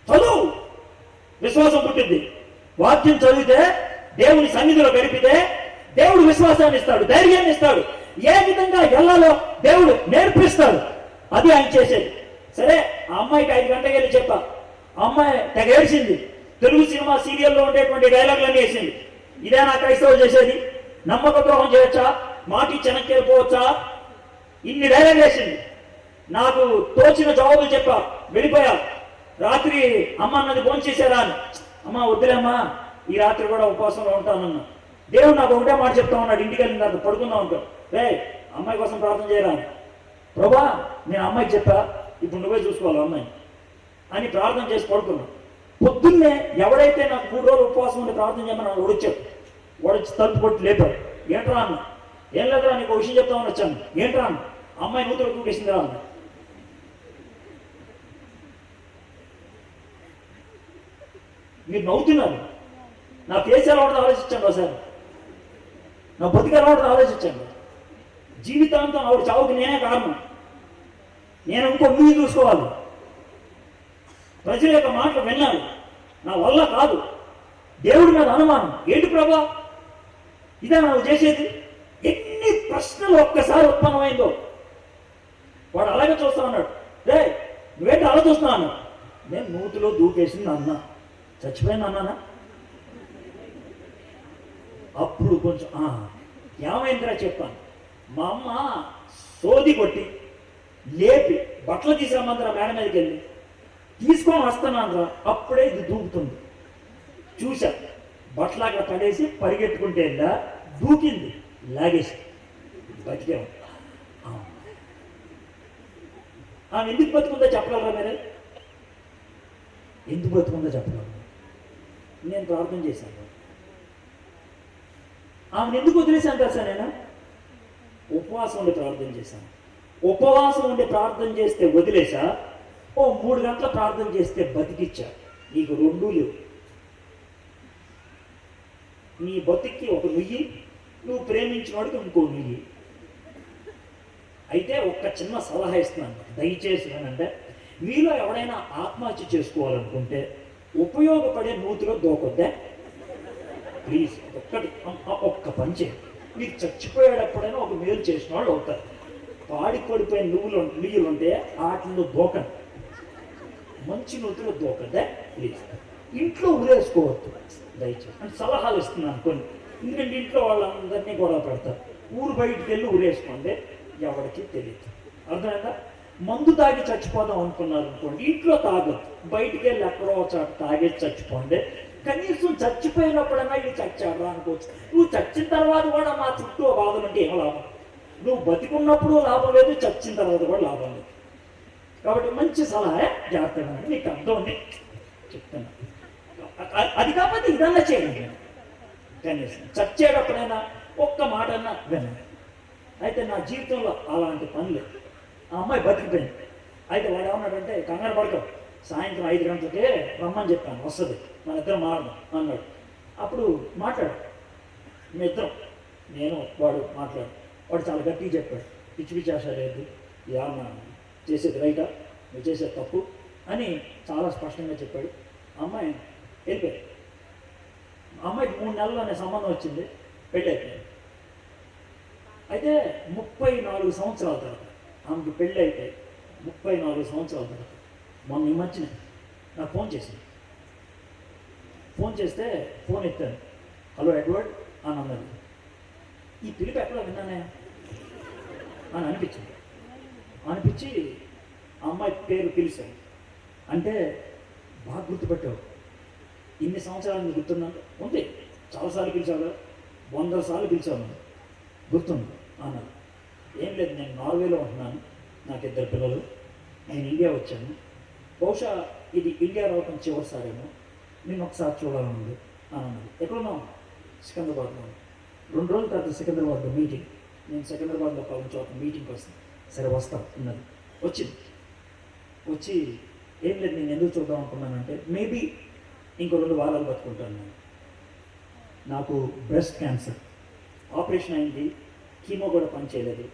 చదువు, విశ్వాసం పుట్టింది. వాక్యం చదివితే, దేవుని సన్నిధిలో గడిపితే దేవుడు విశ్వాసాన్ని ఇస్తాడు, ధైర్యాన్ని ఇస్తాడు. ఏ విధంగా వెళ్ళాలో దేవుడు నేర్పిస్తాడు. అది ఆయన చేసేది. సరే, ఆ అమ్మాయికి 5 గంటలకు వెళ్ళి చెప్పా. ఆ అమ్మాయి తెగ ఏడ్చింది. తెలుగు సినిమా సీరియల్లో ఉండేటువంటి డైలాగులన్నీ వేసింది. ఇదే నా క్రైస్తవులు చేసేది? నమ్మక ద్రోహం చేయొచ్చా? మాటి చెనక్కి వెళ్ళిపోవచ్చా? ఇన్ని డైలాగ్ వేసింది. నాకు తోచిన జవాబులు చెప్పా, వెళ్ళిపోయా. రాత్రి అమ్మ అన్నది ఫోన్ చేశారా అని. అమ్మ వద్దులేమ్మా, ఈ రాత్రి కూడా ఉపవాసంలో ఉంటానన్నా. దేవుడు నాకు ఒకటే మాట చెప్తా ఉన్నాడు, ఇంటికి వెళ్ళిన తర్వాత పడుకుందాం ఉంటాం. రే, అమ్మాయి కోసం ప్రార్థన చేయరా? ప్రభా, నేను అమ్మాయికి చెప్పా, ఇప్పుడు నువ్వే చూసుకోవాలి అమ్మాయి అని ప్రార్థన చేసి పడుకున్నాం. పొద్దున్నే ఎవడైతే నాకు 3 రోజులు ఉపవాసం ఉండి ప్రార్థన చేయమని వాడు వచ్చాడు. వాడు వచ్చి తలుపు కొట్టి లేపాడు. ఏంట్రా అన్న? ఏం లేదురా, నీకు విషయం చెప్తామని వచ్చాను. ఏంట్రా అన్న? అమ్మాయి నూతులు కూటేసిందిరా అన్న. మీరు నవ్వుతున్నారు. నా ఫేస్ ఎలా ఉంటుందో ఆలోచించండి ఒకసారి, నా బతుకు ఎలా ఉంటుందో ఆలోచించండి. జీవితాంతం ఆవిడ చావుకి నేనే కారణం. నేను ఇంకో ముందు చూసుకోవాలి. ప్రజల యొక్క మాటలు విన్నాను, నా వల్ల కాదు. దేవుడి మీద అనుమానం. ఏంటి ప్రభా, ఇదే నువ్వు చేసేది? ఎన్ని ప్రశ్నలు ఒక్కసారి ఉత్పన్నమైందో. వాడు అలాగే చూస్తా ఉన్నాడు. రే, నువ్వేంటి అలా చూస్తున్నావు అన్నాడు. నేను నూతిలో దూకేసింది అన్నా. చచ్చిపోయింది అన్నానా? అప్పుడు కొంచెం ఏమైందిరా చెప్పాను. మా అమ్మ సోది కొట్టి లేపి బట్టలు తీసుకురమ్మందరా మేడ మీదకి వెళ్ళి తీసుకొని వస్తున్నాను. అప్పుడే ఇది దూకుతుంది. చూసా, బట్టలు అక్కడ పడేసి పరిగెట్టుకుంటే వెళ్ళా, దూకింది, లాగేసి బతికే. ఆమె ఎందుకు బతుకుందో చెప్పగలరా మీరే? ఎందుకు బతుకుందో చెప్పగలరా? నేను ప్రార్థన చేశాను. ఆమెను ఎందుకు వదిలేశాను తెలుసా? నేను ఉపవాసం ఉండి ప్రార్థన చేశాను. ఉపవాసం ఉండి ప్రార్థన చేస్తే వదిలేసా, 3 గంటల ప్రార్థన చేస్తే బతికిచ్చా. నీకు 2 లేవు. నీ బతికి ఒక నుయ్యి, నువ్వు ప్రేమించిన వాడికి ఇంకో నుయ్యి. అయితే ఒక్క చిన్న సలహా ఇస్తున్నాను, దయచేసి అంటే మీలో ఎవడైనా ఆత్మహత్య చేసుకోవాలనుకుంటే ఉపయోగపడే నూతిలో దూకొద్దా ప్లీజ్. ఒక్క పని చేయండి. మీకు చచ్చిపోయేటప్పుడైనా ఒక మేలు చేసిన వాళ్ళు అవుతారు. పాడి పడిపోయిన నువ్వులు ఉంటే వాటిలో దూకండి, మంచి నూతిలో దూకద్దా ప్లీజ్. ఇంట్లో ఊరేసుకోవద్దు దయచేసి అంటే సలహాలు ఇస్తున్నాను కొన్ని. ఎందుకంటే ఇంట్లో వాళ్ళందరినీ గొడవ పెడతారు. ఊరు బయటికి వెళ్ళి ఊరేసుకోండి, ఎవరికి తెలియదు. అర్థమైందా? మందు తాగి చచ్చిపోదాం అనుకున్నారు అనుకోండి, ఇంట్లో తాగొద్దు, బయటికి వెళ్ళి ఎక్కడో చోట తాగేసి చచ్చిపోండి. కనీసం చచ్చిపోయినప్పుడన్నా ఇది చచ్చాడు అనుకోవచ్చు. నువ్వు చచ్చిన తర్వాత కూడా మా చుట్టూ బాధలు అంటే ఏమో లాభం. నువ్వు బతికున్నప్పుడు లాభం లేదు, చచ్చిన తర్వాత కూడా లాభం లేదు. కాబట్టి మంచి సలహా, జాగ్రత్తగా నీకు అర్థం ఉంది చెప్తున్నా. అది కాకపోతే ఇదన్నా చేయండి. కనీసం చచ్చేటప్పుడైనా ఒక్క మాట అన్నా వినండి. అయితే నా జీవితంలో అలాంటి పని లేదు. ఆ అమ్మాయి బతికిపోయింది. అయితే వాడు ఏమన్నాడంటే, కంగారు పడతావు, సాయంత్రం 5 గంటలకే రమ్మని చెప్పాను, వస్తుంది, మన ఇద్దరం మారదాం అన్నాడు. అప్పుడు మాట్లాడు, మీ ఇద్దరం, నేను వాడు మాట్లాడు. వాడు చాలా గట్టిగా చెప్పాడు, పిచ్చి పిచ్చి ఆశ లేదు, ఏమన్నా చేసేది రైటా, నువ్వు చేసేది తప్పు అని చాలా స్పష్టంగా చెప్పాడు. అమ్మాయి వెళ్ళిపోయాడు. అమ్మాయికి 3 నెలల్లోనే సంబంధం వచ్చింది, పెళ్ళి అయిపోయింది. అయితే 34 సంవత్సరాల తర్వాత ఆమెకు పెళ్ళి అయితే 34 సంవత్సరాల తర్వాత మొన్న ఈ మధ్యన నాకు ఫోన్ చేసింది. ఫోన్ చేస్తే ఫోన్ ఎత్తాను. హలో ఎడ్వర్డ్ అని అన్నది. ఈ పిలుపు ఎక్కడ విన్నానే అని అనిపించి ఆ అమ్మాయి పేరు పిలిచాను. అంటే బాగా గుర్తుపెట్టావు, ఇన్ని సంవత్సరాలు నీకు గుర్తున్నాను ఉంది, చాలాసార్లు పిలిచావు కదా, 100 సార్లు పిలిచావు, గుర్తుంది అన్నాడు. ఏం లేదు, నేను నార్వేలో ఉంటున్నాను, నాకు 2 పిల్లలు, నేను ఇండియా వచ్చాను, బహుశా ఇది ఇండియా రావటం చివరిసారేమో, నేను ఒకసారి చూడాలని ఉంది అని అన్నది. ఎక్కడున్నావు? సికింద్రాబాద్లో. 2 రోజుల తర్వాత సికింద్రాబాద్లో మీటింగ్, నేను సికింద్రాబాద్లో పలానా చోట మీటింగ్కి వస్తాను, సరే వస్తాను అన్నది. వచ్చింది, వచ్చి ఏం లేదు నేను ఎందుకు చూద్దాం అనుకున్నానంటే మేబీ ఇంకో 2 వారాలు బతుకుంటాను నేను, నాకు బ్రెస్ట్ క్యాన్సర్ ఆపరేషన్ అయింది, కీమో కూడా పనిచేయలేదు,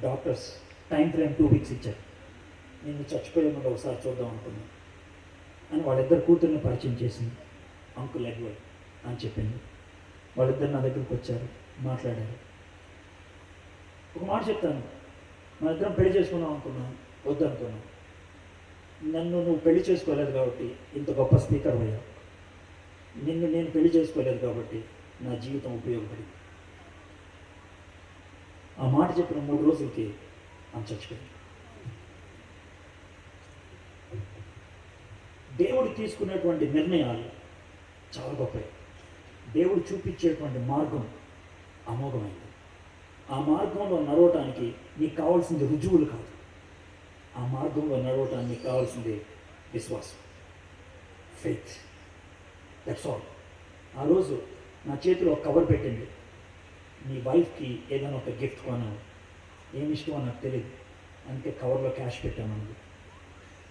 డాక్టర్స్ టైం ఫ్రేమ్ 2 వీక్స్ ఇచ్చారు, నేను చచ్చిపోయే ముందు ఒకసారి చూద్దాం అనుకున్నాను అని వాళ్ళిద్దరు కూతుర్ని పరిచయం చేసింది, అంకుల్ ఎడ్వర్డ్ అని చెప్పింది. వాళ్ళిద్దరు నా దగ్గరికి వచ్చారు, మాట్లాడారు. ఒక మాట చెప్తాను, మన ఇద్దరం పెళ్లి చేసుకుందాం అనుకున్నాను, వద్దనుకున్నాను. నన్ను నువ్వు పెళ్లి చేసుకోలేదు కాబట్టి ఇంత గొప్ప స్పీకర్ అయ్యావు, నిన్ను నేను పెళ్లి చేసుకోలేదు కాబట్టి నా జీవితం ఉపయోగపడింది. ఆ మాట చెప్పిన 3 రోజులకి ఆమె చచ్చిపోయింది. దేవుడు తీసుకునేటువంటి నిర్ణయాలు చాలా గొప్పవి, దేవుడు చూపించేటువంటి మార్గం అమోఘమైంది. ఆ మార్గంలో నడవటానికి నీకు కావాల్సింది రుజువులు కాదు, ఆ మార్గంలో నడవటానికి నీకు కావాల్సింది విశ్వాసం, ఫెయిత్, దట్స్ ఆల్. ఆ రోజు నా చేతిలో ఒక కవర్ పెట్టింది, నీ వైఫ్కి ఏదైనా ఒక గిఫ్ట్ కొన్నాను, ఏమి ఇష్టమో నాకు తెలియదు, అందుకే కవర్లో క్యాష్ పెట్టామన్నది.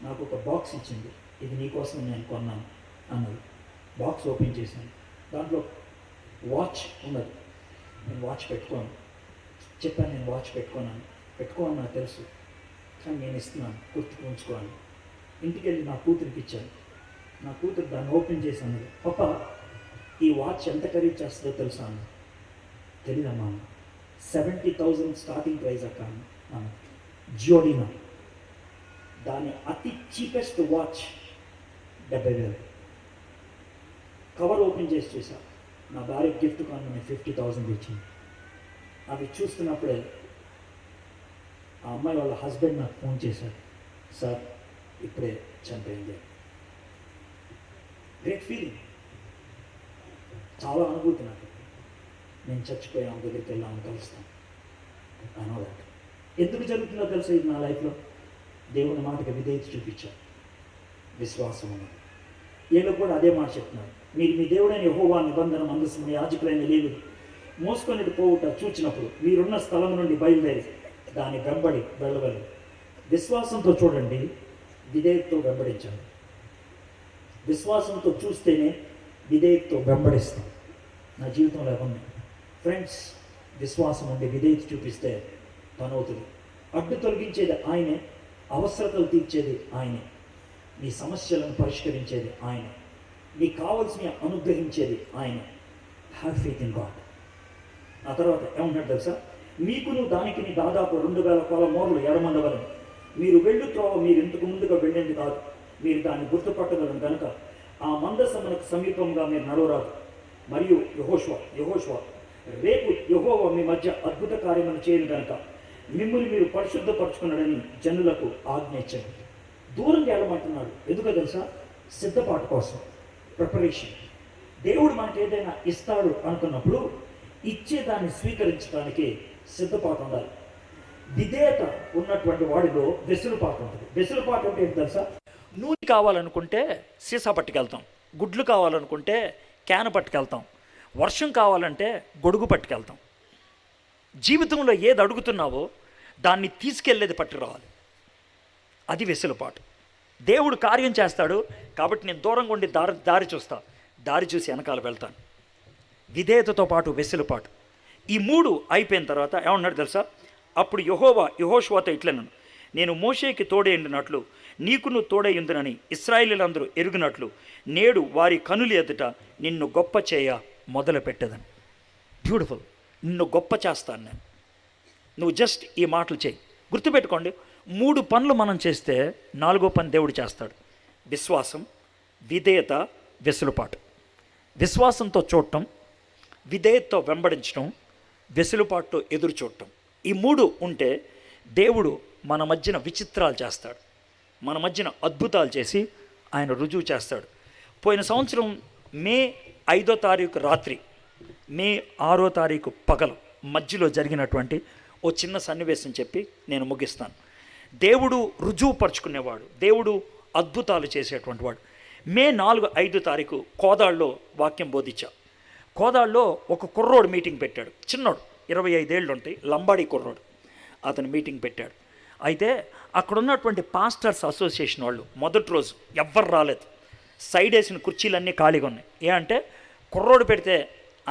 నాకు ఒక బాక్స్ ఇచ్చింది, ఇది నీకోసం నేను కొన్నాను అన్నది. బాక్స్ ఓపెన్ చేశాను, దాంట్లో వాచ్ ఉన్నది. నేను వాచ్ పెట్టుకోను చెప్పాను, నేను వాచ్ పెట్టుకోను నాకు తెలుసు, కానీ నేను ఇస్తున్నాను, గుర్తుకు ఉంచుకోను. ఇంటికి వెళ్ళి నా కూతురికి ఇచ్చాను, నా కూతురు దాన్ని ఓపెన్ చేసి అన్నది, పాప ఈ వాచ్ ఎంత ఖరీదు చేస్తుందో తెలుసా అన్న. తెలీదమ్మా, 70,000 స్టార్టింగ్ ప్రైస్ అక్క అన్న. జియోడినా, దాని అతి చీపెస్ట్ వాచ్ 70,000. కవర్ ఓపెన్ చేసి చూసా, నా భార్య గిఫ్ట్ కొన్న 50,000 ఇచ్చింది. అవి చూస్తున్నప్పుడే ఆ అమ్మాయి వాళ్ళ హస్బెండ్ నాకు ఫోన్ చేశారు, సార్ ఇప్పుడే చనిపోయింది. గ్రేట్ ఫీలింగ్, చాలా అనుభూతి నాకు. నేను చచ్చిపోయి ఆమె దగ్గరికి వెళ్ళి ఆమె కలుస్తాను అనోదాట్. ఎందుకు జరుగుతుందో తెలుసా ఇది నా లైఫ్లో? దేవుని మాటకి విధేయత చూపించాను, విశ్వాసం ఉన్నది. ఏలో కూడా అదే మాట చెప్తున్నాను, మీరు మీ దేవుడైన యెహోవా నిబంధన మందసం యాజకులైన లేవి మోసుకొని పోవుట చూచినప్పుడు మీరున్న స్థలం నుండి బయలుదేరి దాన్ని వెంబడి వెళ్ళగలరు. విశ్వాసంతో చూడండి, విధేయతతో వెంబడించండి. విశ్వాసంతో చూస్తేనే విధేయతతో వెంబడిస్తాం. నా జీవితంలో ఉంది ఫ్రెండ్స్, విశ్వాసం ఉండి విధేయత చూపిస్తే పని అవుతుంది. అడ్డు తొలగించేది ఆయనే, అవసరతలు తీర్చేది ఆయనే, నీ సమస్యలను పరిష్కరించేది ఆయనే, నీకు కావాల్సిన అనుగ్రహించేది ఆయనే. Have faith in God. ఆ తర్వాత ఏమంటాడు తెలుసా? మీకును దానికి దాదాపు 2,000 కొల మోర్లు ఎడమండవలను. మీరు వెళ్ళు త్రోవ మీరు ఇంతకు ముందుగా వెళ్ళింది కాదు, మీరు దాన్ని గుర్తుపట్టగలను కనుక ఆ మందసమునకు సమీపంగా మీరు నడవరాదు. మరియు యెహోషువ రేపు యెహోవా మీ మధ్య అద్భుత కార్యములు చేయను కనుక మిమ్మల్ని మీరు పరిశుద్ధపరచుకున్నాడని జనులకు ఆజ్ఞయించండి. దూరంగా వెళ్ళమంటున్నాడు, ఎందుకో తెలుసా? సిద్ధపాటు కోసం, ప్రిపరేషన్. దేవుడు మనకి ఏదైనా ఇస్తాడు అనుకున్నప్పుడు ఇచ్చేదాన్ని స్వీకరించడానికి సిద్ధపాటు ఉండాలి. విధేయత ఉన్నటువంటి వాడిలో వెసులుపాటు ఉంటుంది. వెసులుపాటు అంటే ఏంటి తెలుసా? నూనె కావాలనుకుంటే సీసా పట్టుకెళ్తాం, గుడ్లు కావాలనుకుంటే క్యాన్ పట్టుకెళ్తాం, వర్షం కావాలంటే గొడుగు పట్టుకెళ్తాం. జీవితంలో ఏది అడుగుతున్నావో దాన్ని తీసుకెళ్ళేది పట్టు రావాలి. అది వెసులుపాటు. దేవుడు కార్యం చేస్తాడు కాబట్టి నేను దూరంగా ఉండి దారి చూస్తా, దారి చూసి వెనకాల వెళ్తాను. విధేయతతో పాటు వెసులుపాటు, ఈ 3 అయిపోయిన తర్వాత ఏమన్నాడు తెలుసా? అప్పుడు యెహోషువతో ఇట్లనను, నేను మోషేకి తోడైండినట్లు నీకును తోడైందునని ఇశ్రాయేలీయులందరూ ఎరుగునట్లు నేడు వారి కనులు ఎదుట నిన్ను గొప్ప చేయ మొదలుపెట్టేదని. బ్యూటిఫుల్. నిన్ను గొప్ప చేస్తాను నేను, నువ్వు జస్ట్ ఈ మాటలు చేయి. గుర్తుపెట్టుకోండి, 3 పనులు మనం చేస్తే 4వ పని దేవుడు చేస్తాడు. విశ్వాసం, విధేయత, వెసులుపాటు. విశ్వాసంతో చూడటం, విధేయతతో వెంబడించడం, వెసులుపాటుతో ఎదురు చూడటం. ఈ 3 ఉంటే దేవుడు మన మధ్యన విచిత్రాలు చేస్తాడు, మన మధ్యన అద్భుతాలు చేసి ఆయన రుజువు చేస్తాడు. పోయిన సంవత్సరం మే 5వ తారీఖు రాత్రి, మే 6వ తారీఖు పగలు మధ్యలో జరిగినటువంటి ఓ చిన్న సన్నివేశం చెప్పి నేను ముగిస్తాను. దేవుడు రుజువు పరుచుకునేవాడు, దేవుడు అద్భుతాలు చేసేటువంటి వాడు. మే 4, 5 తారీఖు కోదాళ్ళలో వాక్యం బోధించా. కోదాళ్ళలో ఒక కుర్రోడు మీటింగ్ పెట్టాడు, చిన్నోడు, 25 ఏళ్ళు ఉంటాయి, లంబాడీ కుర్రోడు. అతను మీటింగ్ పెట్టాడు. అయితే అక్కడ ఉన్నటువంటి పాస్టర్స్ అసోసియేషన్ వాళ్ళు మొదటి రోజు ఎవ్వరు రాలేదు. సైడ్ వేసిన కుర్చీలన్నీ ఖాళీగా ఉన్నాయి. ఏ అంటే కుర్రోడు పెడితే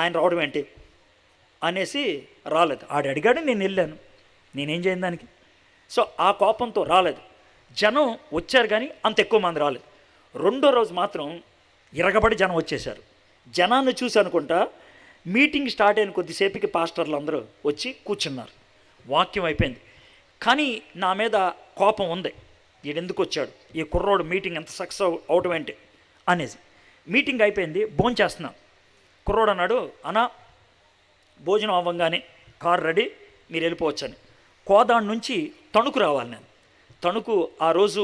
ఆయన రావడం ఏంటి అనేసి రాలేదు. ఆడు అడిగాడు, నేను వెళ్ళాను, నేనేం చేయను దానికి. సో ఆ కోపంతో రాలేదు. జనం వచ్చారు కానీ అంత ఎక్కువ మంది రాలేదు. రెండో రోజు మాత్రం ఇరగబడి జనం వచ్చేసారు. జనాన్ని చూసి అనుకుంటా మీటింగ్ స్టార్ట్ అయిన కొద్దిసేపుకి పాస్టర్లు అందరూ వచ్చి కూర్చున్నారు. వాక్యం అయిపోయింది. కానీ నా మీద కోపం ఉంది, ఈడెందుకు వచ్చాడు, ఈ కుర్రోడు మీటింగ్ ఎంత సక్సెస్ అవటం ఏంటి అనేసి. మీటింగ్ అయిపోయింది, భోంచేస్తున్నాం. కుర్రోడు అన్నాడు, అన్నా భోజనం అవ్వగానే కారు రెడీ, మీరు వెళ్ళిపోవచ్చని. కోదాడు నుంచి తణుకు రావాలి నేను. తణుకు ఆ రోజు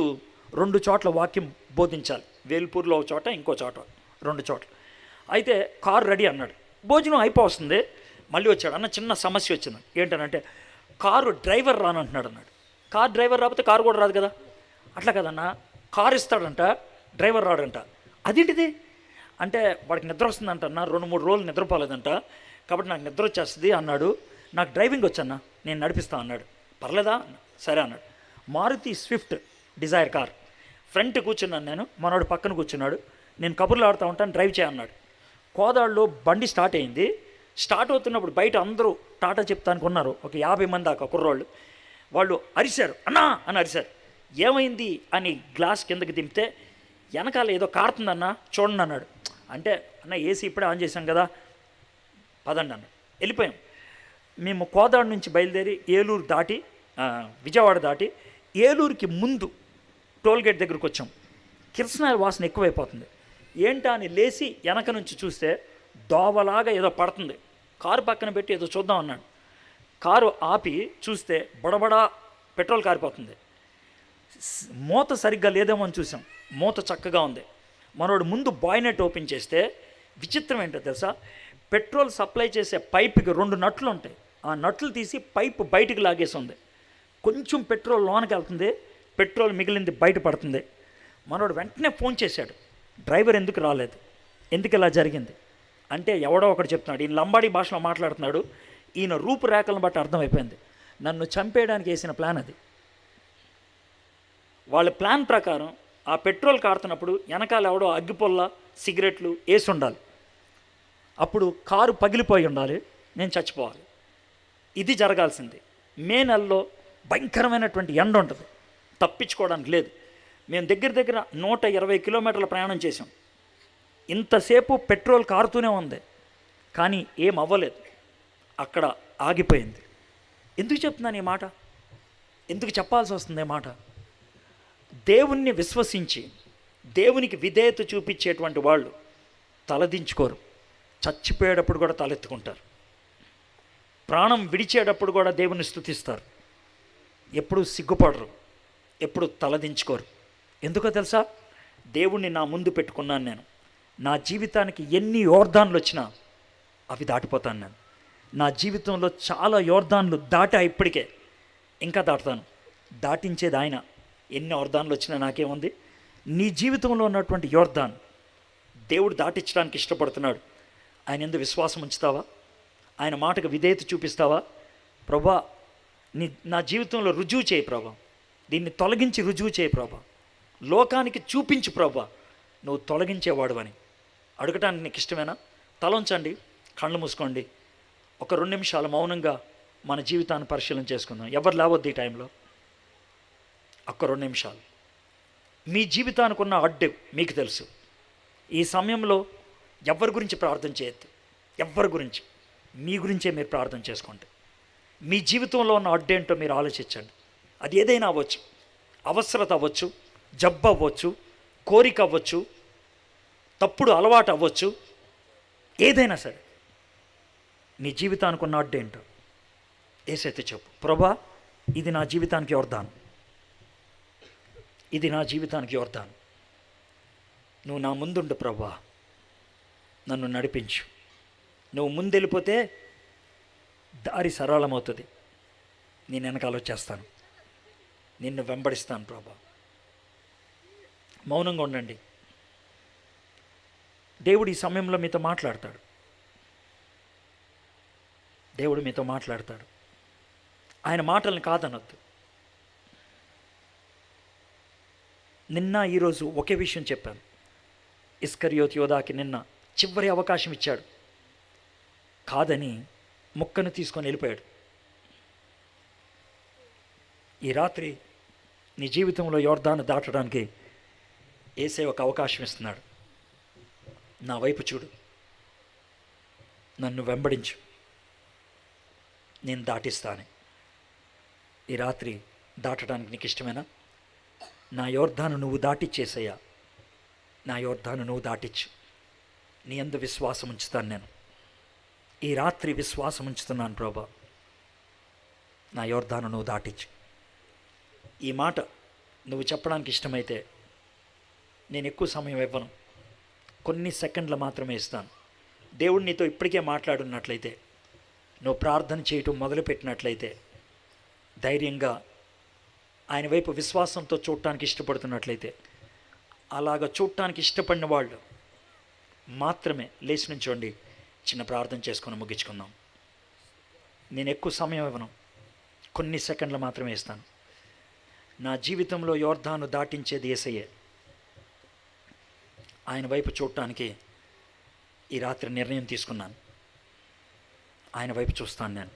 2 చోట్ల వాక్యం బోధించాలి, వేల్పూర్లో ఒక చోట, ఇంకో చోట, 2 చోట్ల. అయితే కారు రెడీ అన్నాడు. భోజనం అయిపోతుంది, మళ్ళీ వచ్చాడు. అన్న చిన్న సమస్య వచ్చింది. ఏంటనంటే కారు డ్రైవర్ రానంటున్నాడు అన్నాడు. కారు డ్రైవర్ రాకపోతే కారు కూడా రాదు కదా. అట్లా కదన్నా, కారు ఇస్తాడంట, డ్రైవర్ రాడంట. అదేంటిది అంటే వాడికి నిద్ర వస్తుందంట అన్న, 2-3 రోజులు నిద్రపోలేదంట, కాబట్టి నాకు నిద్ర వచ్చేస్తుంది అన్నాడు. నాకు డ్రైవింగ్ వచ్చన్నా, నేను నడిపిస్తా అన్నాడు. పర్లేదా, సరే అన్నాడు. Maruti Swift Dzire car, front కూర్చున్నాను నేను, మనోడు పక్కన కూర్చున్నాడు. నేను కబుర్లు ఆడుతూ ఉంటాను, డ్రైవ్ చేయన్నాడు. కోదాడులో బండి స్టార్ట్ అయింది. స్టార్ట్ అవుతున్నప్పుడు బయట అందరూ టాటా చెప్తానికి ఉన్నారు, ఒక 50 మంది దాకా కుర్రోళ్ళు. వాళ్ళు అరిశారు, అన్నా అని అరిశారు. ఏమైంది అని గ్లాస్ కిందకి దింపితే వెనకాల ఏదో కారుతుందన్నా చూడండి అన్నాడు. అంటే అన్న ఏసీ ఇప్పుడే ఆన్ చేశాం కదా, పదండి అన్న. వెళ్ళిపోయాం. మేము కోదాడు నుంచి బయలుదేరి ఏలూరు దాటి, విజయవాడ దాటి ఏలూరుకి ముందు టోల్గేట్ దగ్గరికి వచ్చాం. కిరసనాయిల్ వాసన ఎక్కువైపోతుంది. ఏంటా అని లేచి వెనక నుంచి చూస్తే దోవలాగా ఏదో పడుతుంది. కారు పక్కన పెట్టి ఏదో చూద్దాం అన్నాడు. కారు ఆపి చూస్తే బడబడా పెట్రోల్ కారిపోతుంది. మూత సరిగ్గా లేదేమో అని చూసాం, మూత చక్కగా ఉంది. మనోడు ముందు బాయ్నెట్ ఓపెన్ చేస్తే విచిత్రం ఏంటో తెలుసా, పెట్రోల్ సప్లై చేసే పైపుకి 2 నట్లు ఉంటాయి. ఆ నట్లు తీసి పైపు బయటికి లాగేసి ఉంది. కొంచెం పెట్రోల్ లోనకి వెళ్తుంది, పెట్రోల్ మిగిలింది బయట పడుతుంది. మనోడు వెంటనే ఫోన్ చేశాడు, డ్రైవర్ ఎందుకు రాలేదు, ఎందుకు ఇలా జరిగింది అంటే ఎవడో ఒకటి చెప్తున్నాడు. ఈయన లంబాడీ భాషలో మాట్లాడుతున్నాడు. ఈయన రూపురేఖలను బట్టి అర్థమైపోయింది, నన్ను చంపేయడానికి వేసిన ప్లాన్ అది. వాళ్ళ ప్లాన్ ప్రకారం ఆ పెట్రోల్ కారుతున్నప్పుడు వెనకాల ఎవడో అగ్గిపొల్ల సిగరెట్లు వేసి ఉండాలి. అప్పుడు కారు పగిలిపోయి ఉండాలి, నేను చచ్చిపోవాలి. ఇది జరగాల్సింది. మే నెలలో భయంకరమైనటువంటి ఎండ ఉంటుంది, తప్పించుకోవడానికి లేదు. మేము దగ్గర దగ్గర 120 కిలోమీటర్ల ప్రయాణం చేసాం. ఇంతసేపు పెట్రోల్ కారుతూనే ఉంది, కానీ ఏం అవ్వలేదు. అక్కడ ఆగిపోయింది. ఎందుకు చెప్తున్నాను ఈ మాట, ఎందుకు చెప్పాల్సి వస్తుంది ఈ మాట? దేవుణ్ణి విశ్వసించి దేవునికి విధేయత చూపించేటువంటి వాళ్ళు తలదించుకోరు. చచ్చిపోయేటప్పుడు కూడా తలెత్తుకుంటారు. ప్రాణం విడిచేటప్పుడు కూడా దేవుని స్తుతిస్తారు. ఎప్పుడు సిగ్గుపడరు, ఎప్పుడు తలదించుకోరు. ఎందుకో తెలుసా, దేవుణ్ణి నా ముందు పెట్టుకున్నాను నేను. నా జీవితానికి ఎన్ని యోర్దాన్లు వచ్చినా అవి దాటిపోతాను నేను. నా జీవితంలో చాలా యోర్దాన్లు దాటా, ఇప్పటికే ఇంకా దాటుతాను. దాటించేది ఆయన. ఎన్ని యోర్దాన్లు వచ్చినా నాకేముంది? నీ జీవితంలో ఉన్నటువంటి యోర్దాన్ దేవుడు దాటించడానికి ఇష్టపడుతున్నాడు. ఆయన ఎందుకు విశ్వాసం ఉంచుతావా? ఆయన మాటకు విధేయత చూపిస్తావా? ప్రభా, నా జీవితంలో రుజువు చేయి ప్రభా, దీన్ని తొలగించి రుజువు చేయి ప్రభా, లోకానికి చూపించు ప్రభా నువ్వు తొలగించేవాడు అని అడగటానికి నీకు ఇష్టమేనా? తలంచండి, కళ్ళు మూసుకోండి, ఒక 2 నిమిషాలు మౌనంగా మన జీవితాన్ని పరిశీలన చేసుకుందాం. ఎవరు లేవద్దు ఈ టైంలో. ఒక్క 2 నిమిషాలు. మీ జీవితానికి ఉన్న అడ్డు మీకు తెలుసు. ఈ సమయంలో ఎవరి గురించి ప్రార్థన చేయొద్దు, ఎవరి గురించి, మీ గురించే మీరు ప్రార్థన చేసుకోండి. మీ జీవితంలో ఉన్న అడ్డేంటో మీరు ఆలోచించండి. అది ఏదైనా అవ్వచ్చు, అవసరత అవ్వచ్చు, జబ్బు అవ్వచ్చు, కోరిక అవ్వచ్చు, తప్పుడు అలవాటు అవ్వచ్చు, ఏదైనా సరే నీ జీవితానికి ఉన్న అడ్డేంటో ఏసైతే చెప్పు. ప్రభా, ఇది నా జీవితానికి యోర్దాను, ఇది నా జీవితానికి యోర్దాను, నువ్వు నా ముందుండు ప్రభా, నన్ను నడిపించు. నువ్వు ముందెళ్ళిపోతే దారి సరళమవుతుంది. నేను వెనకాల వచ్చేస్తాను, నిన్ను వెంబడిస్తాను ప్రభా. మౌనంగా ఉండండి. దేవుడు ఈ సమయంలో మీతో మాట్లాడతాడు. దేవుడు మీతో మాట్లాడతాడు. ఆయన మాటల్ని కాదనొద్దు. నిన్న ఈరోజు ఒకే విషయం చెప్పాను. ఇస్కరియోతు యోధాకి నిన్న చివరి అవకాశం ఇచ్చాడు, కాదని ముక్కను తీసుకొని వెళ్ళిపోయాడు. ఈ రాత్రి నీ జీవితంలో యోర్దాను దాటడానికి యేసే ఒక అవకాశం ఇస్తున్నాడు. నా వైపు చూడు, నన్ను వెంబడించు, నేను దాటిస్తాను. ఈ రాత్రి దాటడానికి నీకు ఇష్టమేనా? నా యోర్దాను నువ్వు దాటిచ్చేసయ్యా, నా యోర్దాను నువ్వు దాటిచ్చు. నీ యందు విశ్వాసం ఉంచుతాను నేను. ఈ రాత్రి విశ్వాసం ఉంచుతున్నాను ప్రభా, నా యోర్దాను నువ్వు దాటిచ్చు. ఈ మాట నువ్వు చెప్పడానికి ఇష్టమైతే నేను ఎక్కువ సమయం ఇవ్వను, కొన్ని సెకండ్లు మాత్రమే ఇస్తాను. దేవుడు నీతో ఇప్పటికే మాట్లాడున్నట్లయితే, నువ్వు ప్రార్థన చేయటం మొదలుపెట్టినట్లయితే, ధైర్యంగా ఆయన వైపు విశ్వాసంతో చూడటానికి ఇష్టపడుతున్నట్లయితే, అలాగ చూడటానికి ఇష్టపడిన వాళ్ళు మాత్రమే లేచి నుంచోండి. చిన్న ప్రార్థన చేసుకొని ముగించుకుందాం. నేను ఎక్కువ సమయం ఇవ్వను, కొన్ని సెకండ్లు మాత్రమే ఇస్తాను. నా జీవితంలో యోర్దాను దాటించేది యేసయ్యే. ఆయన వైపు చూడటానికి ఈ రాత్రి నిర్ణయం తీసుకున్నాను. ఆయన వైపు చూస్తాను నేను.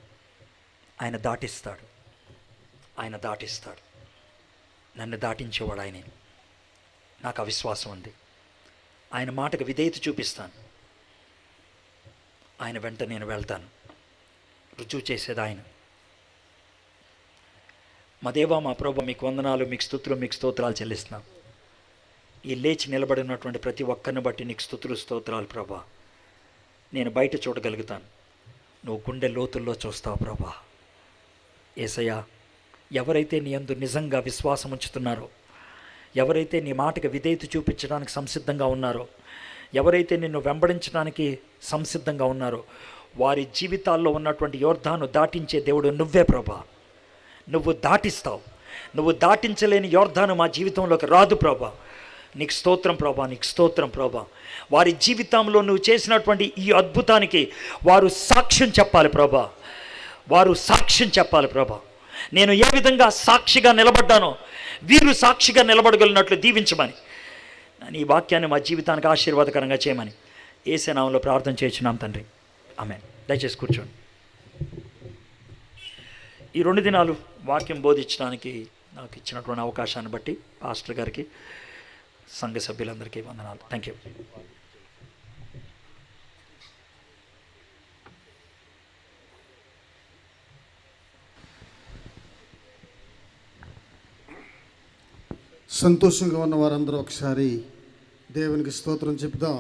ఆయన దాటిస్తాడు, ఆయన దాటిస్తాడు. నన్ను దాటించేవాడు ఆయనే. నాకు అవిశ్వాసం ఉంది. ఆయన మాటకు విధేయత చూపిస్తాను. ఆయన వెంట నేను వెళ్తాను. రుజువు చేసేది ఆయన. మా దేవా, మా ప్రభు, మీకు వందనాలు, మీకు స్తుతులు, మీకు స్తోత్రాలు చెల్లిస్తున్నాం. ఈ లేచి నిలబడినటువంటి ప్రతి ఒక్కరిని బట్టి నీకు స్తుతులు, స్తోత్రాలు ప్రభా. నేను బయట చూడగలుగుతాను, నువ్వు గుండె లోతుల్లో చూస్తావు ప్రభా. యేసయ్యా, ఎవరైతే నీ యందు నిజంగా విశ్వాసం ఉంచుతున్నారో, ఎవరైతే నీ మాటకి విధేయత చూపించడానికి సంసిద్ధంగా ఉన్నారో, ఎవరైతే నిన్ను వెంబడించడానికి సంసిద్ధంగా ఉన్నారో, వారి జీవితాల్లో ఉన్నటువంటి యోర్దాను దాటించే దేవుడు నువ్వే ప్రభా. నువ్వు దాటిస్తావు. నువ్వు దాటించలేని యోర్దాను మా జీవితంలోకి రాదు ప్రభా. నీకు స్తోత్రం ప్రభా, నీకు స్తోత్రం ప్రభా. వారి జీవితంలో నువ్వు చేసినటువంటి ఈ అద్భుతానికి వారు సాక్ష్యం చెప్పాలి ప్రభా. వారు సాక్ష్యం చెప్పాలి ప్రభా. నేను ఏ విధంగా సాక్షిగా నిలబడ్డానో వీరు సాక్షిగా నిలబడగలిగినట్లు దీవించమని, నీ వాక్యాన్ని మా జీవితానికి ఆశీర్వాదకరంగా చేయమని యేసు నామములో ప్రార్థన చేయించున్నాం తండ్రి, ఆమేన్. దయచేసి కూర్చోండి. ఈ 2 దినాలు వాక్యం బోధించడానికి నాకు ఇచ్చినటువంటి అవకాశాన్ని బట్టి పాస్టర్ గారికి, సంఘ సభ్యులందరికీ వందనాలు. Thank you. సంతోషంగా ఉన్న వారందరూ ఒకసారి దేవునికి స్తోత్రం చెప్దాం.